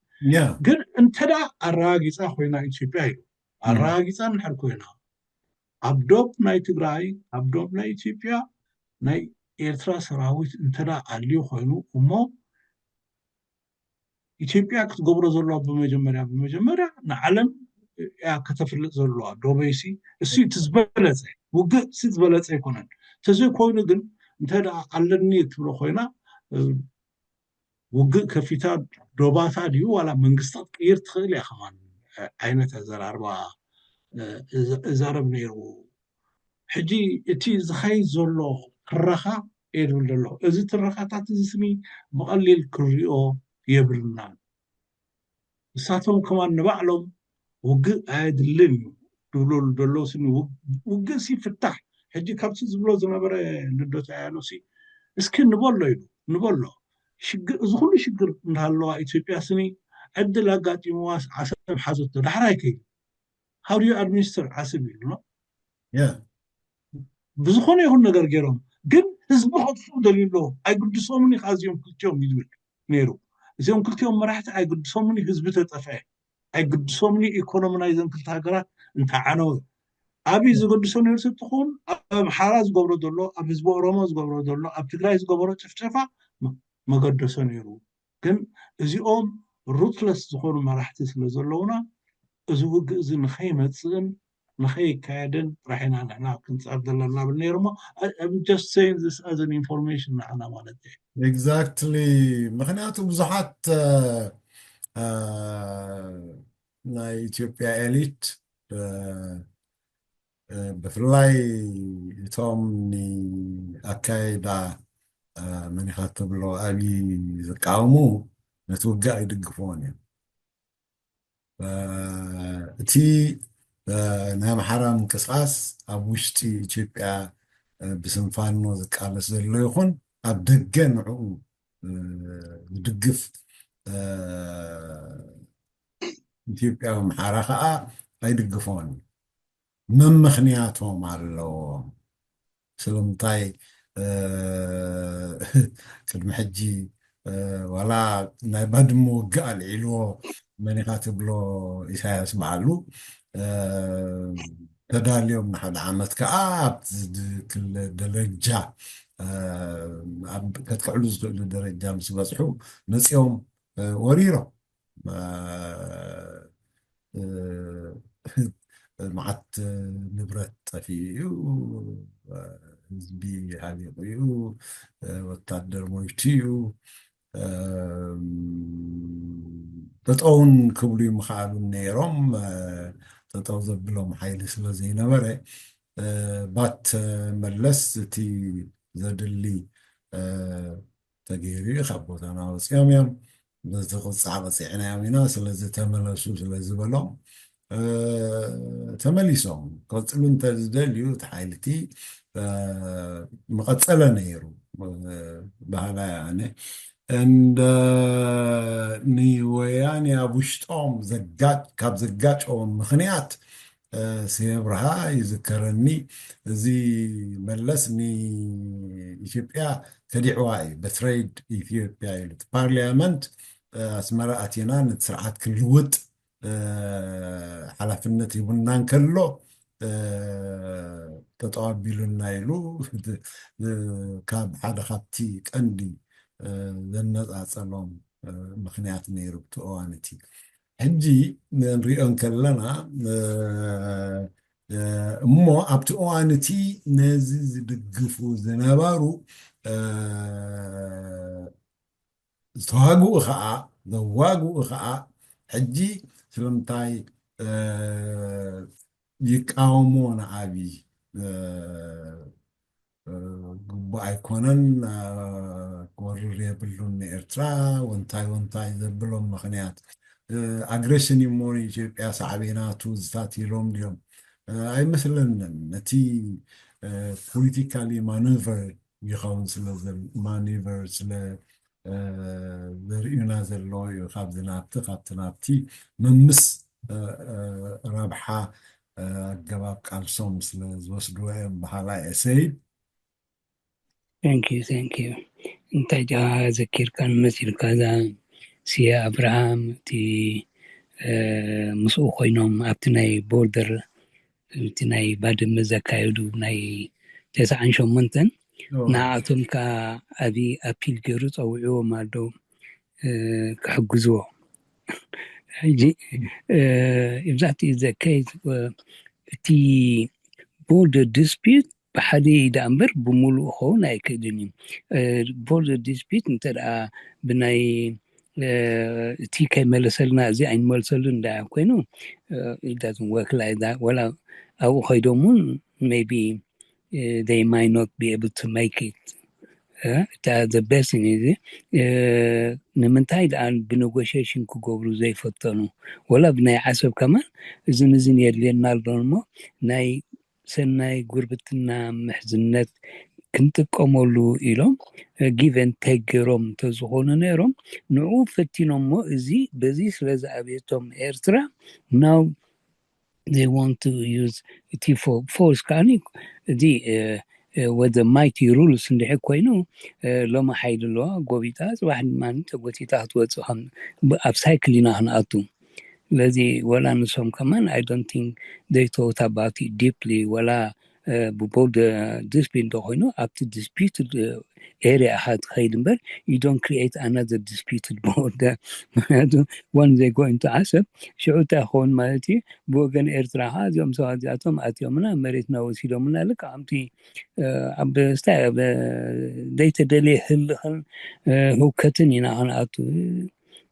ግን እንተዳ ኣረጋጊፃ ኮይና ኢትዮጵያ እዩ ኣረጋጊፃ ንሕር ኮይና ኣብ ዶብ ናይ ትግራይ ኣብ ዶብ ናይ ኢትዮጵያ ናይ ኤርትራ ሰራዊት እንተዳ ኣልዩ ኮይኑ እሞ ኢትዮጵያ ክትገብሮ ዘለዋ በመጀመሪያ ንዓለም ከተፍልጥ ዘለዋ ዶበይሲ እሱ ትዝበለፀ ውግእ ዝበለፀ ይኮነን ተዘይ ኮይኑ ግን እንተዳ ኣለኒ ትብሎ ኮይና ውግእ ከፊታ ዶባታ ድዩ ዋላ መንግስታት ቅይር ትኽእል እያ ከማን ዓይነት ኣዘራርባ እዛረብ ነይሩ ሕጂ እቲ ዝኸይድ ዘሎ ትረኻ የድብል ዘሎ እዚ ትረኻታት እዚ ስኒ ብቐሊል ክሪኦ የብልና ንሳቶም ከማን ንባዕሎም ውግእ ኣየድልን እዩ ድብሎ ዘሎ ስኒ ውግእ ሲፍታሕ ሕጂ ካብቲ ዝብሎ ዝነበረ ልደት ኣያለሲ እስኪ ንበሎ ኢሉ ንበሎ እዚ ኩሉ ሽግር እንዳሃለዋ ኢትዮጵያ ስኒ ዕድል ኣጋጢምዋስ ዓሰብ ሓዘቶ ዳሕራይ ከይዱ how do you administer ዓሰብ ኢሉ ነው ብዝኾነ ይኹን ነገር ገይሮም ግን ህዝቢ ከጥፍኡ ደሊሎ ኣይግድሶምን ካዝዮም ክልቲኦም ይብል ነይሩ እዚኦም ክልቲኦም መራሕቲ ኣይግድሶምን ህዝቢ ተጠፍዐ ኣይግድሶምን ኢኮኖሚ ናይዘን ክልተ ሃገራት እንተዓነወ ኣብይ ዝገድሶ ነይሩ ስትኹን ኣብ ኣምሓራ ዝገብሮ ዘሎ ኣብ ህዝቢ ኦሮሞ ዝገብሮ ዘሎ ኣብ ትግራይ ዝገብሮ ጭፍጨፋ መገደሶ ነይሩ ግን እዚኦም ሩትለስ ዝኾኑ መራሕቲ ስለ ዘለውና እዚ ውግእ እዚ ንኸይመፅእን ንኸይካየድን ጥራሕና ንሕና ክንፃር ዘለና ብል ነይሩ ሞ I'm just saying this as an information ንዓና ማለት እዩ exactly ምክንያቱ ብዙሓት ናይ ኢትዮጵያ ኤሊት ብፍላይ እቶም ንኣካይዳ መኒኻ ትብሎ ኣብይ ዝቃወሙ ነቲ ውግእ ኣይድግፍዎን እዮም እቲ ናይ ኣምሓራ ምንቅስቃስ ኣብ ውሽጢ ኢትዮጵያ ብስንፋኖ ዝቃለስ ዘሎ ይኹን ኣብ ደገ ንዕኡ ዝድግፍ ኢትዮጵያዊ ኣምሓራ ከዓ ኣይድግፎን መምኽንያቶም ኣለዎም ስለምንታይ ቅድሚ ሕጂ ዋላ ናይ ባድመ ውግእ ኣልዒልዎ መኒኻ ትብሎ ኢሳያስ በዓሉ ተዳልዮም ንሓደ ዓመት ከዓ ኣብቲ ክለ ደረጃ ከትክዕሉ ዝኽእሉ ደረጃ ምስ በፅሑ መፂኦም ወሪሮም መዓት ንብረት ጠፊኡ ህዝቢ ሃሊቑ እዩ ወታደር ሞይቱ እዩ ጠጠውን ክብሉ ይምኽኣሉ ነይሮም ጠጠው ዘብሎም ሓይሊ ስለ ዘይነበረ ባት መለስ እቲ ዘድሊ ተገይሩ ካብ ቦታና ወፂኦም እዮም በቲ ቕፃዕ ቐፂዕና እዮም ኢና ስለዚ ተመለሱ ስለዝበሎም ተመሊሶም ከፅሉ እንተዝደልዩ እቲ ሓይልቲ مقتل نيرو بهلا يعني عند نيوياني أبوشتوم زجاج كاب زجاج أو مخنيات سيبرها يذكرني زي ملسني إثيوبيا كدعواي بتريد إثيوبيا البرلمانت أسمرا أتينا نتسرعات كل وط حلفنة يبنان كله تطابيلنا يلو كاب حدا خبتي كأندي زنፃፀሎም ምክንያት ነይሩ እቲ እዋንቲ ሕጂ ንሪኦን ከለና እሞ ኣብቲ እዋንቲ ነዚ ዝድግፉ ዝነበሩ ዝተዋግኡ ከዓ ዘዋግኡ ከዓ ሕጂ ስለምንታይ ይቃወሞ ንዓብይ ግቡእ ኣይኮነን ክወርር የብሉን ንኤርትራ ወንታይ ዘብሎም ምክንያት ኣግሬሽን እሞ ንኢትዮጵያ ሳዕቤናቱ ዝታት ኢሎም ድዮም ኣይመስለንን ነቲ ፖለቲካሊ ማኑቨር ይኸውን ማኑቨር ስለ ዘርእዩና ዘለዎ እዩ ካብዚ ካብቲ ናብቲ መምስ ረብሓ ኣገባብ ቃልሶም ስለ ዝወስድዎ እዮም ባህላ እሰይ Thank you. እንታይ ጃ ዘኪርካን መሲልካ ዛ ሲያ አብርሃም እቲ ምስኡ ኮይኖም ኣብቲ ናይ ቦርደር እቲ ናይ ባድመ ዘካየዱ ናይ 98 ንዓቶም ካ ዓብዪ ኣፒል ገይሩ ፀውዕዎም ኣሎ ክሕግዝዎ ሕጂ መብዛሕትኡ ዘካይድ እቲ ቦርደር ዲስፒዩት بحدي إذا أمبر بملو هو نايك دنيم border dispute نترى بناي تي كي ملسلنا زي عين ملسلون دا كوينو it doesn't work like that ولا أو خيدومون maybe they might not be able to make it the best thing is نمنتاي الآن بنيغوشيشن كوغورو زي فتنو ولا بناي عصب كمان زين يدلينا الدرما ناي ሰናይ ጉርብትና ምሕዝነት ክንጥቀመሉ ኢሎም ጊቨን ተገሮም ተዝኾኑ ነይሮም ንዑ ፈቲኖሞ እዚ በዚ ስለ ዝኣብየቶም ኤርትራ now they want to use it for force ካኒ እዚ with the mighty rules እንድሕር ኮይኑ ሎማ ሓይሊ ኣለዋ ጎቢጣ ፅባሕ ድማ ተጎቲታ ክትወፅእ ኣብ ሳይክል ኢና ክንኣቱ ለዚ ወላ ንሶም ከማን I don't think they thought about it deeply ወላ border dispute ኮይኑ ኣብቲ disputed area had خيل እምበር you don't create another disputed border when they go into ዓሰብ ሽዑታ ይኸውን ማለት እዩ ብወገን ኤርትራ ከዓ እዚኦም ሰባት እዚኣቶም ኣትዮምና መሬትና ወሲዶምና ልክ ኣምቲ ኣብ ስታይ ዘይተደለየ ህልኽን ህውከትን ኢና ክንኣቱ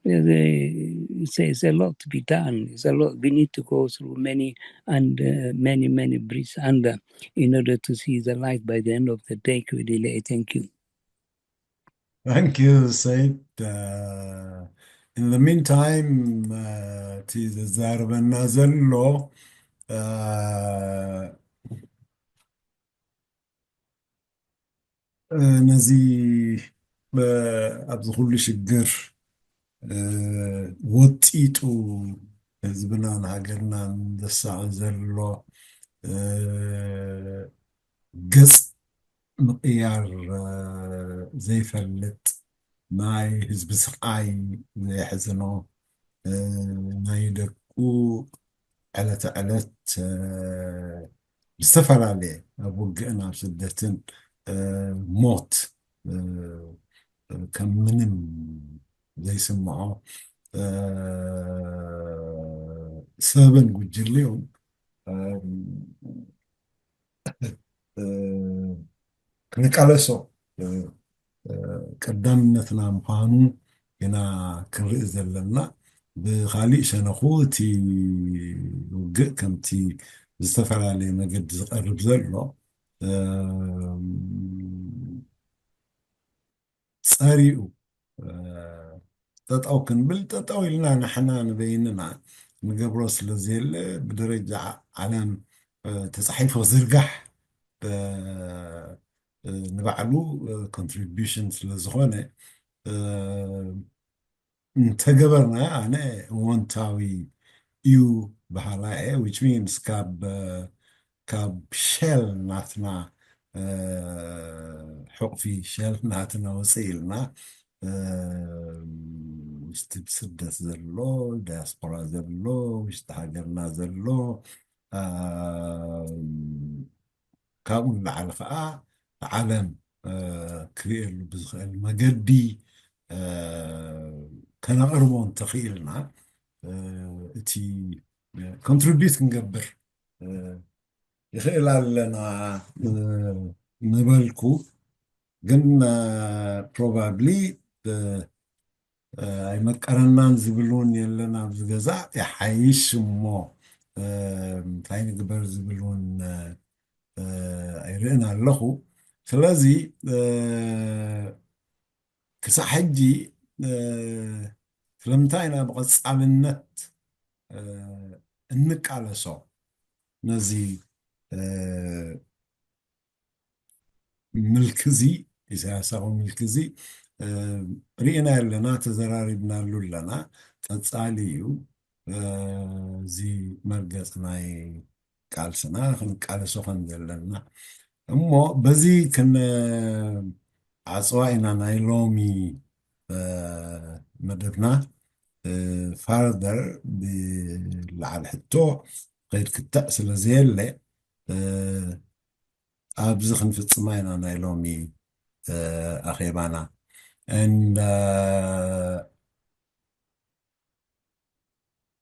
It's a lot to be done. It's a lot. We need to go through many breaths under in order to see the light by the end of the day. Thank you. Thank you, Said. In the meantime, تزارب النازل له نزي أبز كل شجر ወጢጡ ህዝብናን ሃገርናን ዘሳዕ ዘሎ ገጽ ምቕያር ዘይፈልጥ ናይ ህዝቢ ስቃይ ዘሕዝኖ ናይ ደቁ ዕለተ ዕለት ዝተፈላለየ ኣብ ውግእን ኣብ ስደትን ሞት ከም ምንም ዘይስምዖ ሰብን ጉጅሌውን ክንቃለሶ ቀዳምነትና ምዃኑ ኢና ክንርኢ ዘለና ብኻሊእ ሸነኹ እቲ ውግእ ከምቲ ዝተፈላለየ መገዲ ዝቐርብ ዘሎ ፀሪኡ ጠጣው ክንብል ጠጣው ኢልና ንሕና ንበይንና ንገብሮ ስለዘየለ ብደረጃ ዓለም ተፃሒፎ ዝርጋሕ ንባዕሉ ኮንትሪቢሽን ስለ ዝኾነ እንተገበርና ኣነ ወንታዊ እዩ ባህላ እየ which means ካብ ሸል ናትና ሕቕፊ ሸል ናትና ወፅእ ኢልና ውሽጢ ብስደት ዘሎ ዳያስፖራ ዘሎ ውሽጢ ሃገርና ዘሎ ካብኡ ንላዕሊ ከዓ ዓለም ክርእየሉ ብዝኽእል መገዲ ከነቕርቦ እንተኽኢልና እቲ ኮንትሪቢዩት ክንገብር ይኽእል ኣለና ንበልኩ ግን ፕሮባብሊ ኣይመቀረናን ዝብልውን የለን ኣብዚ ገዛ ይሓይሽ እሞ እንታይ ንግበር ዝብልውን ኣይርእን ኣለኹ ስለዚ ክሳብ ሕጂ ስለምንታይ ኢና ብቐፃልነት እንቃለሶ ነዚ ምልክዚ ኢሳያሳዊ ምልክዚ ርኢና ኣለና ተዘራሪብናሉ ኣለና ቀፃሊ እዩ እዚ መርገፅ ናይ ቃልስና ክንቃለሶ ከም ዘለና እሞ በዚ ዓፅዋ ኢና ናይ ሎሚ መደብና ፋርደር ብላዕሊ ሕቶ ከይድ ክታእ ስለዘየለ ኣብዚ ክንፍፅማ ኢና ናይ ሎሚ ኣኼባና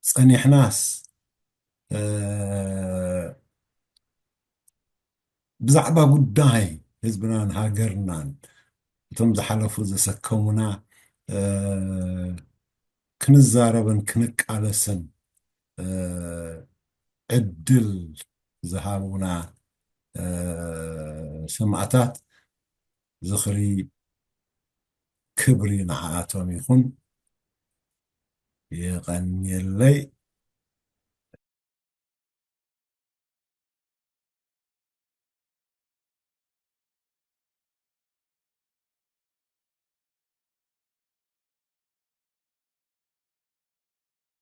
ፀኒሕናስ ብዛዕባ ጉዳይ ህዝብናን ሃገርናን እቶም ዝሓለፉ ዘሰከሙና ክንዛረብን ክንቃለስን ዕድል ዝሃቡና ሰማዕታት ዝኽሪ ክብሪ ንዓኣቶም ይኹን ይቐንየለይ